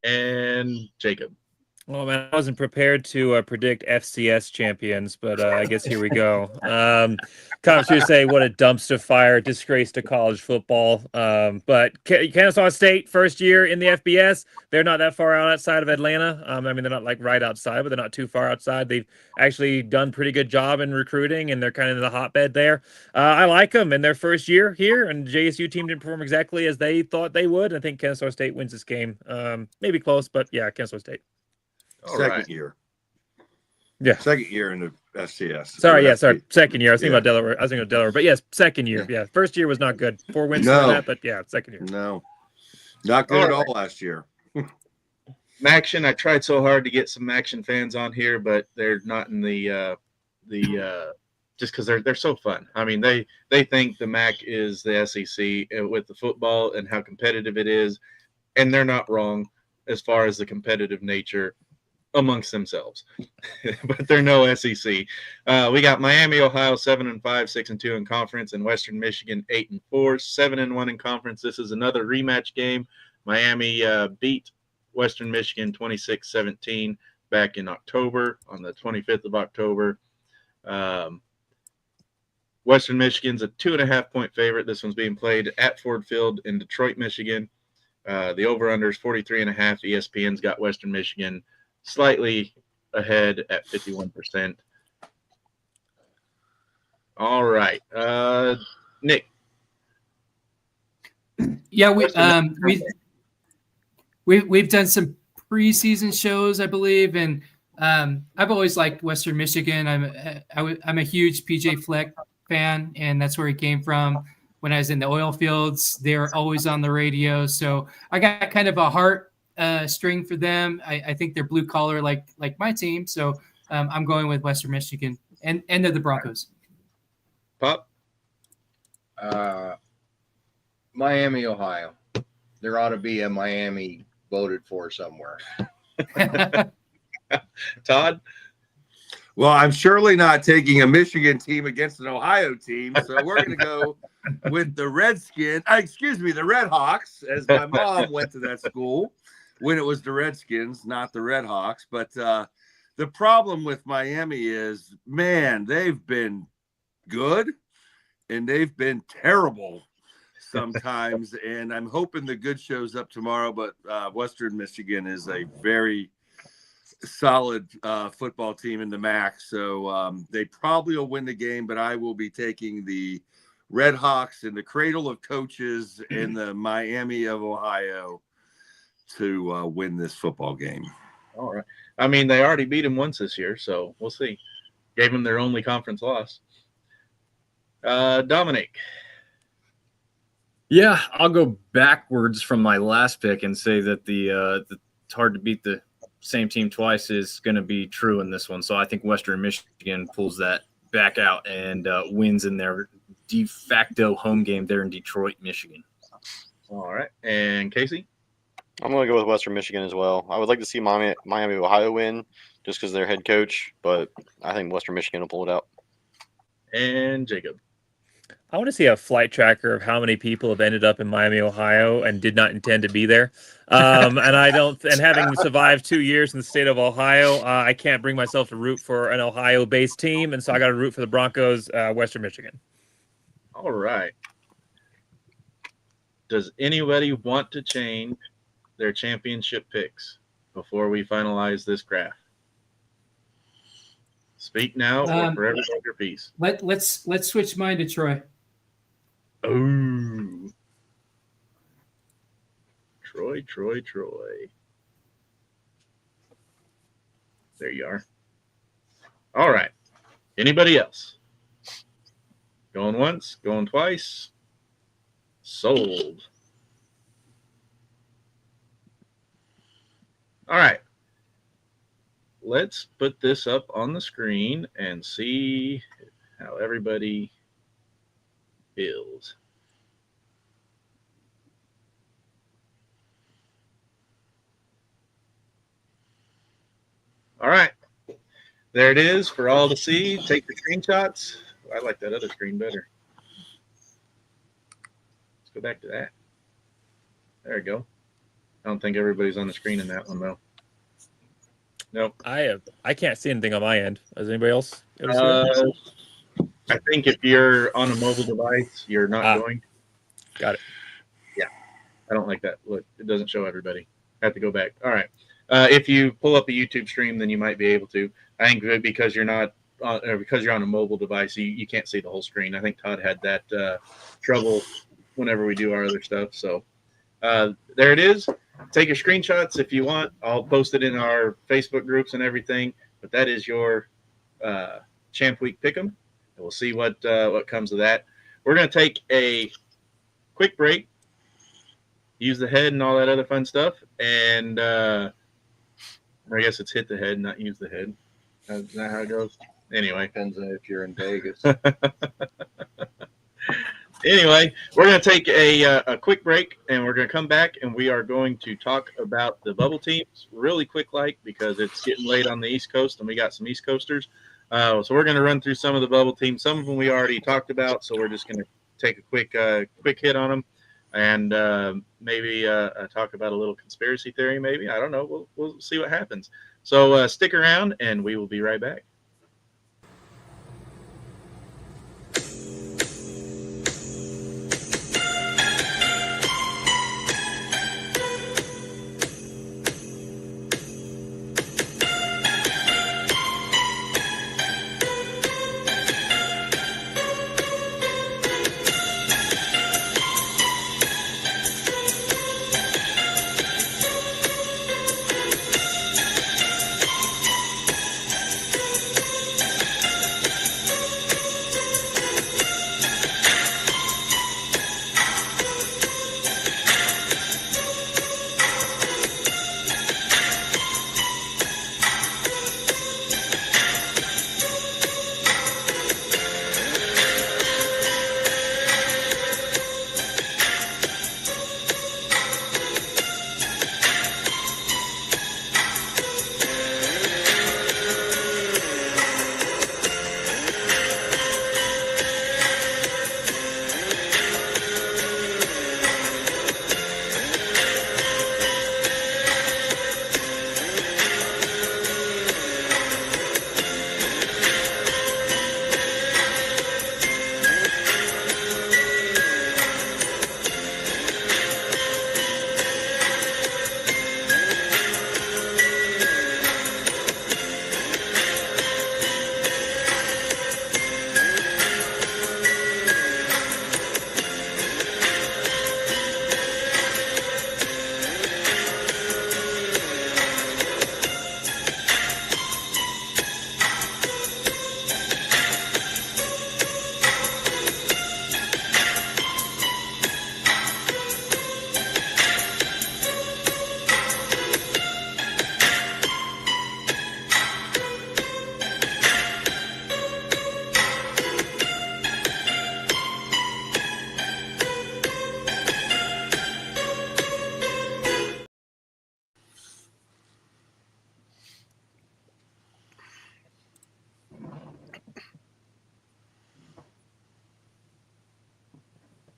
And Jacob? Oh, man, I wasn't prepared to predict FCS champions, but I guess here we go. Comments here say, what a dumpster fire, disgrace to college football. But Kennesaw State, first year in the FBS, they're not that far outside of Atlanta. I mean, they're not like right outside, but they're not too far outside. They've actually done pretty good job in recruiting, and they're kind of in the hotbed there. I like them in their first year here, and JSU team didn't perform exactly as they thought they would. I think Kennesaw State wins this game. Maybe close, but yeah, Kennesaw State. Second year. Yeah. Second year in the FCS. Sorry. Second year. I was thinking about Delaware. But yes, second year. Yeah. First year was not good. 4 wins for that, but yeah, second year. No. Not good at all last year. Maction, I tried so hard to get some Maction fans on here, but they're not in the just because they're so fun. I mean, they think the MAC is the SEC with the football and how competitive it is, and they're not wrong as far as the competitive nature amongst themselves, but they're no SEC. We got Miami, Ohio 7-5, 6-2 in conference, and Western Michigan 8-4, 7-1 in conference. This is another rematch game. Miami beat Western Michigan 26-17 back in October on the 25th of October. Western Michigan's a 2.5-point favorite. This one's being played at Ford Field in Detroit, Michigan. The over-under is 43.5. ESPN's got Western Michigan slightly ahead at 51%. All right. Nick. Yeah, we've done some preseason shows, I believe, and I've always liked Western Michigan. I'm a huge PJ Fleck fan, and that's where he came from. When I was in the oil fields, they were always on the radio. So I got kind of a heart string for them. I think they're blue collar like my team. So I'm going with Western Michigan and they're the Broncos. Pop. Miami, Ohio. There ought to be a Miami voted for somewhere. Todd. Well, I'm surely not taking a Michigan team against an Ohio team, so we're going to go with the the Red Hawks, as my mom went to that school when it was the Redskins, not the Red Hawks. But the problem with Miami is, man, they've been good and they've been terrible sometimes, and I'm hoping the good shows up tomorrow. But Western Michigan is a very solid football team in the MAC, so they probably will win the game, but I will be taking the Red Hawks in the cradle of coaches in the Miami of Ohio to win this football game. All right. I mean, they already beat them once this year, so we'll see. Gave them their only conference loss. Dominic. Yeah, I'll go backwards from my last pick and say that the it's hard to beat the same team twice is going to be true in this one. So I think Western Michigan pulls that back out and wins in their de facto home game there in Detroit, Michigan. All right. And Casey? I'm going to go with Western Michigan as well. I would like to see Miami Ohio win just because they're head coach, but I think Western Michigan will pull it out. And Jacob? I want to see a flight tracker of how many people have ended up in Miami, Ohio, and did not intend to be there. And having survived 2 years in the state of Ohio, I can't bring myself to root for an Ohio-based team, and so I got to root for the Broncos, Western Michigan. All right. Does anybody want to change their championship picks before we finalize this graph? Speak now or forever hold your peace. Let's switch mine to Troy. Oh, Troy. There you are. All right. Anybody else? Going once, going twice. Sold. All right. Let's put this up on the screen and see how everybody feels. All right. There it is for all to see. Take the screenshots. I like that other screen better. Let's go back to that. There we go. I don't think everybody's on the screen in that one, though. Nope. I can't see anything on my end. Does anybody else? I think if you're on a mobile device, you're not going. Got it. Yeah. I don't like that. Look, it doesn't show everybody. I have to go back. All right. If you pull up a YouTube stream, then you might be able to. I think because you're not because you're on a mobile device, you can't see the whole screen. I think Todd had that trouble whenever we do our other stuff. So there it is. Take your screenshots if you want. I'll post it in our Facebook groups and everything. But that is your Champ Week Pick'em. And we'll see what comes of that. We're going to take a quick break, use the head and all that other fun stuff. And I guess it's hit the head, not use the head. Is that how it goes? Anyway. Depends on if you're in Vegas. Anyway, we're going to take a quick break, and we're going to come back, and we are going to talk about the bubble teams really quick, because it's getting late on the East Coast, and we got some East Coasters. So we're going to run through some of the bubble teams. Some of them we already talked about, so we're just going to take a quick hit on them, and maybe talk about a little conspiracy theory. Maybe, I don't know. We'll see what happens. So stick around, and we will be right back.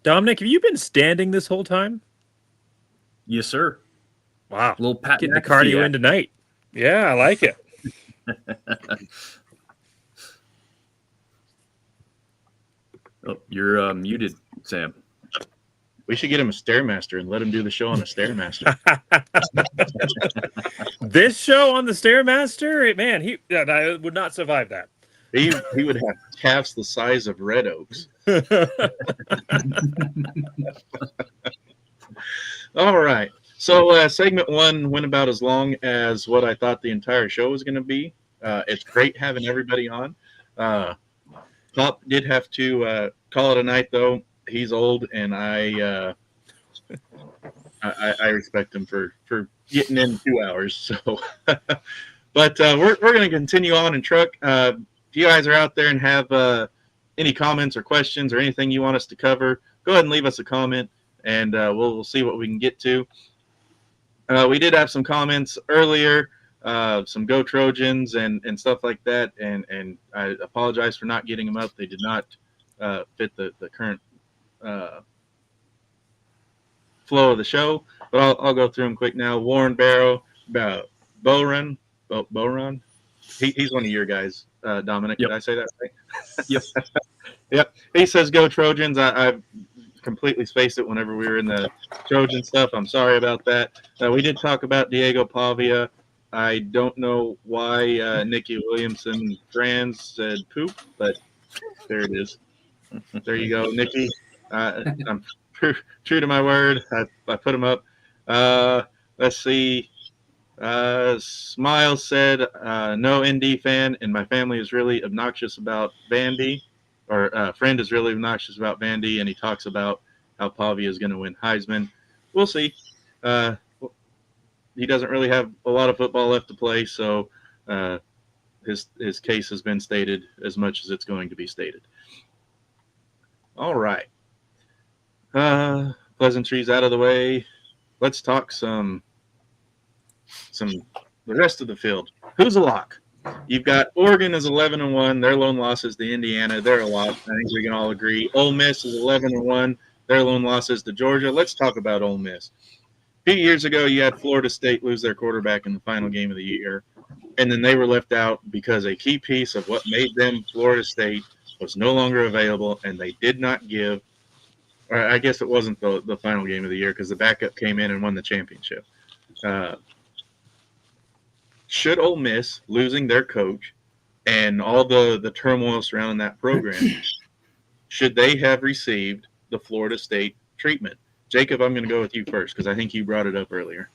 Dominic, have you been standing this whole time? Yes, sir. Wow. A little Pat Getting the McAfee cardio in act. tonight. Yeah, I like it. Oh, you're muted, Sam. We should get him a Stairmaster and let him do the show on a Stairmaster. This show on the Stairmaster, man, I would not survive that. He would have calves the size of red oaks. All right. So segment 1 went about as long as what I thought the entire show was going to be. It's great having everybody on. Pop did have to call it a night, though. He's old, and I respect him for getting in 2 hours. So, but we're going to continue on in truck. If you guys are out there and have any comments or questions or anything you want us to cover, go ahead and leave us a comment, and we'll see what we can get to. We did have some comments earlier, some Go Trojans and stuff like that, and I apologize for not getting them up. They did not fit the current flow of the show, but I'll go through them quick now. Warren Barrow, Boron. He's one of your guys, Dominic. Yep. Did I say that right? Yep. Yep. He says, "Go Trojans." I've completely spaced it whenever we were in the Trojan stuff. I'm sorry about that. We did talk about Diego Pavia. I don't know why Nikki Williamson trans said poop, but there it is. There you go, Nikki. I'm true to my word. I put him up. Let's see. Smiles said, no ND fan, and my family is really obnoxious about Vandy, or friend is really obnoxious about Vandy, and he talks about how Pavia is going to win Heisman. We'll see. He doesn't really have a lot of football left to play, so his case has been stated as much as it's going to be stated. All right. Pleasantries out of the way. Let's talk some the rest of the field. Who's a lock? You've got Oregon is 11-1. Their lone loss is to Indiana. They're a lock. I think we can all agree. Ole Miss is 11-1. Their lone loss is to Georgia. Let's talk about Ole Miss. A few years ago, you had Florida State lose their quarterback in the final game of the year, and then they were left out because a key piece of what made them Florida State was no longer available, and they did not give – or I guess it wasn't the final game of the year because the backup came in and won the championship. Should Ole Miss, losing their coach and all the turmoil surrounding that program, should they have received the Florida State treatment? Jacob, I'm going to go with you first because I think you brought it up earlier.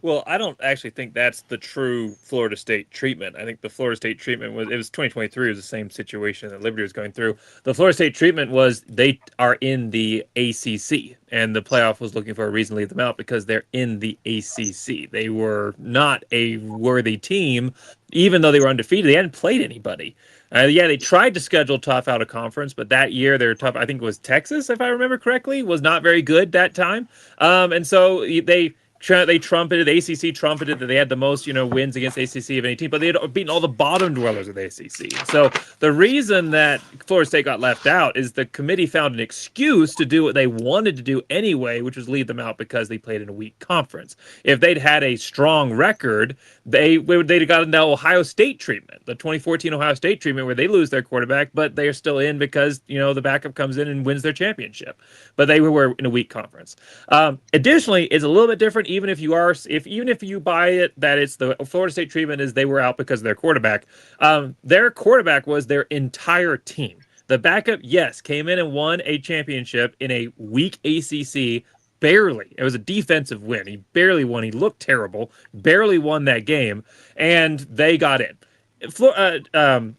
Well, I don't actually think that's the true Florida State treatment. I think the Florida State treatment was 2023 was the same situation that Liberty was going through. The Florida State treatment was they are in the ACC, and the playoff was looking for a reason to leave them out because they're in the ACC. They were not a worthy team, even though they were undefeated. They hadn't played anybody. They tried to schedule tough out of conference, but that year their tough, I think it was Texas, if I remember correctly, was not very good that time. And so they trumpeted, the ACC trumpeted that they had the most, wins against ACC of any team, but they had beaten all the bottom dwellers of the ACC. So the reason that Florida State got left out is the committee found an excuse to do what they wanted to do anyway, which was leave them out because they played in a weak conference. If they'd had a strong record, they'd have gotten the Ohio State treatment, the 2014 Ohio State treatment where they lose their quarterback, but they're still in because, the backup comes in and wins their championship. But they were in a weak conference. Additionally, it's a little bit different. Even if you buy it that it's the Florida State treatment is they were out because of their quarterback was their entire team. The backup, yes, came in and won a championship in a weak ACC. Barely. It was a defensive win. He barely won. He looked terrible. Barely won that game, and they got in.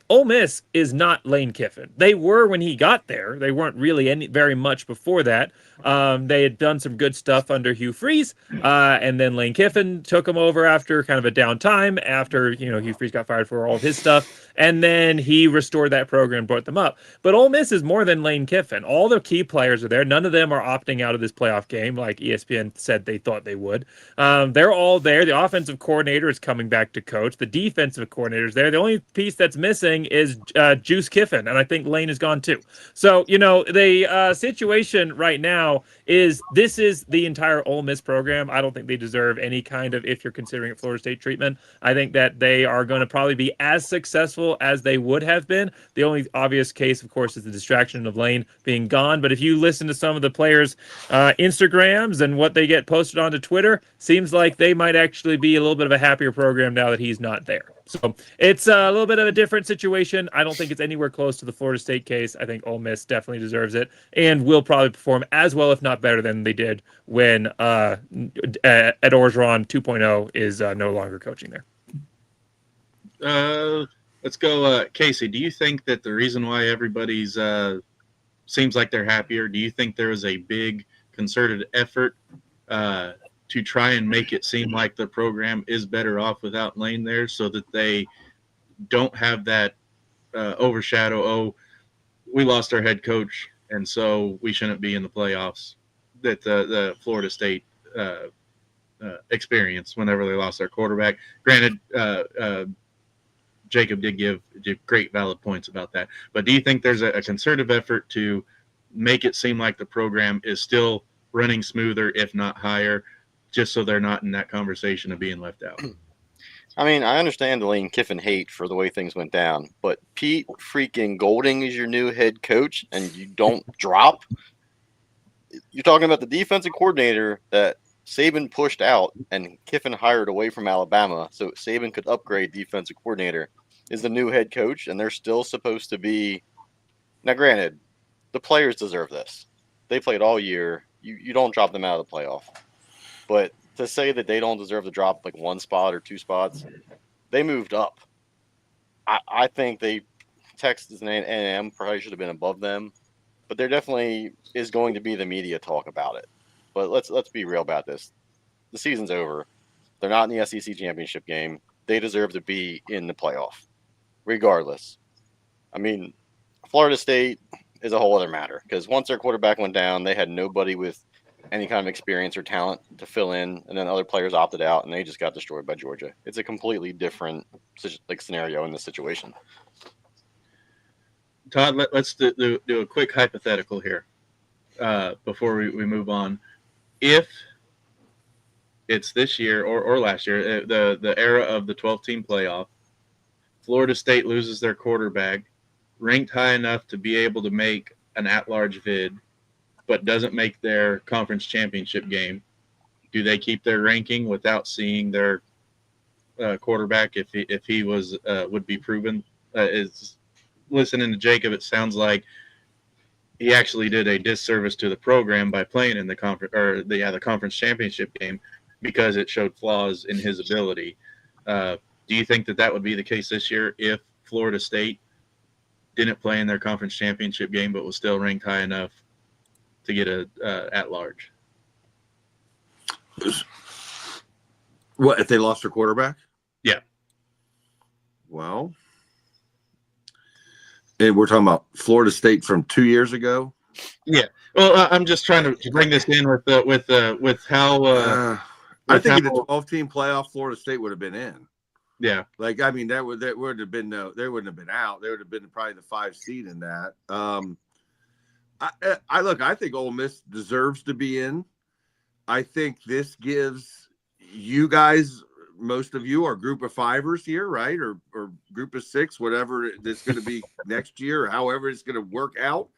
Ole Miss is not Lane Kiffin. They were when he got there. They weren't really very much before that. They had done some good stuff under Hugh Freeze, and then Lane Kiffin took them over after kind of a downtime after Hugh Freeze got fired for all of his stuff, and then he restored that program and brought them up. But Ole Miss is more than Lane Kiffin. All the key players are there. None of them are opting out of this playoff game like ESPN said they thought they would. They're all there. The offensive coordinator is coming back to coach. The defensive coordinator is there. there. The only piece that's missing is Juice Kiffin, and I think Lane is gone too. So, the situation right now is this is the entire Ole Miss program. I don't think they deserve any kind of, if you're considering it Florida State treatment. I think that they are going to probably be as successful as they would have been. The only obvious case, of course, is the distraction of Lane being gone. But if you listen to some of the players' Instagrams and what they get posted onto Twitter, seems like they might actually be a little bit of a happier program now that he's not there. So it's a little bit of a different situation. I don't think it's anywhere close to the Florida State case. I think Ole Miss definitely deserves it and will probably perform as well, if not better, than they did when Ed Orgeron 2.0 is no longer coaching there. Let's go, Casey. Do you think that the reason why everybody's seems like they're happier? Do you think there was a big concerted effort to try and make it seem like the program is better off without Lane there, so that they don't have that overshadow? Oh, we lost our head coach, and so we shouldn't be in the playoffs. That the Florida State experience whenever they lost their quarterback. Granted, Jacob did give great valid points about that. But do you think there's a concerted effort to make it seem like the program is still running smoother, if not higher, just so they're not in that conversation of being left out? I mean, I understand the Lane Kiffin hate for the way things went down, but Pete freaking Golding is your new head coach and you don't drop? You're talking about the defensive coordinator that Saban pushed out and Kiffin hired away from Alabama so Saban could upgrade defensive coordinator is the new head coach, and they're still supposed to be. Now, granted, the players deserve this. They played all year. You don't drop them out of the playoff. But to say that they don't deserve to drop like one spot or two spots, they moved up. I think Texas and A&M probably should have been above them, but there definitely is going to be the media talk about it. But let's be real about this. The season's over. They're not in the SEC championship game. They deserve to be in the playoff, regardless. I mean, Florida State is a whole other matter because once their quarterback went down, they had nobody with any kind of experience or talent to fill in, and then other players opted out, and they just got destroyed by Georgia. It's a completely different scenario in this situation. Todd, let's do a quick hypothetical here before we move on. If it's this year or last year, the era of the 12-team playoff, Florida State loses their quarterback, ranked high enough to be able to make an at-large bid, but doesn't make their conference championship game, do they keep their ranking without seeing their quarterback if he was would be proven? Is listening to Jacob, it sounds like he actually did a disservice to the program by playing in the conference championship game because it showed flaws in his ability. Do you think that would be the case this year if Florida State didn't play in their conference championship game but was still ranked high enough to get a at-large? What, if they lost their quarterback? Yeah. Well, and we're talking about Florida State from 2 years ago. Yeah. Well, I'm just trying to bring this in with how. I think in the 12-team playoff, Florida State would have been in. Yeah. Like, I mean, there would have been they wouldn't have been out. They would have been probably the 5 seed in that. I think Ole Miss deserves to be in. I think this gives you guys, most of you are group of fivers here, right? Or group of 6, whatever it's going to be next year, or however it's going to work out.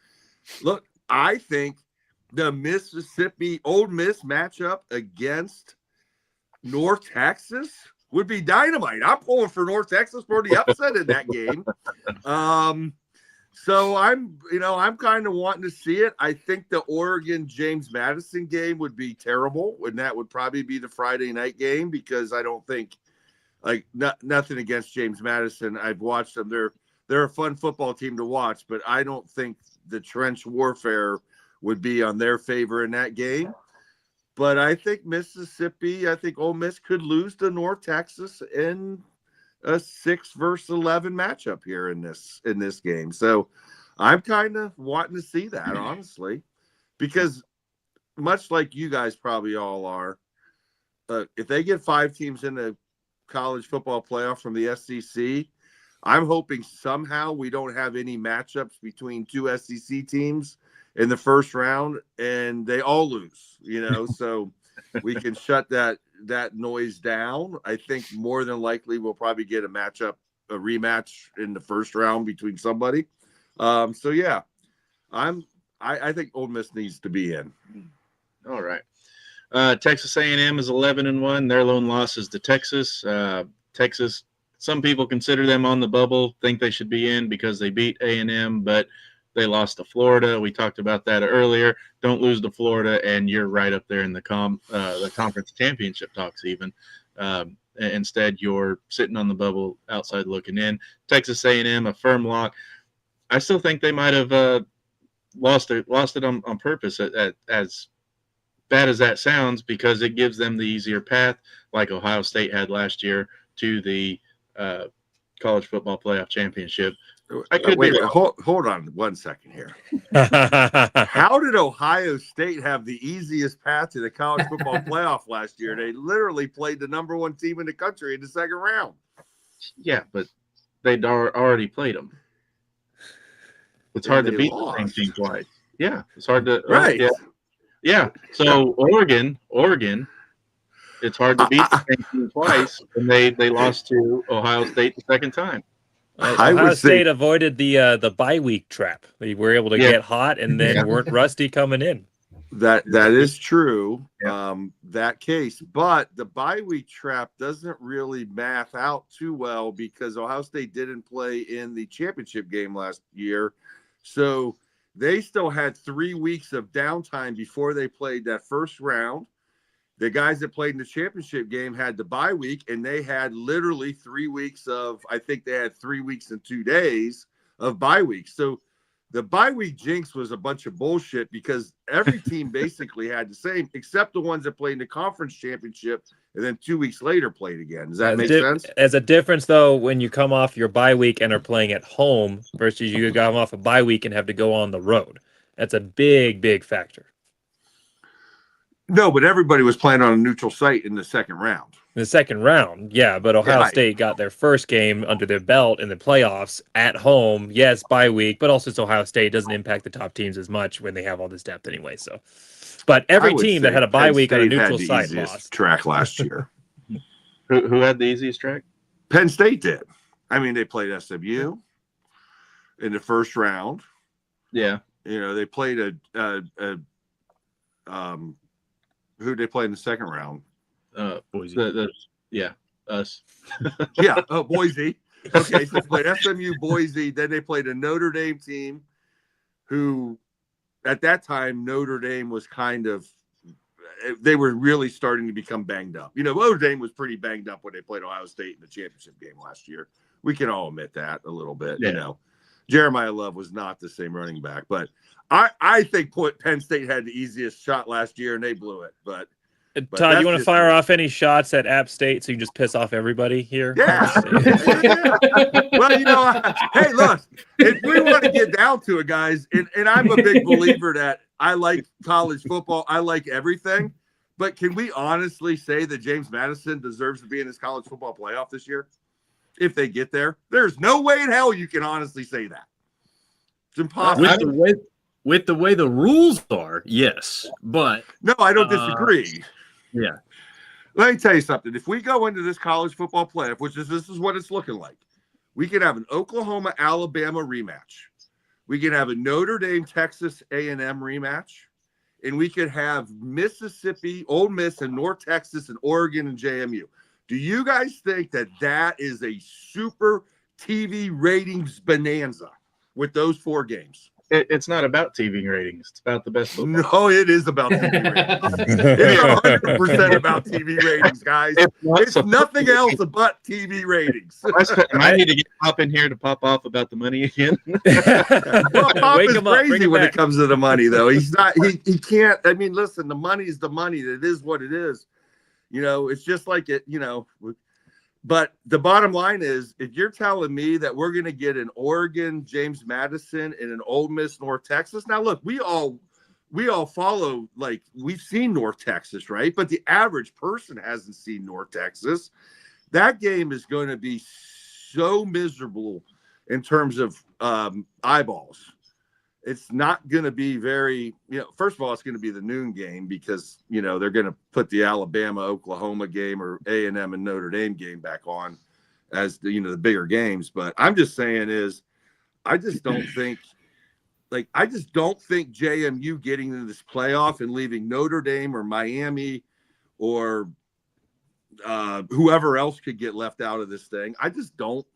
Look, I think the Mississippi Ole Miss matchup against North Texas would be dynamite. I'm pulling for North Texas for the upset in that game. So I'm kind of wanting to see it. I think the Oregon James Madison game would be terrible, and that would probably be the Friday night game because I don't think, nothing against James Madison. I've watched them. They're a fun football team to watch, but I don't think the trench warfare would be on their favor in that game. But I think Ole Miss could lose to North Texas in a 6 versus 11 matchup here in this game. So I'm kind of wanting to see that, honestly, because much like you guys probably all are, if they get 5 teams in the college football playoff from the SEC, I'm hoping somehow we don't have any matchups between two SEC teams in the first round and they all lose, so we can shut that noise down. I think more than likely we'll probably get a rematch in the first round between somebody. So yeah, I think Ole Miss needs to be in. All right. Texas A&M is 11-1. Their lone loss is to Texas. Texas, some people consider them on the bubble, think they should be in because they beat A&M, but they lost to Florida. We talked about that earlier. Don't lose to Florida, and you're right up there in the conference championship talks even. Instead, you're sitting on the bubble outside looking in. Texas A&M, a firm lock. I still think they might have lost it on purpose, as bad as that sounds, because it gives them the easier path, like Ohio State had last year, to the college football playoff championship. I could wait. Hold on 1 second here. How did Ohio State have the easiest path to the college football playoff last year? They literally played the number 1 team in the country in the second round. Yeah, but they'd already played them. It's hard to beat the same team twice. Yeah, it's hard to. Right. Yeah. So Oregon, it's hard to beat the same team twice, and they lost to Ohio State the second time. Ohio State avoided the bye week trap. They were able to get hot and then weren't rusty coming in. That is true. Yeah. That case, but the bye week trap doesn't really math out too well because Ohio State didn't play in the championship game last year, so they still had 3 weeks of downtime before they played that first round. The guys that played in the championship game had the bye week, and they had literally 3 weeks I think they had 3 weeks and 2 days of bye weeks. So the bye week jinx was a bunch of bullshit because every team basically had the same, except the ones that played in the conference championship and then 2 weeks later played again. Does that make sense? As a difference, though, when you come off your bye week and are playing at home versus you come off a bye week and have to go on the road. That's a big, big factor. No, but everybody was playing on a neutral site in the second round. In the second round, yeah, but Ohio State got their first game under their belt in the playoffs at home. Yes, bye week, but also it's Ohio State. It doesn't impact the top teams as much when they have all this depth anyway. So, but every team that had a bye week on a neutral site lost. Track last year. Who had the easiest track? Penn State did. I mean, they played SMU in the first round. Yeah, they played who they play in the second round? Boise. Us. Yeah, Boise. Okay, so they played SMU, Boise. Then they played a Notre Dame team who, at that time, Notre Dame was they were really starting to become banged up. Notre Dame was pretty banged up when they played Ohio State in the championship game last year. We can all admit that a little bit, Jeremiah Love was not the same running back, but I think Penn State had the easiest shot last year and they blew it. But Todd, you want to fire off any shots at App State so you just piss off everybody here? Yeah. Well, hey, look, if we want to get down to it, guys, and I'm a big believer that I like college football, I like everything, but can we honestly say that James Madison deserves to be in this college football playoff this year? If they get there, there's no way in hell you can honestly say that. It's impossible. With the way the rules are, yes, but no, I don't disagree. Yeah, let me tell you something. If we go into this college football playoff, this is what it's looking like, we could have an Oklahoma-Alabama rematch. We could have a Notre Dame Texas A&M rematch, and we could have Mississippi, Ole Miss, and North Texas, and Oregon and JMU. Do you guys think that is a super TV ratings bonanza with those 4 games? It's not about TV ratings. It's about the best football. No, it is about TV ratings. It's 100% about TV ratings, guys. It's nothing else but TV ratings. I need to get Pop in here to pop off about the money again. Well, Pop is crazy when it comes to the money, though. He's not. He can't. I mean, listen, the money is the money. It is what it is. It's just like it. But the bottom line is, if you're telling me that we're going to get an Oregon James Madison and an Ole Miss North Texas, now look, we all follow, like, we've seen North Texas, right? But the average person hasn't seen North Texas. That game is going to be so miserable in terms of eyeballs. It's not going to be very, first of all, it's going to be the noon game because, they're going to put the Alabama-Oklahoma game or A&M and Notre Dame game back on as the bigger games. But I'm just saying I just don't think JMU getting into this playoff and leaving Notre Dame or Miami or whoever else could get left out of this thing. I just don't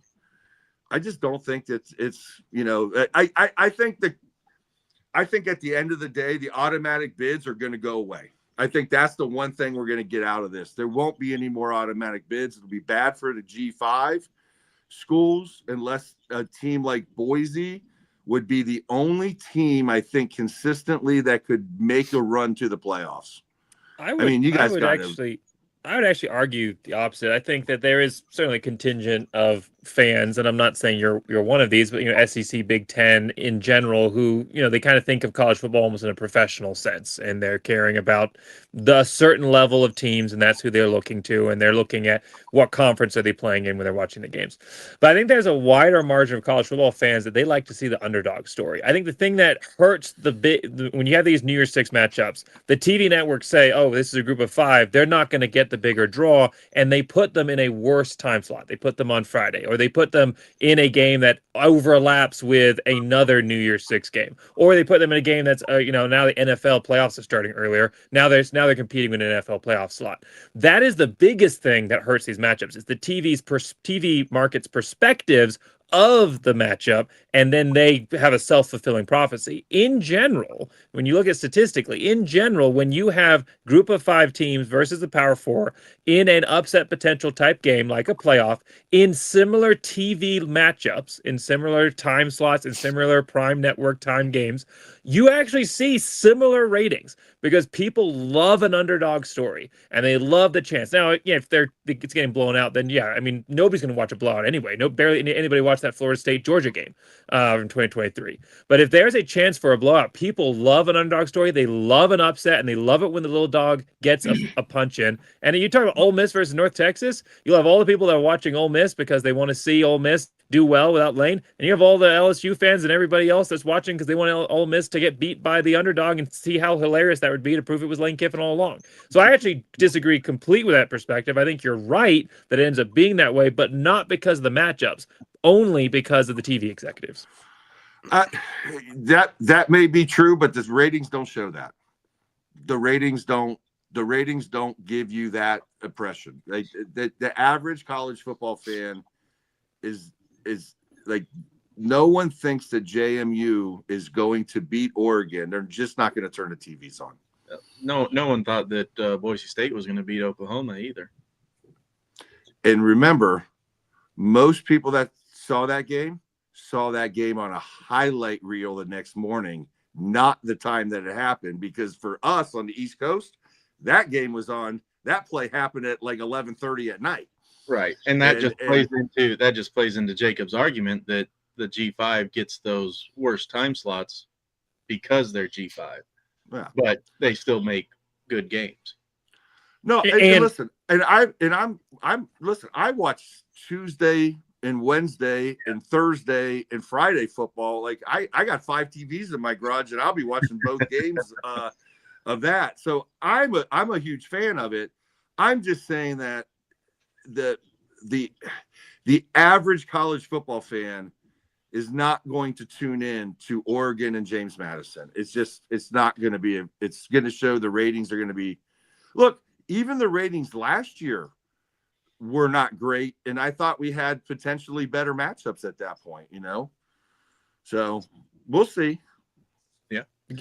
think that it's I think at the end of the day, the automatic bids are going to go away. I think that's the one thing we're going to get out of this. There won't be any more automatic bids. It'll be bad for the G5 schools unless a team like Boise would be the only team, I think, consistently that could make a run to the playoffs. I would actually argue the opposite. I think that there is certainly a contingent of fans, and I'm not saying you're one of these, but SEC, Big Ten in general, who they kind of think of college football almost in a professional sense, and they're caring about the certain level of teams, and that's who they're looking to, and they're looking at what conference are they playing in when they're watching the games. But I think there's a wider margin of college football fans that they like to see the underdog story. I think the thing that hurts when you have these New Year's Six matchups, the TV networks say, "Oh, this is a group of 5." They're not going to get the bigger draw, and they put them in a worse time slot. They put them on Friday, or they put them in a game that overlaps with another New Year's Six game, or they put them in a game that's now the NFL playoffs are starting earlier. Now they're competing with an NFL playoff slot. That is the biggest thing that hurts these matchups. Is the TV market's perspectives of the matchup, and then they have a self-fulfilling prophecy. In general, when you look at statistically, when you have group of 5 teams versus the Power 4 in an upset potential type game like a playoff, in similar TV matchups, in similar time slots, in similar prime network time games, you actually see similar ratings because people love an underdog story and they love the chance. Now, if it's getting blown out, then nobody's going to watch a blowout anyway. Barely anybody watched that Florida State Georgia game in 2023. But if there's a chance for a blowout, people love an underdog story. They love an upset, and they love it when the little dog gets a punch in. And you talk about Ole Miss versus North Texas, you'll have all the people that are watching Ole Miss because they want to see Ole Miss do well without Lane, and you have all the LSU fans and everybody else that's watching because they want Ole Miss to get beat by the underdog and see how hilarious that would be to prove it was Lane Kiffin all along. So I actually disagree completely with that perspective. I think you're right that it ends up being that way, but not because of the matchups, only because of the TV executives. That may be true, but the ratings don't show that. The ratings don't give you that impression. Like the average college football fan is like, no one thinks that JMU is going to beat Oregon. They're just not going to turn the TVs on. No one thought that Boise State was going to beat Oklahoma either. And remember, most people that saw that game on a highlight reel the next morning, not the time that it happened. Because for us on the East Coast, that play happened at like 11:30 at night. Right, and that just plays into Jacob's argument that the G5 gets those worst time slots because they're G5. Yeah. But they still make good games. No, and listen, I watch Tuesday and Wednesday and Thursday and Friday football. Like I got 5 TVs in my garage, and I'll be watching both games of that. So I'm a huge fan of it. I'm just saying that the average college football fan is not going to tune in to Oregon and James Madison. It's not going to be it's going to show the ratings are going to be, look, even the ratings last year were not great. And I thought we had potentially better matchups at that point, so we'll see.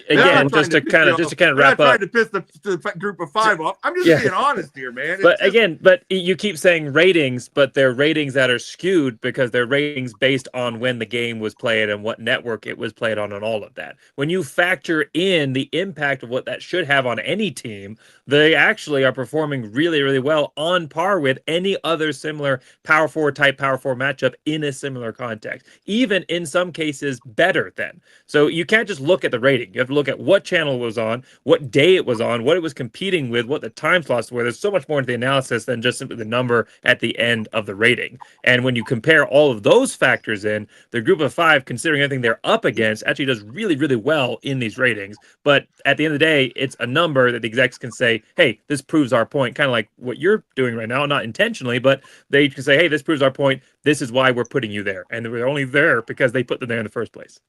Again, just to kind of wrap up. I'm not trying to piss the group of 5 off. I'm just being honest here, man. But you keep saying ratings, but they're ratings that are skewed because they're ratings based on when the game was played and what network it was played on and all of that. When you factor in the impact of what that should have on any team, they actually are performing really, really well, on par with any other similar Power 4 matchup in a similar context. Even in some cases better than. So you can't just look at the rating. You have to look at what channel it was on, what day it was on, what it was competing with, what the time slots were. There's so much more into the analysis than just simply the number at the end of the rating. And when you compare all of those factors in, the group of 5, considering everything they're up against, actually does really, really well in these ratings. But at the end of the day, it's a number that the execs can say, hey, this proves our point, kind of like what you're doing right now, not intentionally, but they can say, hey, this proves our point. This is why we're putting you there. And we're only there because they put them there in the first place.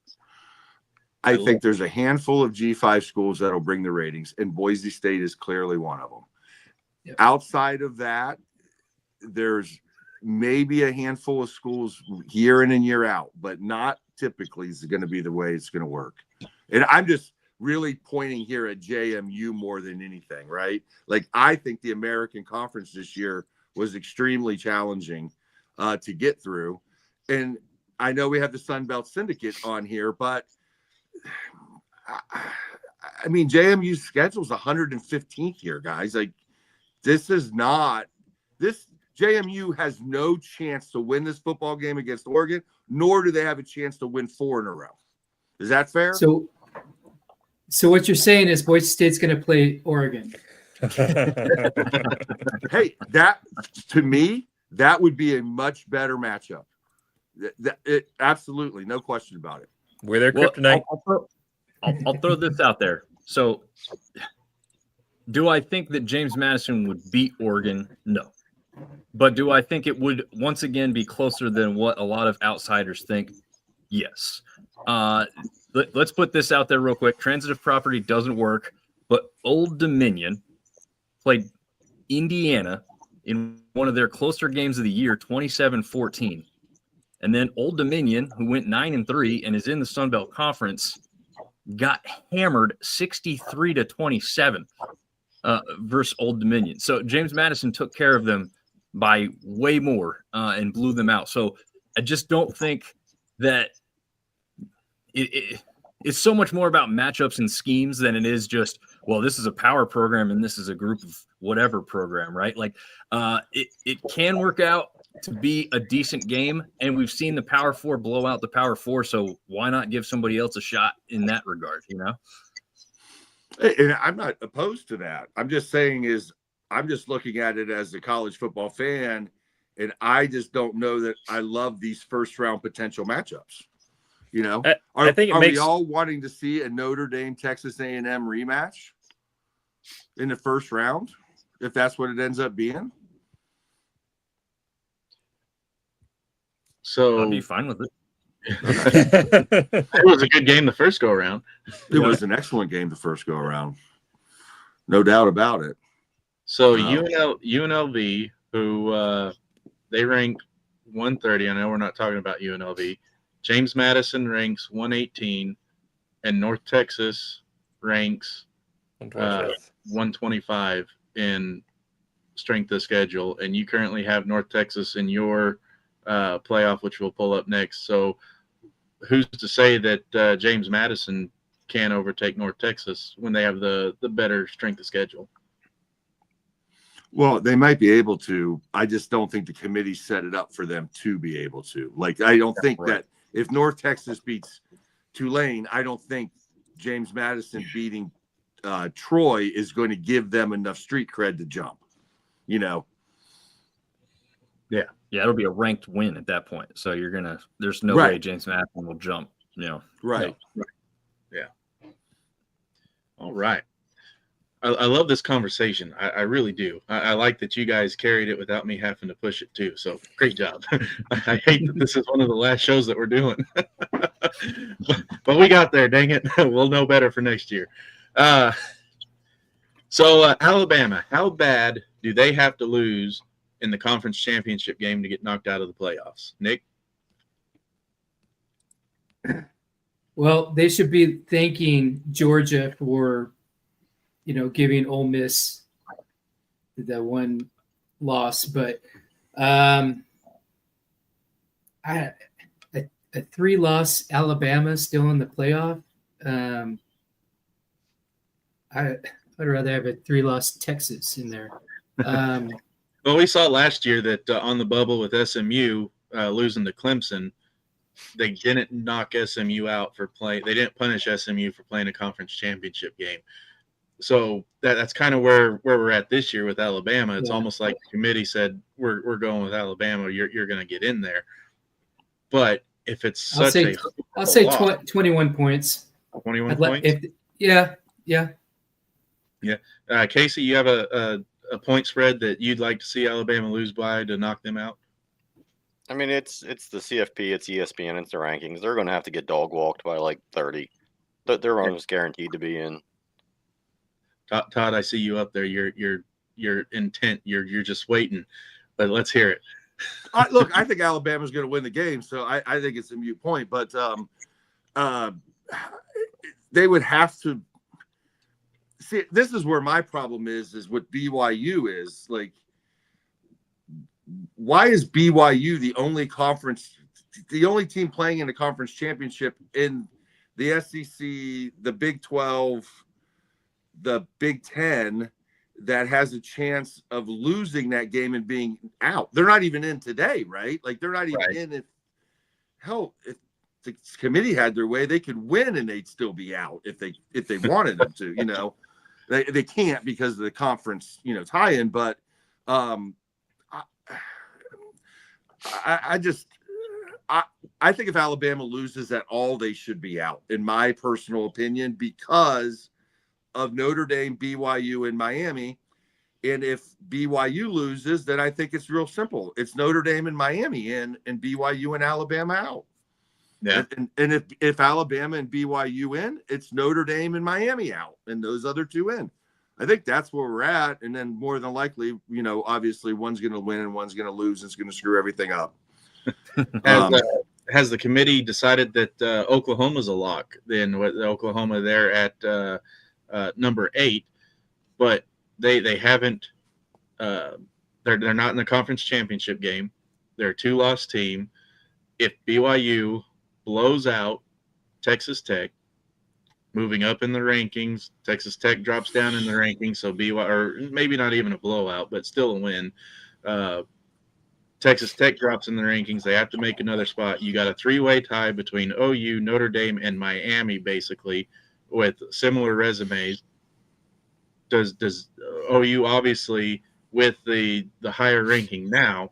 I think there's a handful of G5 schools that'll bring the ratings, and Boise State is clearly one of them. Yep. Outside of that, there's maybe a handful of schools year in and year out, but not typically is going to be the way it's going to work. And I'm just really pointing here at JMU more than anything, right? Like, I think the American Conference this year was extremely challenging to get through. And I know we have the Sun Belt Syndicate on here, but I mean, JMU's schedule is 115th here, guys. Like, this JMU has no chance to win this football game against Oregon, nor do they have a chance to win 4 in a row. Is that fair? So what you're saying is Boise State's going to play Oregon. Hey, that, to me, that would be a much better matchup. Absolutely, no question about it. We're their kryptonite. I'll throw this out there. So, do I think that James Madison would beat Oregon? No. But do I think it would once again be closer than what a lot of outsiders think? Yes. Let's put this out there real quick. Transitive property doesn't work, but Old Dominion played Indiana in one of their closer games of the year, 27-14. And then Old Dominion, who went 9-3 and is in the Sun Belt Conference, got hammered 63-27 versus Old Dominion. So James Madison took care of them by way more and blew them out. So I just don't think that it's so much more about matchups and schemes than it is just, well, this is a power program and this is a group of whatever program, right? Like it can work out to be a decent game, and we've seen the Power 4 blow out the Power 4, so why not give somebody else a shot in that regard, you know? And I'm not opposed to that. I'm just saying I'm just looking at it as a college football fan, and I just don't know that I love these first-round potential matchups. You know, I think are we all wanting to see a Notre Dame Texas A&M rematch in the first round, if that's what it ends up being? So I'd be fine with it. It was a good game the first go around. It was an excellent game the first go around. No doubt about it. So UNLV, who they rank 130. I know we're not talking about UNLV. James Madison ranks 118, and North Texas ranks 125 in strength of schedule. And you currently have North Texas in your playoff, which we'll pull up next. So who's to say that James Madison can overtake North Texas when they have the better strength of schedule? Well, they might be able to. I just don't think the committee set it up for them to be able to. Like, I don't think that if North Texas beats Tulane, I don't think James Madison beating Troy is going to give them enough street cred to jump, you know? Yeah, it'll be a ranked win at that point. So there's no way James Madison will jump, you know. Right. Yeah. All right. I love this conversation. I really do. I like that you guys carried it without me having to push it too. So great job. I hate that this is one of the last shows that we're doing, but we got there. Dang it. We'll know better for next year. So Alabama, how bad do they have to lose in the conference championship game to get knocked out of the playoffs? Nick? Well, they should be thanking Georgia for, giving Ole Miss that one loss. But a 3-loss Alabama still in the playoff. I'd rather have a 3-loss Texas in there. Well, we saw last year that on the bubble with SMU losing to Clemson, they didn't knock SMU out for playing. They didn't punish SMU for playing a conference championship game. So that's kind of where we're at this year with Alabama. It's almost like the committee said, we're going with Alabama. You're going to get in there. But if it's I'll say 21 points. 21 points. Yeah. Casey, you have a point spread that you'd like to see Alabama lose by to knock them out? I mean, it's the CFP, it's ESPN, it's the rankings. They're going to have to get dog walked by like 30. They're almost guaranteed to be in. Todd, I see you up there. You're intent. You're just waiting. But let's hear it. Look, I think Alabama's going to win the game, so I think it's a moot point. But they would have to see. This is where my problem is what BYU is like. Why is BYU the only team playing in the conference championship in the SEC, the Big 12, the Big 10 that has a chance of losing that game and being out? They're not even in today, right? Like they're not even in. If the committee had their way, they could win and they'd still be out if they wanted them to. They can't because of the conference tie-in. But I think if Alabama loses at all, they should be out, in my personal opinion, because of Notre Dame, BYU, and Miami. And if BYU loses, then I think it's real simple. It's Notre Dame and Miami in, and BYU and Alabama out. Yeah. And if Alabama and BYU in, it's Notre Dame and Miami out, and those other two in. I think that's where we're at. And then more than likely, obviously one's going to win and one's going to lose. And it's going to screw everything up. Has the committee decided that Oklahoma's a lock? Then with Oklahoma, they're at number 8, but they haven't. They're not in the conference championship game. They're a 2-loss team. If BYU blows out Texas Tech, moving up in the rankings, Texas Tech drops down in the rankings, so BYU, or maybe not even a blowout, but still a win. Texas Tech drops in the rankings. They have to make another spot. You got a 3-way tie between OU, Notre Dame, and Miami, basically, with similar resumes. Does OU, obviously, with the higher ranking now,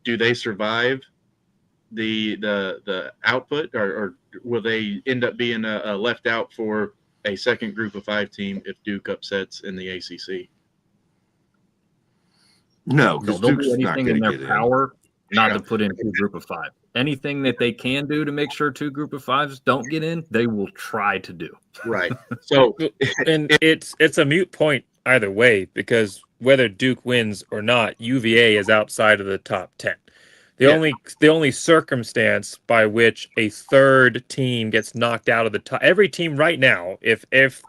do they survive the output, or will they end up being left out for a second group of 5 team if Duke upsets in the ACC? No, They'll Duke's do not anything going in to their get power not to put in 2 group of 5. Anything that they can do to make sure 2 group of 5s don't get in, they will try to do. Right. So, and it's a moot point either way, because whether Duke wins or not, UVA is outside of the top 10. The only circumstance by which a third team gets knocked out of the top, every team right now, if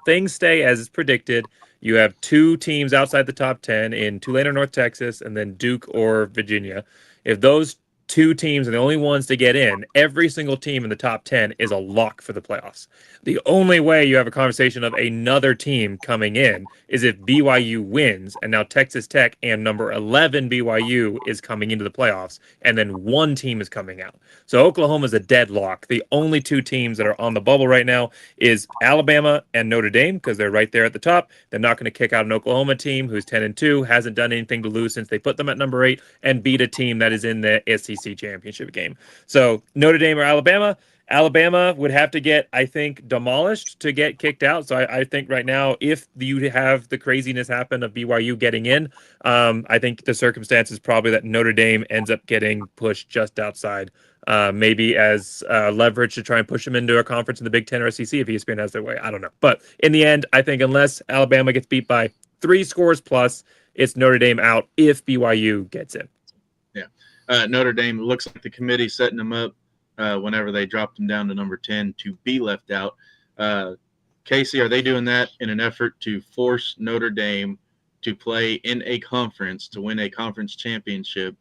things stay as predicted, you have 2 teams outside the top 10 in Tulane or North Texas, and then Duke or Virginia. If those 2 teams are the only ones to get in, every single team in the top 10 is a lock for the playoffs. The only way you have a conversation of another team coming in is if BYU wins, and now Texas Tech and number 11 BYU is coming into the playoffs, and then 1 team is coming out. So Oklahoma's a deadlock. The only 2 teams that are on the bubble right now is Alabama and Notre Dame, because they're right there at the top. They're not going to kick out an Oklahoma team who's 10-2, hasn't done anything to lose since they put them at number 8, and beat a team that is in the SEC championship game. So Notre Dame or Alabama would have to get, I think, demolished to get kicked out. So I think right now, if you have the craziness happen of BYU getting in, I think the circumstance is probably that Notre Dame ends up getting pushed just outside, maybe as leverage to try and push them into a conference in the Big Ten or SEC if ESPN has their way. I don't know. But in the end, I think unless Alabama gets beat by 3 scores plus, it's Notre Dame out if BYU gets in. Yeah. Notre Dame, looks like the committee setting them up whenever they dropped them down to number 10 to be left out. Casey, are they doing that in an effort to force Notre Dame to play in a conference, to win a conference championship,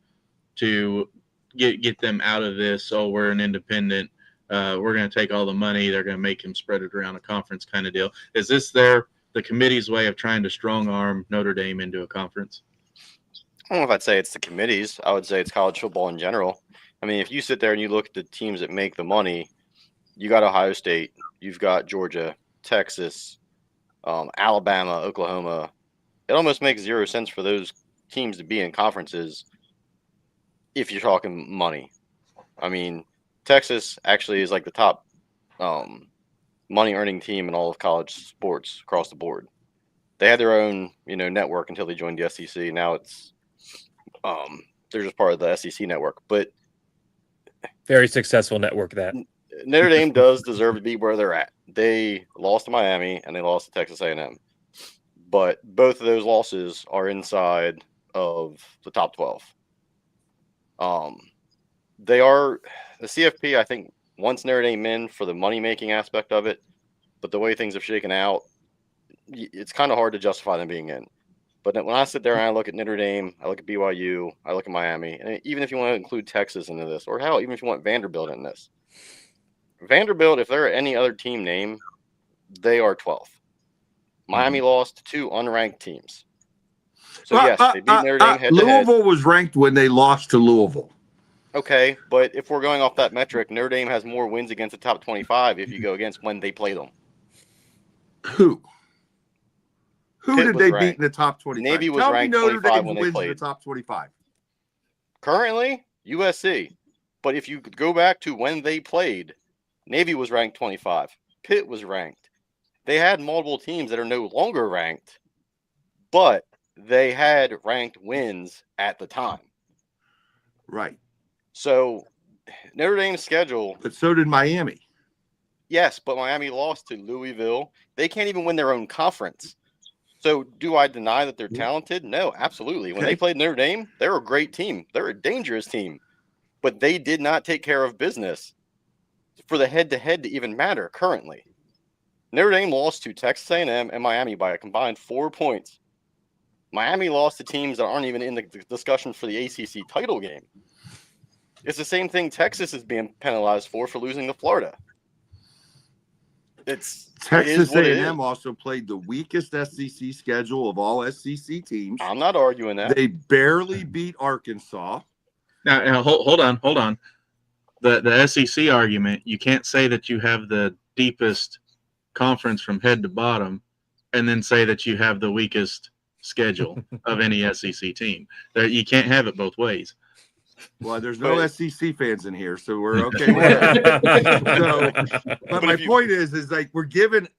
to get them out of this? Oh, we're an independent. We're going to take all the money. They're going to make him spread it around a conference kind of deal. Is this the committee's way of trying to strong arm Notre Dame into a conference? I don't know if I'd say it's the committees. I would say it's college football in general. I mean, if you sit there and you look at the teams that make the money, you got Ohio State, you've got Georgia, Texas, Alabama, Oklahoma. It almost makes 0 sense for those teams to be in conferences if you're talking money. I mean, Texas actually is like the top money earning team in all of college sports across the board. They had their own, network until they joined the SEC. Now it's they're just part of the SEC network. But Very successful network that. Notre Dame does deserve to be where they're at. They lost to Miami and they lost to Texas A&M. But both of those losses are inside of the top 12. They are the CFP, I think, wants Notre Dame in for the money-making aspect of it. But the way things have shaken out, it's kind of hard to justify them being in. But when I sit there and I look at Notre Dame, I look at BYU, I look at Miami, and even if you want to include Texas into this, or hell, even if you want Vanderbilt in this, Vanderbilt, if they're any other team name, they are 12th. Miami lost to 2 unranked teams. So, yes, they beat Notre Dame head-to-head. Louisville was ranked when they lost to Louisville. Okay, but if we're going off that metric, Notre Dame has more wins against the top 25 if you go against when they play them. Who? Who Pitt did was they ranked. beat in the top 25? Navy was Tell ranked me Notre 25 Dame when they wins in played. the top 25. Currently, USC. But if you go back to when they played, Navy was ranked 25. Pitt was ranked. They had multiple teams that are no longer ranked, but they had ranked wins at the time. Right. So Notre Dame's schedule. But so did Miami. Yes, but Miami lost to Louisville. They can't even win their own conference. So do I deny that they're talented? No, absolutely. When they played Notre Dame, they're a great team. They're a dangerous team. But they did not take care of business for the head-to-head to even matter currently. Notre Dame lost to Texas A&M and Miami by a combined 4 points. Miami lost to teams that aren't even in the discussion for the ACC title game. It's the same thing Texas is being penalized for losing to Florida. Texas A&M also played the weakest SEC schedule of all SEC teams. I'm not arguing that. They barely beat Arkansas. Now hold on. The SEC argument, you can't say that you have the deepest conference from head to bottom and then say that you have the weakest schedule of any SEC team. You can't have it both ways. Well, there's no SEC fans in here, so we're okay with that. But my point is like we're giving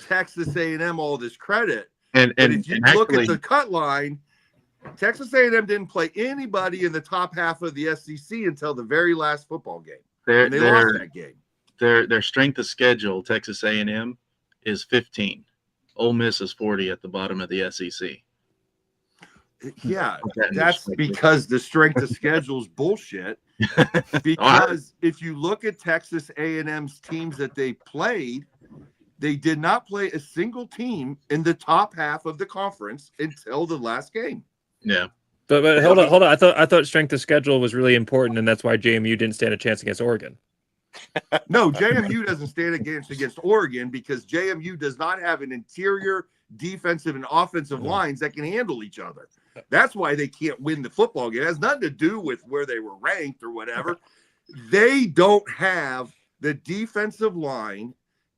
Texas A&M all this credit, and if you look at the cut line, Texas A&M didn't play anybody in the top half of the SEC until the very last football game. And they lost that game. Their strength of schedule, Texas A&M, is 15. Ole Miss is 40 at the bottom of the SEC. Yeah, that's because the strength of schedule is bullshit. Because if you look at Texas A&M's teams that they played, they did not play a single team in the top half of the conference until the last game. Yeah. But hold on. I thought strength of schedule was really important, and that's why JMU didn't stand a chance against Oregon. No, JMU doesn't stand against Oregon because JMU does not have an interior defensive and offensive lines that can handle each other. That's why they can't win the football game. It has nothing to do with where they were ranked or whatever. They don't have the defensive line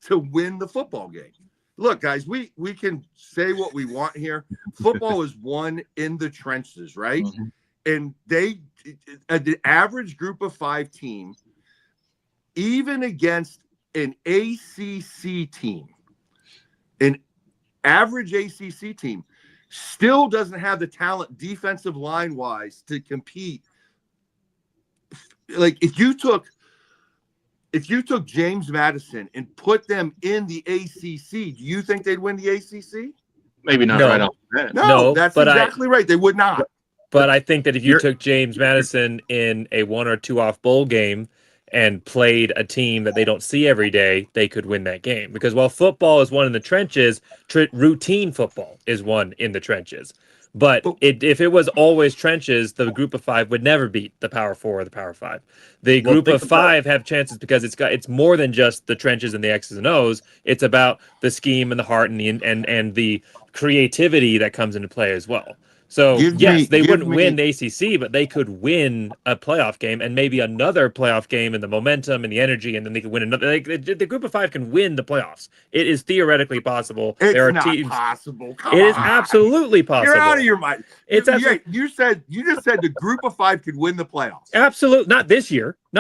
to win the football game. Look, guys, we can say what we want here. Football is won in the trenches, right? Mm-hmm. And the average group of 5 team, even against an ACC team, an average ACC team, still doesn't have the talent defensive line wise to compete. Like if you took James Madison and put them in the ACC, do you think they'd win the ACC? Maybe not right off the bat. No, that's exactly right. They would not. But I think that if you took James Madison in a 1 or 2 off bowl game and played a team that they don't see every day, they could win that game. Because while football is won in the trenches, routine football is won in the trenches. But if it was always trenches, the group of 5 would never beat the Power 4 or the Power 5. The group of 5 have chances because it's more than just the trenches and the X's and O's. It's about the scheme and the heart and the creativity that comes into play as well. So yes, they give wouldn't me- win the ACC, but they could win a playoff game and maybe another playoff game and the momentum and the energy, and then they could win another. Like, the group of 5 can win the playoffs. It is theoretically possible. It's there are not teams. possible. Come It is on. absolutely possible. You're out of your mind. It's absolutely You just said the group of 5 could win the playoffs. absolute. Not this year, but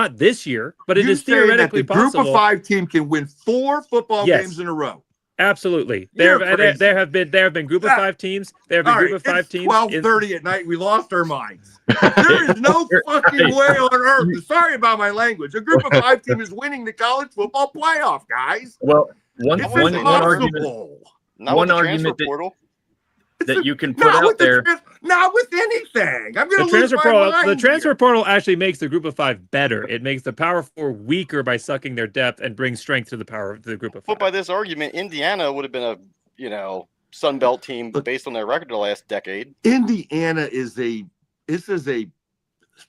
it You're is saying that theoretically the group possible. of 5 team can win 4 football Yes. games in a row. Absolutely. You're There crazy. have been group of 5 teams. There have been All group right, of 5 it's teams. 12:30 at night. We lost our minds. There is no fucking way on earth. Sorry about my language. A group of 5 team is winning the college football playoff, guys. Well, one It's argument impossible. Not One with the argument transfer that- portal. that you can put Not out with there. not with anything. I'm The going to lose transfer my portal, mind. the transfer here. portal actually makes the group of 5 better. It makes the power 4 weaker by sucking their depth and brings strength to the group of 5. But by this argument, Indiana would have been a Sun Belt team based on their record the last decade. Indiana is a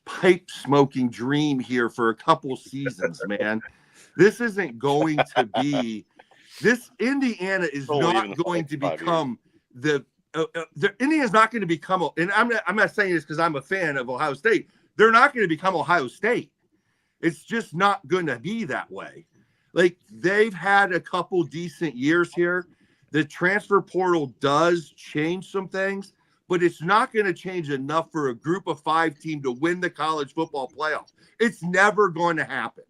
pipe smoking dream here for a couple seasons, man. This isn't going to be. This Indiana is Probably not even going to 5 become the Indiana's not going to become. And I'm not saying this because I'm a fan of Ohio State. They're not going to become Ohio State. It's just not going to be that way. Like, they've had a couple decent years here. The transfer portal does change some things, but it's not going to change enough for a group of 5 team to win the college football playoff. It's never going to happen.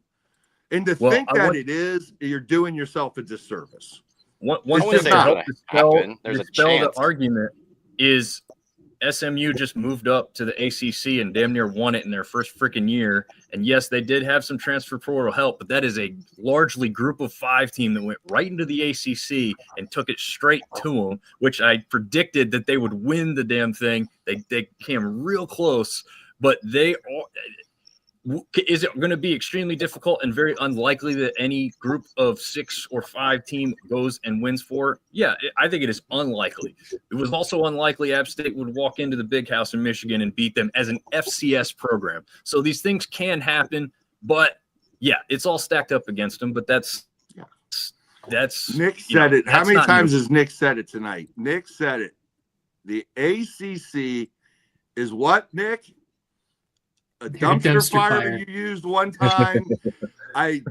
And to think that it is, you're doing yourself a disservice. One wouldn't thing say to it's help gonna dispel, happen. There's a dispel the chance. argument is SMU just moved up to the ACC and damn near won it in their first freaking year. And yes, they did have some transfer portal help, but that is a largely group of 5 team that went right into the ACC and took it straight to them, which I predicted that they would win the damn thing. They came real close, but is it going to be extremely difficult and very unlikely that any group of 6 or 5 team goes and wins 4? Yeah, I think it is unlikely. It was also unlikely App State would walk into the Big House in Michigan and beat them as an FCS program. So these things can happen, but yeah, it's all stacked up against them. But that's Nick said it. How that's many not times new. has Nick said it tonight? Nick said it. The ACC is what, Nick? A dumpster fire that you used one time. I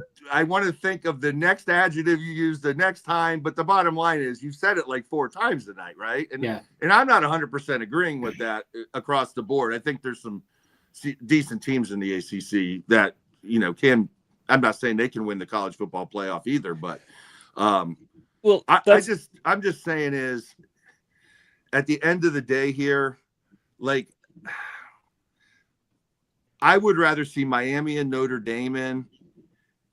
want to think of the next adjective you used the next time, but the bottom line is you said it like 4 times tonight, right? And and I'm not 100% agreeing with that across the board. I think there's some decent teams in the ACC that can. I'm not saying they can win the college football playoff either, but I'm just saying is at the end of the day here, like, I would rather see Miami and Notre Dame in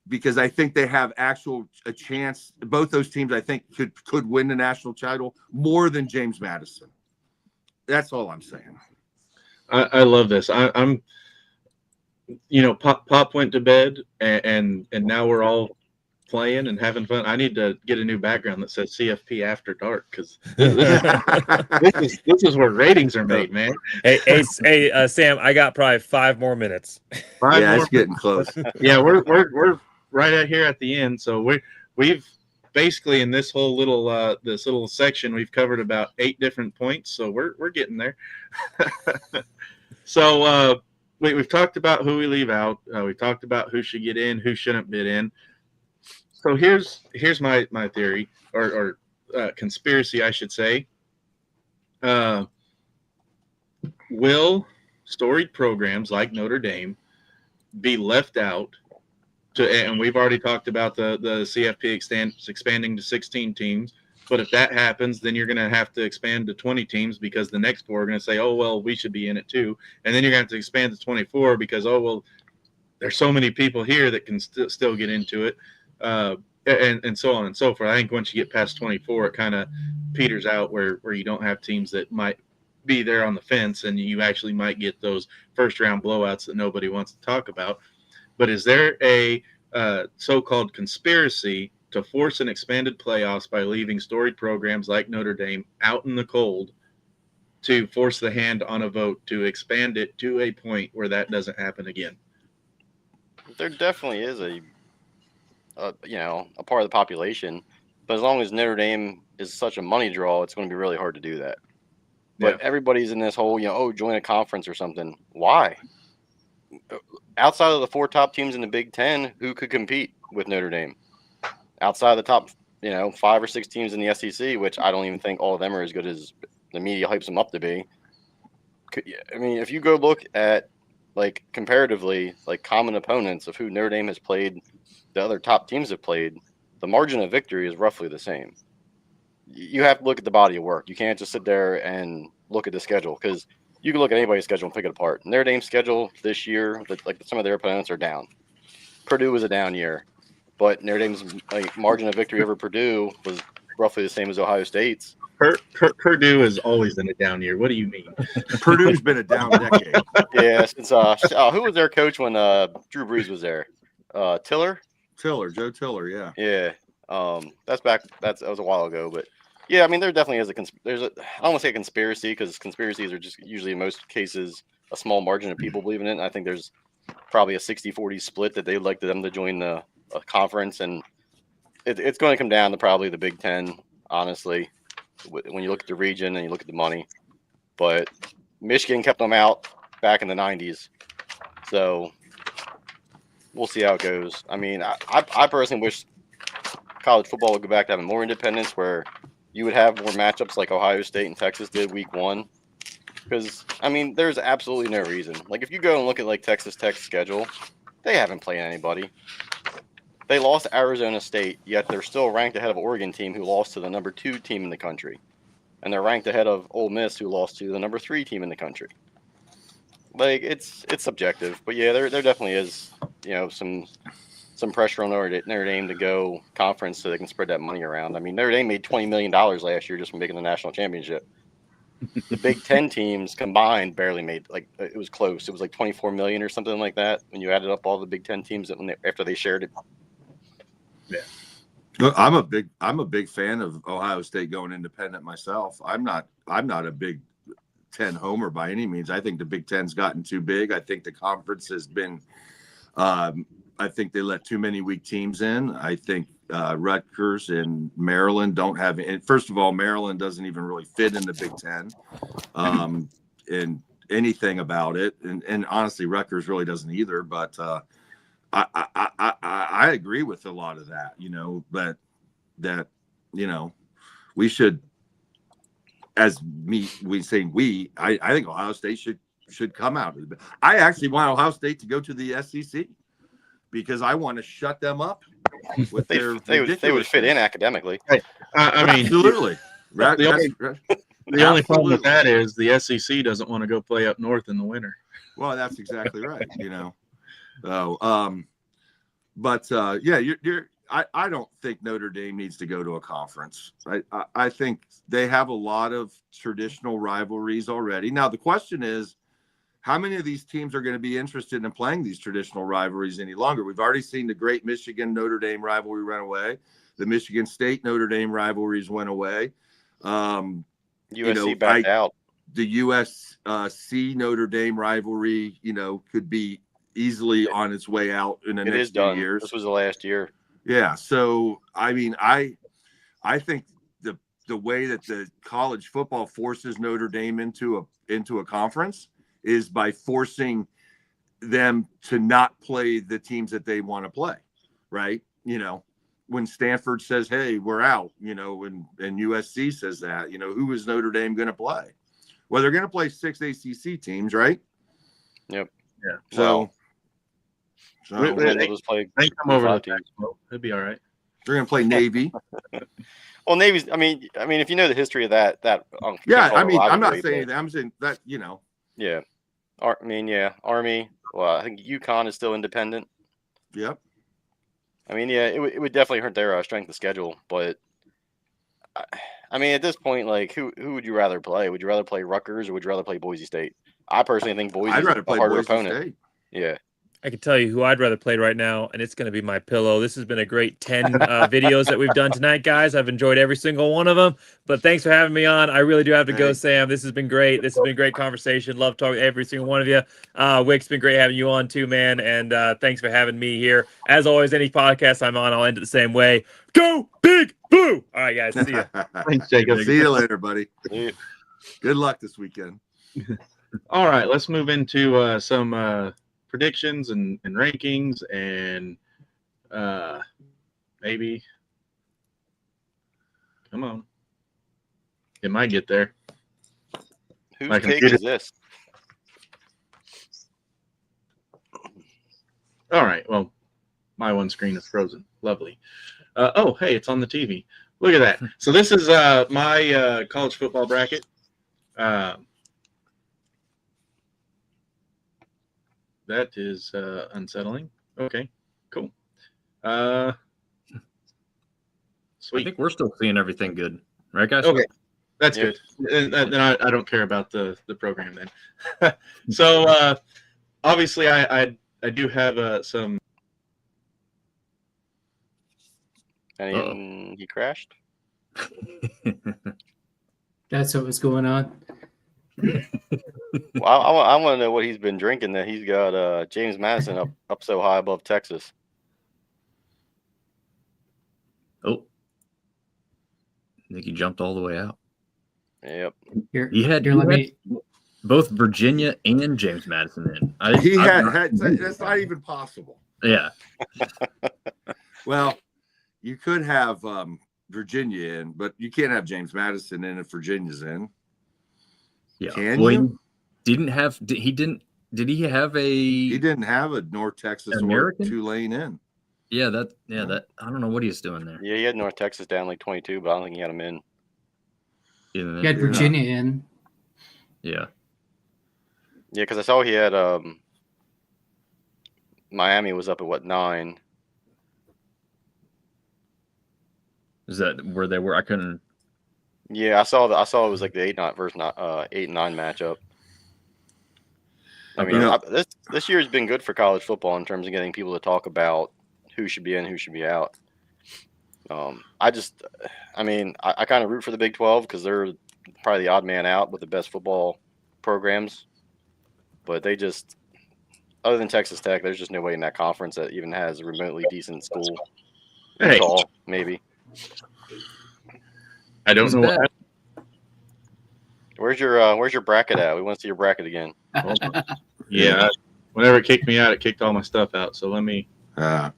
because I think they have a chance. Both those teams, I think, could win the national title more than James Madison. That's all I'm saying. I love this. I'm Pop went to bed and now we're all playing and having fun. I need to get a new background that says CFP After Dark because this is where ratings are made, man. Hey, Sam, I got probably 5 more minutes. It's getting close. Yeah, we're right out here at the end. So we've basically in this whole little section we've covered about 8 different points. So we're getting there. So we've talked about who we leave out. We've talked about who should get in, who shouldn't bid in. So here's my theory or conspiracy, I should say. Will storied programs like Notre Dame be left out? And we've already talked about the CFP expanding to 16 teams. But if that happens, then you're going to have to expand to 20 teams because the next 4 are going to say, oh, well, we should be in it too. And then you're going to have to expand to 24 because, oh, well, there's so many people here that can still get into it. And so on and so forth. I think once you get past 24, it kind of peters out where you don't have teams that might be there on the fence and you actually might get those first-round blowouts that nobody wants to talk about. But is there a so-called conspiracy to force an expanded playoffs by leaving storied programs like Notre Dame out in the cold to force the hand on a vote to expand it to a point where that doesn't happen again? There definitely is a part of the population, but as long as Notre Dame is such a money draw, it's going to be really hard to do that. But everybody's in this whole, join a conference or something. Why? Outside of the 4 top teams in the Big Ten, who could compete with Notre Dame? Outside of the top, 5 or 6 teams in the SEC, which I don't even think all of them are as good as the media hypes them up to be. I mean, if you go look at, like, comparatively, like, common opponents of who Notre Dame has played, the other top teams have played, the margin of victory is roughly the same. You have to look at the body of work. You can't just sit there and look at the schedule, because you can look at anybody's schedule and pick it apart. Notre Dame's schedule this year, like, some of their opponents are down. Purdue was a down year, but Notre Dame's margin of victory over Purdue was roughly the same as Ohio State's. Purdue is always in a down year. What do you mean? Purdue's been a down decade. Yeah, since who was their coach when Drew Brees was there? Joe Tiller, yeah. Yeah. That was a while ago, but yeah, I mean, there definitely is I don't want to say a conspiracy, because conspiracies are just usually in most cases a small margin of people believing it. And I think there's probably a 60-40 split that they'd like them to join a conference, and it's going to come down to probably the Big Ten, honestly, when you look at the region and you look at the money. But Michigan kept them out back in the 90s, so we'll see how it goes. I mean, I personally wish college football would go back to having more independence, where you would have more matchups like Ohio State and Texas did week 1. Because, I mean, there's absolutely no reason. Like, if you go and look at, like, Texas Tech's schedule, they haven't played anybody. They lost to Arizona State, yet they're still ranked ahead of Oregon team, who lost to the number 2 team in the country. And they're ranked ahead of Ole Miss, who lost to the number 3 team in the country. Like, it's subjective. But, yeah, there definitely is, some pressure on Notre Dame to go conference so they can spread that money around. I mean, Notre Dame made $20 million last year just from making the national championship. The Big Ten teams combined barely made, like, it was close. It was like 24 million or something like that when you added up all the Big Ten teams after they shared it. Yeah. Look, I'm a big fan of Ohio State going independent myself. I'm not a Big Ten homer by any means. I think the Big Ten's gotten too big. I think the conference has been I think they let too many weak teams in. I think Rutgers and Maryland don't have – first of all, Maryland doesn't even really fit in the Big Ten and anything about it. And honestly, Rutgers really doesn't either. But I agree with a lot of that, we should – I think Ohio State should come out. I actually want Ohio State to go to the SEC, because I want to shut them up with they would fit in academically. I mean, absolutely. The only problem with that is the SEC doesn't want to go play up north in the winter. Well, that's exactly right. I don't think Notre Dame needs to go to a conference. I think they have a lot of traditional rivalries already. Now, the question is, how many of these teams are going to be interested in playing these traditional rivalries any longer? We've already seen the great Michigan-Notre Dame rivalry run away. The Michigan State-Notre Dame rivalries went away. USC backed out. The USC Notre Dame rivalry, could be easily on its way out in the next few years. This was the last year. Yeah. So, I mean, I think the way that the college football forces Notre Dame into a conference is by forcing them to not play the teams that they want to play, right? When Stanford says, hey, we're out, and USC says that, who is Notre Dame going to play? Well, they're going to play 6 ACC teams, right? Yep. Yeah. So they come over to the it'll be all right. They're going to play Navy. Well, Navy's, I mean, if you know the history of that yeah, I mean, I'm not saying anything. I'm saying that, Yeah. Army. Well, I think UConn is still independent. Yep. I mean, yeah, it would definitely hurt their strength of schedule, but I mean, at this point, like, who would you rather play? Would you rather play Rutgers or would you rather play Boise State? I personally think Boise is a harder opponent. State. Yeah. I can tell you who I'd rather play right now, and it's going to be my pillow. This has been a great 10 videos that we've done tonight, guys. I've enjoyed every single one of them, but thanks for having me on. I really do have to go, Sam. This has been great. This has been a great conversation. Love talking to every single one of you. Wick's been great having you on too, man, and thanks for having me here. As always, any podcast I'm on, I'll end it the same way. Go Big Blue! All right, guys. See ya. Thanks, Jacob. See you later, buddy. See you. Good luck this weekend. All right, let's move into some predictions and rankings and maybe. Come on. It might get there. Whose My take computer- is this? All right. Well, my one screen is frozen. Lovely. Oh, hey, it's on the TV. Look at that. So this is my college football bracket. That is unsettling. Okay, cool. I Sweet. think we're still seeing everything good, right, guys? Okay, that's Yeah. good. And then I don't care about the program then. So obviously I do have some. And he crashed. That's what was going on. Well, I want to know what he's been drinking that he's got James Madison up so high above Texas. Oh, I think he jumped all the way out. Yep. Here, He had, here, he let had me. both Virginia and James Madison in. That's not even possible. Yeah. Well, you could have Virginia in, but you can't have James Madison in if Virginia's in. Yeah. Can well, you? Did he have He didn't have a North Texas American? or Tulane in. that I don't know what he's doing there. Yeah, he had North Texas down like 22, but I don't think he had him in. Yeah. He had Virginia in. Yeah. Yeah, because I saw he had Miami was up at what 9. Is that where they were? I couldn't. Yeah, I saw it was like the 8-9 versus 8 and 9 matchup. I mean, this year's been good for college football in terms of getting people to talk about who should be in, who should be out. I kind of root for the Big 12 because they're probably the odd man out with the best football programs. But they just, other than Texas Tech, there's just no way in that conference that even has a remotely decent school. Hey. Utah, maybe. I don't It's know. bad. Where's your bracket at? We want to see your bracket again. Yeah. Whenever it kicked me out, it kicked all my stuff out. So let me Uh,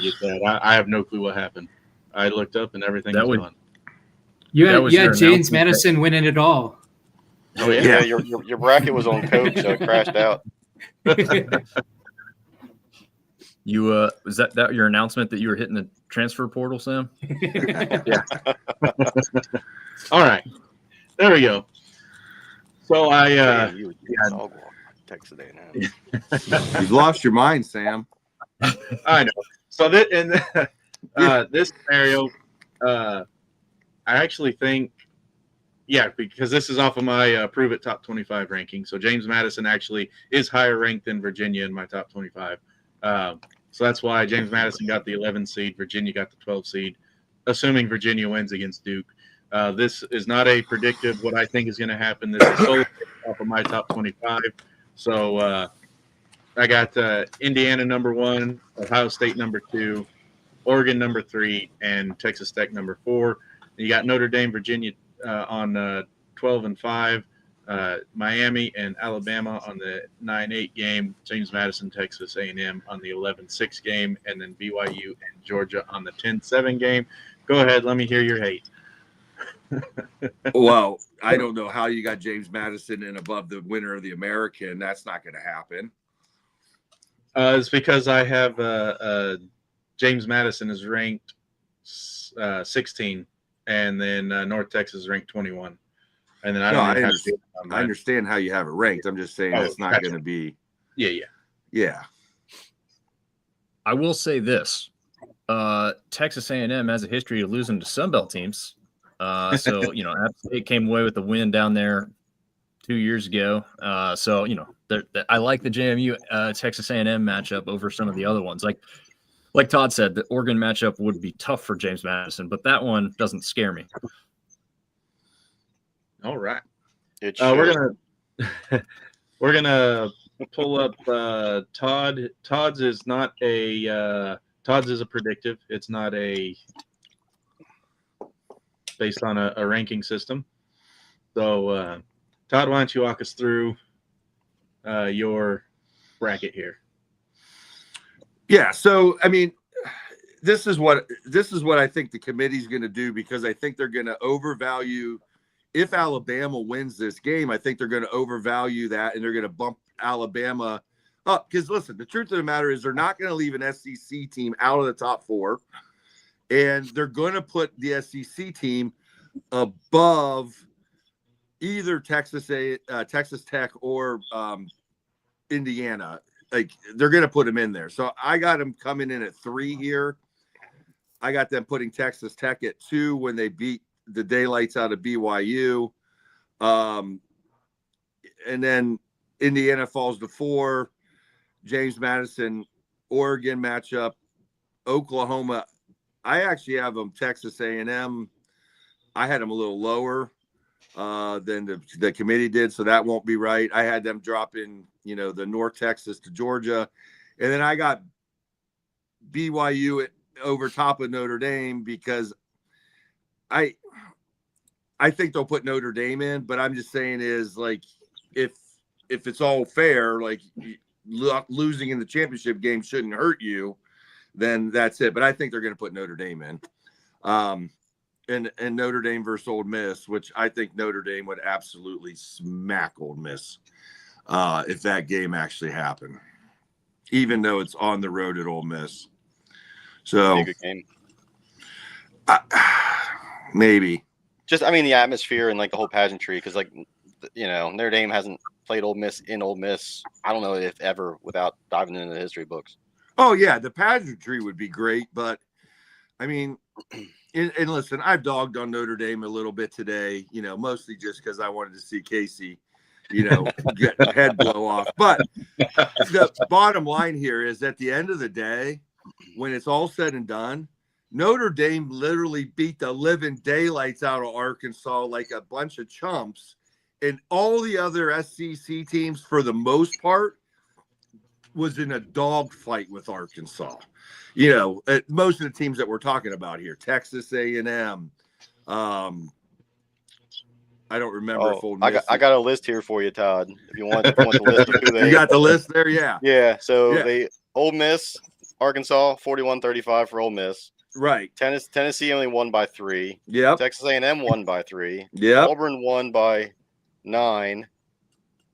get that. I have no clue what happened. I looked up and everything That was would- gone. You That had, was you your had James announcement Madison winning it all. Oh yeah. Yeah, your bracket was on coke, so it crashed out. You was that your announcement that you were hitting the transfer portal, Sam? All right. There we go. So Damn, you dog walk Texas A&M. you've lost your mind, Sam. I know. So that in this scenario, I actually think, because this is off of my Prove It Top 25 ranking. So James Madison actually is higher ranked than Virginia in my top 25. So that's why James Madison got the 11 seed, Virginia got the 12 seed, assuming Virginia wins against Duke. This is not a predictive what I think is going to happen. This is solely off of my top 25. So I got Indiana number 1, Ohio State number 2, Oregon number 3, and Texas Tech number 4. You got Notre Dame, Virginia on 12 and 5, Miami and Alabama on the 9-8 game, James Madison, Texas A&M on the 11-6 game, and then BYU and Georgia on the 10-7 game. Go ahead, let me hear your hate. Well, I don't know how you got James Madison in above the winner of the American. That's not going to happen. It's because I have James Madison is ranked 16, and then North Texas is ranked 21. And then I don't even have to I understand how you have it ranked. I'm just saying that's not going to be. Yeah. I will say this: Texas A&M has a history of losing to Sunbelt teams. So App State came away with the win down there 2 years ago. So I like the JMU Texas A&M matchup over some of the other ones. Like Todd said, the Oregon matchup would be tough for James Madison, but that one doesn't scare me. All right. We're We're gonna pull up Todd. Todd's is not a Todd's is a predictive. It's not a based on a ranking system. So, Todd, why don't you walk us through your bracket here? Yeah. So, I mean, this is what I think the committee's going to do, because I think they're going to overvalue. If Alabama wins this game, I think they're going to overvalue that, and they're going to bump Alabama up. Because listen, the truth of the matter is they're not going to leave an SEC team out of the top 4, and they're going to put the SEC team above either Texas Tech or Indiana. Like, they're going to put them in there. So I got them coming in at 3 here. I got them putting Texas Tech at 2 when they beat the daylights out of BYU. And then Indiana falls to 4. James Madison, Oregon matchup. Oklahoma, I actually have them Texas A&M. I had them a little lower than the committee did, so that won't be right. I had them dropping, the North Texas to Georgia. And then I got BYU over top of Notre Dame, because I think they'll put Notre Dame in, but I'm just saying is, like, if it's all fair, like, losing in the championship game shouldn't hurt you, then that's it. But I think they're going to put Notre Dame in. And Notre Dame versus Ole Miss, which I think Notre Dame would absolutely smack Ole Miss if that game actually happened, even though it's on the road at Ole Miss. So, Good game. Maybe. Just, I mean, the atmosphere and, like, the whole pageantry, because, like, Notre Dame hasn't played Ole Miss in Ole Miss, I don't know if ever, without diving into the history books. Oh, yeah, the pageantry would be great, but, I mean, and listen, I've dogged on Notre Dame a little bit today, mostly just because I wanted to see Casey, get head blow off. But the bottom line here is, at the end of the day, when it's all said and done, Notre Dame literally beat the living daylights out of Arkansas like a bunch of chumps. And all the other SEC teams, for the most part, was in a dogfight with Arkansas. Most of the teams that we're talking about here, Texas A&M. I don't remember if Ole Miss. I got a list here for you, Todd. If you want the list of who they. You got the list there, yeah. Yeah. So they Ole Miss, Arkansas, 41-35 for Ole Miss. Right. Tennessee only won by 3. Yep. Texas A&M won by 3. Yep. Auburn won by 9.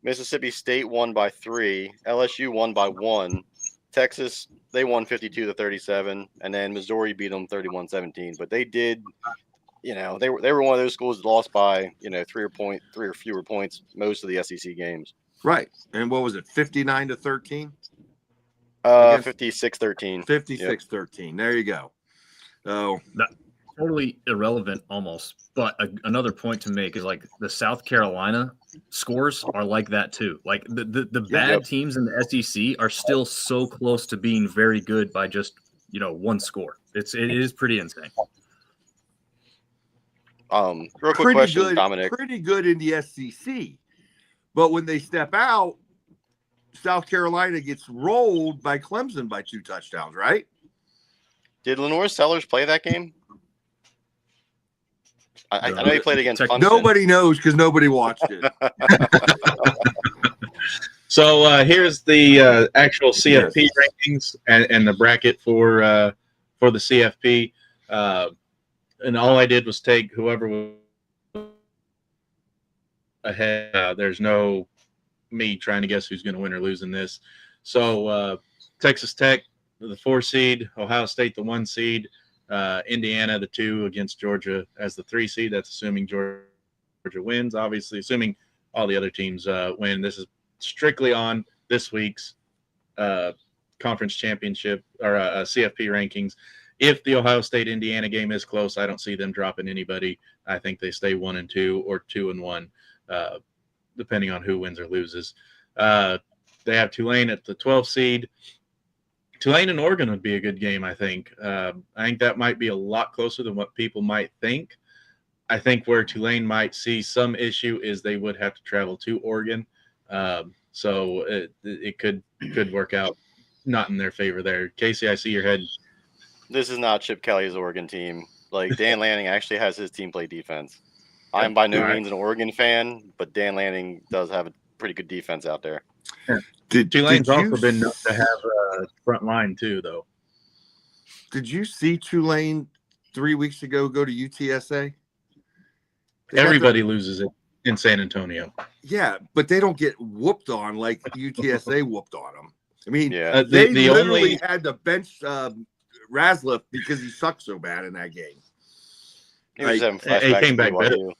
Mississippi State won by 3. LSU won by 1. Texas, they won 52-37, and then Missouri beat them 31-17. But they did, they were one of those schools that lost by 3 or fewer points most of the SEC games. Right. And what was it, 59-13? 56-13. 56-13. There you go. So totally irrelevant almost. But another point to make is, like, the South Carolina scores are like that too. Like, the bad teams in the SEC are still so close to being very good by just one score. It is pretty insane. Real quick question, Dominic. Pretty good in the SEC, but when they step out, South Carolina gets rolled by Clemson by 2 touchdowns. Right? Did Lenore Sellers play that game? I know he played against Clemson. Nobody knows because nobody watched it. So here's the actual CFP rankings and the bracket for the CFP. And all I did was take whoever was ahead. There's no me trying to guess who's going to win or lose in this. So Texas Tech, the 4 seed, Ohio State, the 1 seed, Indiana, the 2 against Georgia as the 3 seed. That's assuming Georgia wins, obviously, assuming all the other teams win. This is strictly on this week's conference championship or CFP rankings. If the Ohio State-Indiana game is close, I don't see them dropping anybody. I think they stay 1-2 or 2-1, depending on who wins or loses. They have Tulane at the 12th seed. Tulane and Oregon would be a good game, I think. I think that might be a lot closer than what people might think. I think where Tulane might see some issue is they would have to travel to Oregon. So it could work out not in their favor there. Casey, I see your head. This is not Chip Kelly's Oregon team. Like, Dan Lanning actually has his team play defense. I am by no All right. means an Oregon fan, but Dan Lanning does have a pretty good defense out there. Tulane's also been known to have a front line too, though. Did you see Tulane 3 weeks ago go to UTSA? Everybody loses it in San Antonio. Yeah, but they don't get whooped on like UTSA whooped on them. I mean, Yeah. they The literally only had to bench Razliff because he sucked so bad in that game. He was Like, having he flashbacks came to back better. BYU.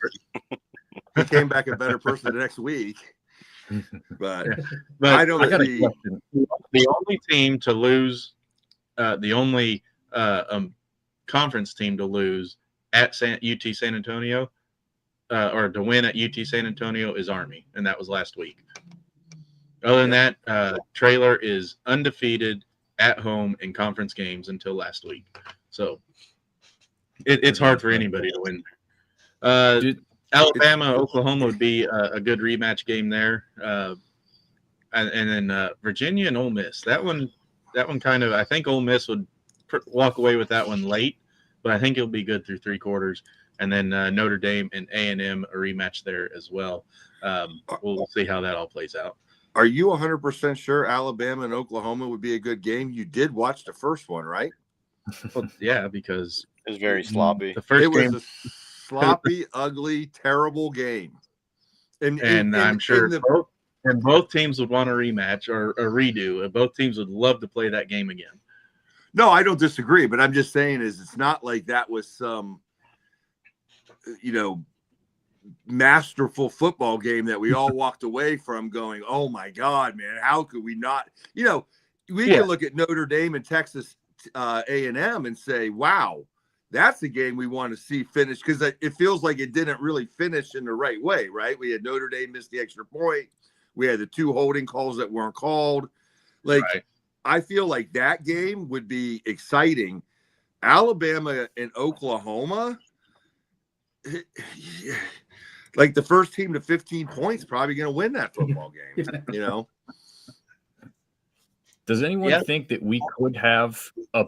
he came back a better person the next week. But But I don't I got a see. question. the only team to lose, the only conference team to lose at UT San Antonio, or to win at UT San Antonio is Army, and that was last week. Other than that, Trailer is undefeated at home in conference games until last week. So it's hard for anybody to win. Alabama, Oklahoma would be a good rematch game there. And then Virginia and Ole Miss. That one kind of, I think Ole Miss would walk away with that one late, but I think it'll be good through 3 quarters. And then Notre Dame and A&M a rematch there as well. We'll see how that all plays out. Are you 100% sure Alabama and Oklahoma would be a good game? You did watch the first one, right? Well, yeah, because It was very sloppy. the first It was game, a sloppy, ugly, terrible game. and I'm sure both teams would want a rematch or a redo. Both teams would love to play that game again. No, I don't disagree, but I'm just saying is it's not like that was some, masterful football game that we all walked away from going, oh my God, man, how could we not? We can look at Notre Dame and Texas A&M and say, wow, that's the game we want to see finish, because it feels like it didn't really finish in the right way, right? We had Notre Dame miss the extra point. We had the 2 holding calls that weren't called. Like, Right. I feel like that game would be exciting. Alabama and Oklahoma, like the first team to 15 points probably going to win that football game, Does anyone think that we could have a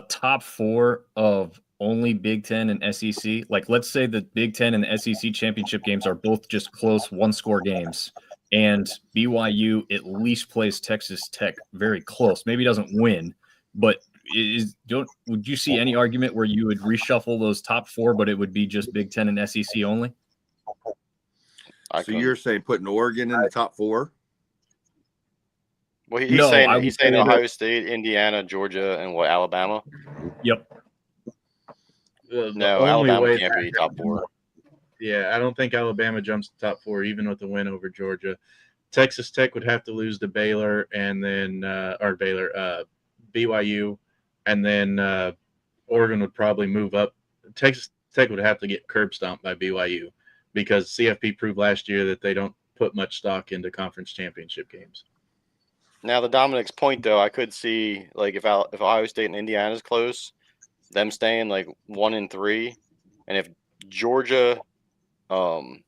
top 4 of only Big Ten and SEC? Like, let's say the Big Ten and the SEC championship games are both just close 1-score games, and BYU at least plays Texas Tech very close. Maybe doesn't win, but would you see any argument where you would reshuffle those top 4, but it would be just Big Ten and SEC only? So you're saying putting Oregon in the top 4? Well, he's saying Ohio State, Indiana, Georgia, and Alabama? Yep. No, Alabama can't be top 4. Yeah, I don't think Alabama jumps to top 4, even with the win over Georgia. Texas Tech would have to lose to Baylor, and then BYU, and then Oregon would probably move up. Texas Tech would have to get curb stomped by BYU, because CFP proved last year that they don't put much stock into conference championship games. Now, to Dominic's point, though, I could see, like, if Ohio State and Indiana is close, them staying like 1-3, and if Georgia, I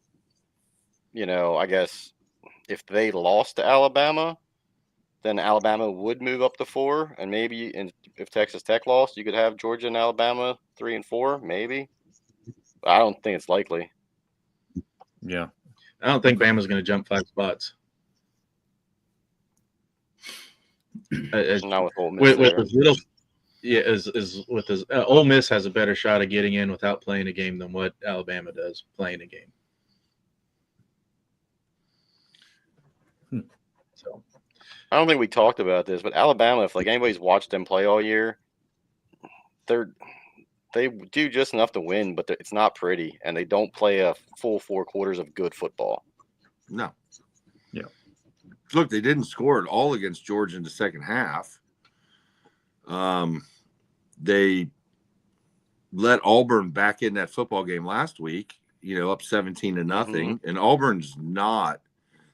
guess if they lost to Alabama, then Alabama would move up to 4, and maybe if Texas Tech lost, you could have Georgia and Alabama 3 and 4, maybe. But I don't think it's likely. Yeah, I don't think Bama's going to jump 5 spots. Not with Ole Miss. Ole Miss has a better shot of getting in without playing a game than what Alabama does playing a game. So, I don't think we talked about this, but Alabama, if like anybody's watched them play all year, they do just enough to win, but it's not pretty, and they don't play a full 4 quarters of good football. No. Yeah. Look, they didn't score at all against Georgia in the second half. They let Auburn back in that football game last week, up 17-0. Mm-hmm. And Auburn's not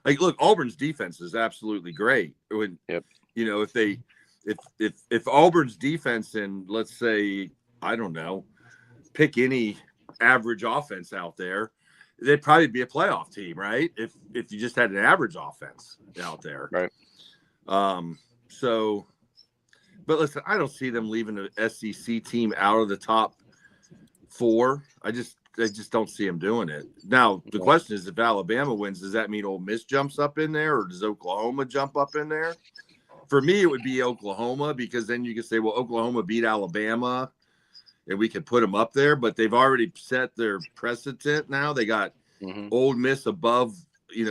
like, look, Auburn's defense is absolutely great. If Auburn's defense, and let's say, I don't know, pick any average offense out there, they'd probably be a playoff team, right? If you just had an average offense out there. Right. But listen, I don't see them leaving the SEC team out of the top 4. just don't see them doing it. Now, the question is, if Alabama wins, does that mean Ole Miss jumps up in there, or does Oklahoma jump up in there? For me, it would be Oklahoma, because then you can say, well, Oklahoma beat Alabama, and we could put them up there. But they've already set their precedent now. They got Ole Miss above,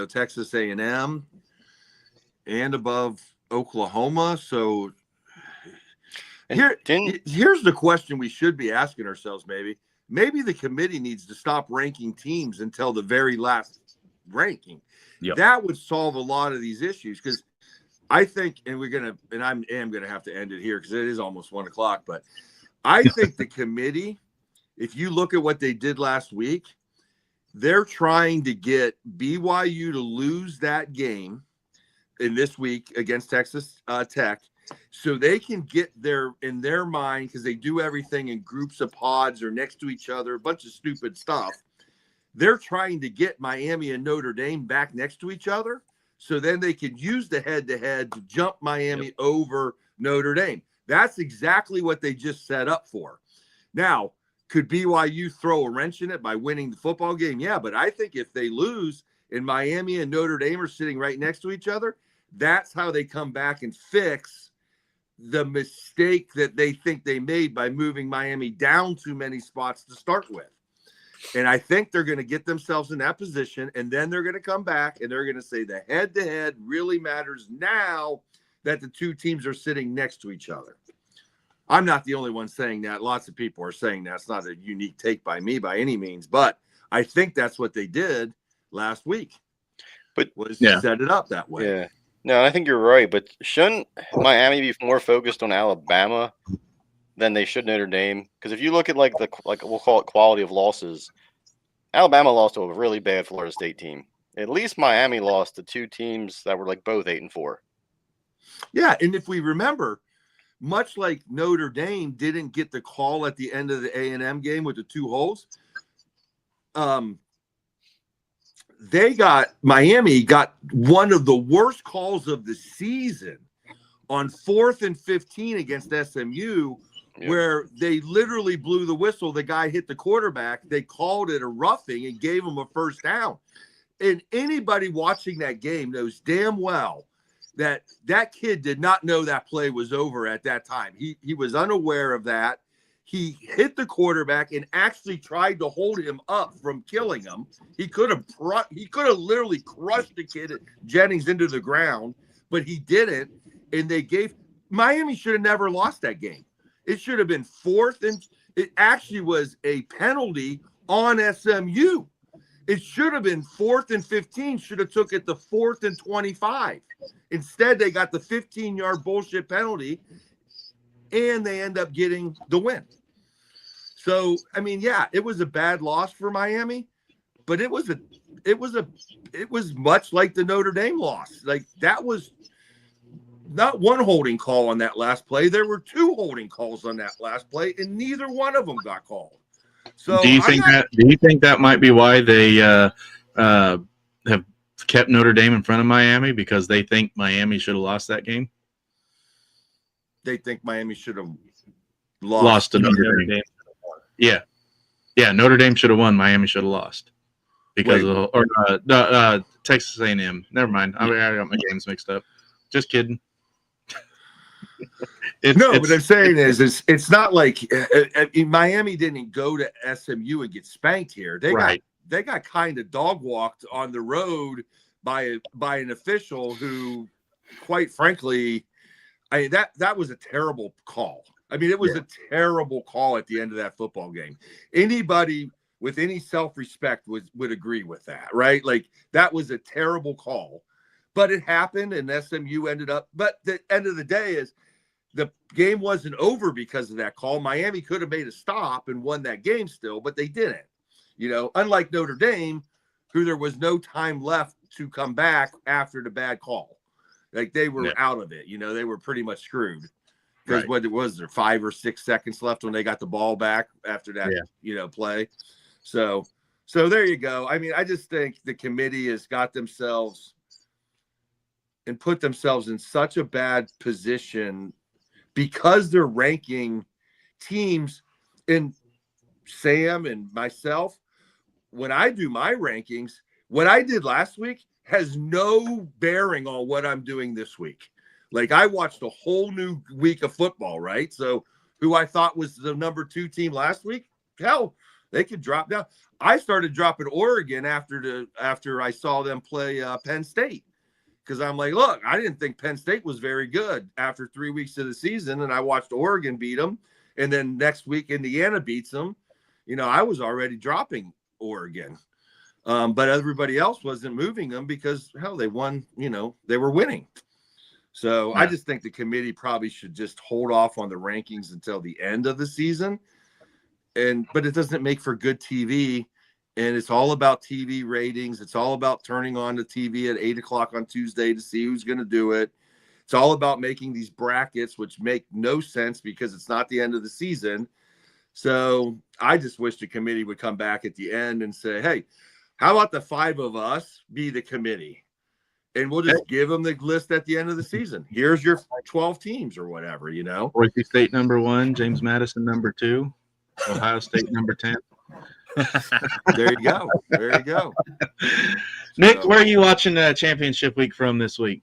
Texas A&M and above Oklahoma. So here's the question we should be asking ourselves, maybe the committee needs to stop ranking teams until the very last ranking. Yep. That would solve a lot of these issues, because I think, and I am gonna have to end it here because it is almost 1:00, but I think the committee, if you look at what they did last week, they're trying to get BYU to lose that game in this week against Texas Tech, so they can get in their mind, because they do everything in groups of pods or next to each other, a bunch of stupid stuff. They're trying to get Miami and Notre Dame back next to each other, so then they could use the head-to-head to jump Miami over Notre Dame. That's exactly what they just set up for. Now, could BYU throw a wrench in it by winning the football game? Yeah, but I think if they lose and Miami and Notre Dame are sitting right next to each other, that's how they come back and fix the mistake that they think they made by moving Miami down too many spots to start with. And I think they're going to get themselves in that position, and then they're going to come back and they're going to say the head-to-head really matters now that the two teams are sitting next to each other. I'm not the only one saying that. Lots of people are saying that. It's not a unique take by me by any means, but I think that's what they did last week. Set it up that way. Yeah. No, I think you're right, but shouldn't Miami be more focused on Alabama than they should Notre Dame? Because if you look at like we'll call it quality of losses, Alabama lost to a really bad Florida State team. At least Miami lost to two teams that were like both 8-4. Yeah, and if we remember, much like Notre Dame didn't get the call at the end of the A&M game with the two holes, Miami got one of the worst calls of the season on 4th and 15 against SMU, where they literally blew the whistle. The guy hit the quarterback. They called it a roughing and gave him a first down. And anybody watching that game knows damn well that kid did not know that play was over at that time. He was unaware of that. He hit the quarterback and actually tried to hold him up from killing him. He could have literally crushed the kid Jennings into the ground, but he didn't. And Miami should have never lost that game. It should have been 4th, and it actually was a penalty on SMU. It should have been 4th and 15, should have took it to 4th and 25. Instead, they got the 15-yard bullshit penalty, and they end up getting the win. So, I mean, yeah, it was a bad loss for Miami, but it was much like the Notre Dame loss. Like, that was not one holding call on that last play. There were two holding calls on that last play, and neither one of them got called. So, do you think that might be why they have kept Notre Dame in front of Miami, because they think Miami should have lost that game? They think Miami should have lost to Notre Dame. Yeah. Notre Dame should have won. Miami should have lost because Texas A&M. Never mind. I got my games mixed up. Just kidding. What I'm saying is it's not like Miami didn't go to SMU and get spanked here. They got kind of dog walked on the road by an official who, quite frankly, that was a terrible call. I mean, it was a terrible call at the end of that football game. Anybody with any self-respect would agree with that, right? Like, that was a terrible call, but it happened, and SMU ended up. But the end of the day is the game wasn't over because of that call. Miami could have made a stop and won that game still, but they didn't. Unlike Notre Dame, who there was no time left to come back after the bad call. Like, they were out of it. They were pretty much screwed. Because what it was, there 5 or 6 seconds left when they got the ball back after that, play. So there you go. I mean, I just think the committee has got themselves and put themselves in such a bad position because they're ranking teams. And Sam and myself, when I do my rankings, what I did last week has no bearing on what I'm doing this week. Like, I watched a whole new week of football, right? So who I thought was the number 2 team last week, hell, they could drop down. I started dropping Oregon after I saw them play Penn State, because I'm like, look, I didn't think Penn State was very good after 3 weeks of the season, and I watched Oregon beat them, and then next week Indiana beats them. You know, I was already dropping Oregon, but everybody else wasn't moving them because, hell, they won. You know, they were winning. So I just think the committee probably should just hold off on the rankings until the end of the season. But it doesn't make for good TV, and it's all about TV ratings. It's all about turning on the TV at 8:00 on Tuesday to see who's going to do it. It's all about making these brackets, which make no sense because it's not the end of the season. So I just wish the committee would come back at the end and say, hey, how about the 5 of us be the committee? And we'll just give them the list at the end of the season. Here's your 12 teams or whatever, you know. Boise State number 1, James Madison number 2, Ohio State number 10. There you go. There you go. Nick, where are you watching championship week from this week?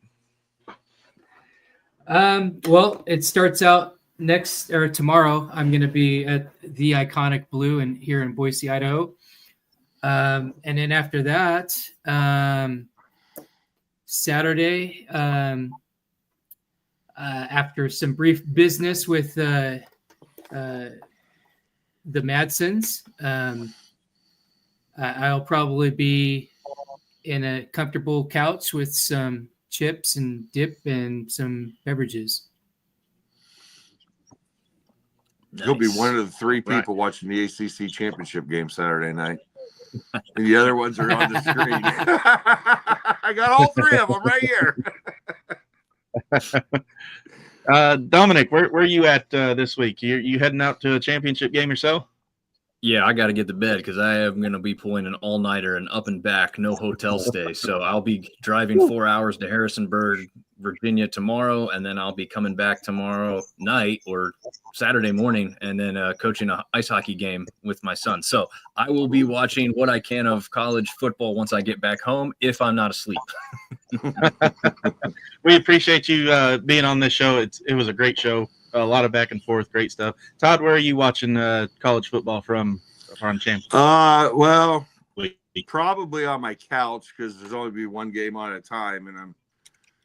Well, it starts out tomorrow. I'm going to be at the Iconic Blue here in Boise, Idaho. And then after that, Saturday, after some brief business with the Madsons, I'll probably be in a comfortable couch with some chips and dip and some beverages. You'll be one of the 3 people watching the ACC championship game Saturday night. And the other ones are on the screen. I got all 3 of them right here. Dominic, where are you at this week? You heading out to a championship game yourself? Yeah, I got to get to bed because I am going to be pulling an all-nighter and up and back, no hotel stay. So I'll be driving 4 hours to Harrisonburg, Virginia tomorrow, and then I'll be coming back tomorrow night or Saturday morning and then coaching an ice hockey game with my son. So I will be watching what I can of college football once I get back home if I'm not asleep. We appreciate you being on this show. It was a great show. A lot of back and forth, great stuff. Todd, where are you watching college football from championship? Well, probably on my couch because there's only be one game on at a time, and I'm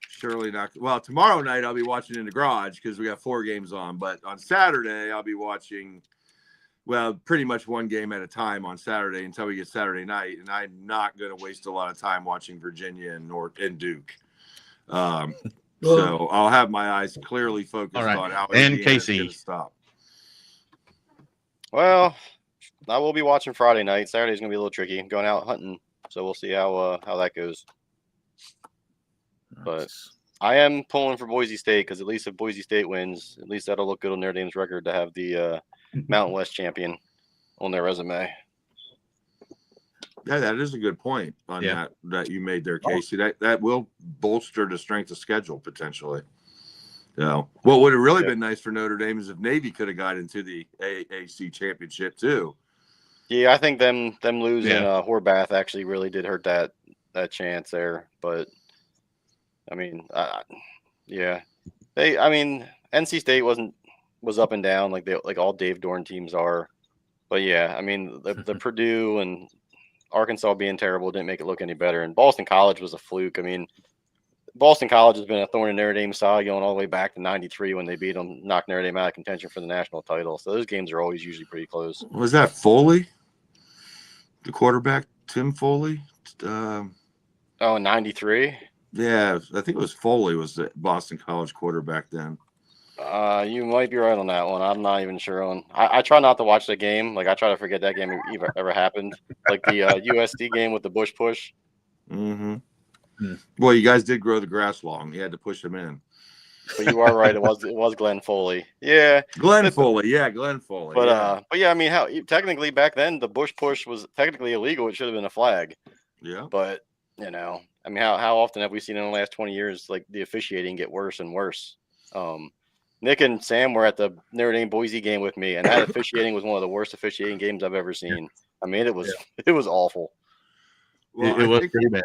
surely not. Well, tomorrow night I'll be watching in the garage because we got 4 games on. But on Saturday I'll be watching, well, pretty much one game at a time on Saturday until we get Saturday night, and I'm not going to waste a lot of time watching Virginia and Duke. So I'll have my eyes clearly focused on how Indiana's going to stop. Well, I will be watching Friday night. Saturday's going to be a little tricky. I'm going out hunting, so we'll see how that goes. But I am pulling for Boise State because at least if Boise State wins, at least that'll look good on Notre Dame's record to have the Mountain West champion on their resume. Yeah, that is a good point on that you made there, Casey. That will bolster the strength of schedule potentially. So, what would have really been nice for Notre Dame is if Navy could have got into the AAC championship too. Yeah, I think them losing Horvath actually really did hurt that chance there. But I mean, NC State was up and down like all Dave Dorn teams are. But yeah, I mean the Purdue and Arkansas being terrible didn't make it look any better. And Boston College was a fluke. I mean, Boston College has been a thorn in Notre Dame's side going all the way back to '93 when they beat them, knocked Notre Dame out of contention for the national title. So those games are always usually pretty close. Was that Foley, the quarterback, Tim Foley? '93? Yeah, I think it was Foley was the Boston College quarterback then. You might be right on that one. I'm not even sure on. I try not to watch the game. Like I try to forget that game ever happened. Like the USD game with the Bush push. Mm-hmm. Well, you guys did grow the grass long. You had to push them in. But you are right. It was Glenn Foley. Yeah, Glenn Foley. But yeah, I mean, how technically back then the Bush push was technically illegal. It should have been a flag. Yeah. But I mean, how often have we seen in the last 20 years like the officiating get worse and worse? Nick and Sam were at the Notre Dame Boise game with me, and that officiating was one of the worst officiating games I've ever seen. I mean, it was awful. Well, it I was think, pretty bad.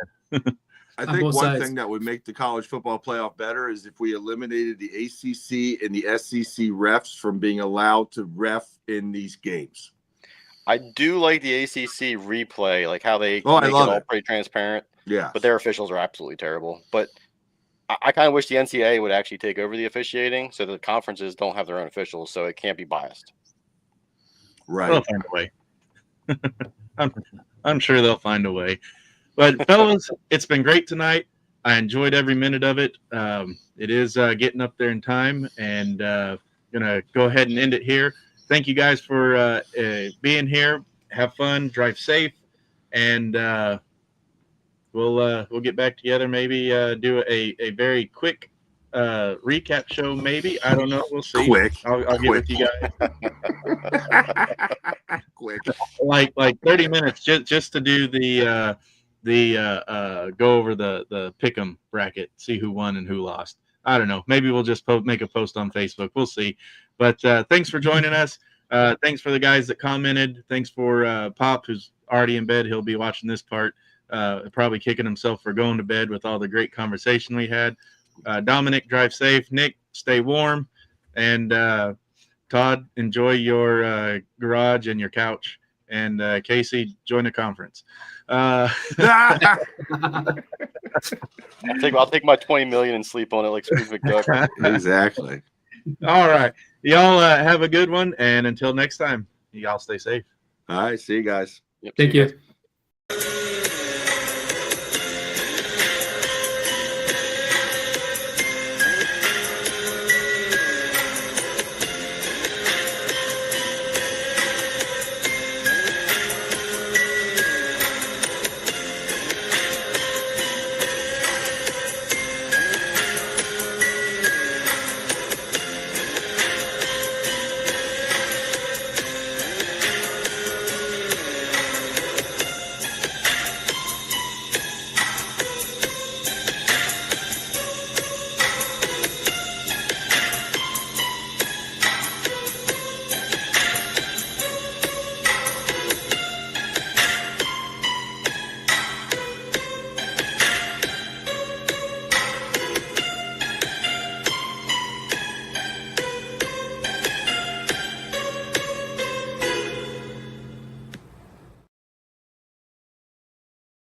I On think both one sides. thing that would make the college football playoff better is if we eliminated the ACC and the SEC refs from being allowed to ref in these games. I do like the ACC replay, like how they Oh, I make it love all it. pretty transparent. Yeah. But their officials are absolutely terrible. But I kind of wish the NCAA would actually take over the officiating so that the conferences don't have their own officials, so it can't be biased. Right. They'll find a way. I'm sure they'll find a way. But fellas, it's been great tonight. I enjoyed every minute of it. It is getting up there in time, and gonna go ahead and end it here. Thank you guys for being here. Have fun, drive safe, and we'll get back together. Maybe do a very quick recap show. Maybe, I don't know. We'll see. Quick. I'll get with you guys. Quick. like 30 minutes just to do the go over the pick'em bracket, see who won and who lost. I don't know. Maybe we'll just make a post on Facebook. We'll see. But thanks for joining us. Thanks for the guys that commented. Thanks for Pop, who's already in bed. He'll be watching this part, probably kicking himself for going to bed with all the great conversation we had. Dominic, drive safe. Nick, stay warm. And Todd, enjoy your garage and your couch. And Casey, join the conference. I'll take my $20 million and sleep on it like Scrooge McDuck. Exactly. All right. Y'all have a good one. And until next time, y'all stay safe. All right. See you guys. Yep, Thank see you you. guys.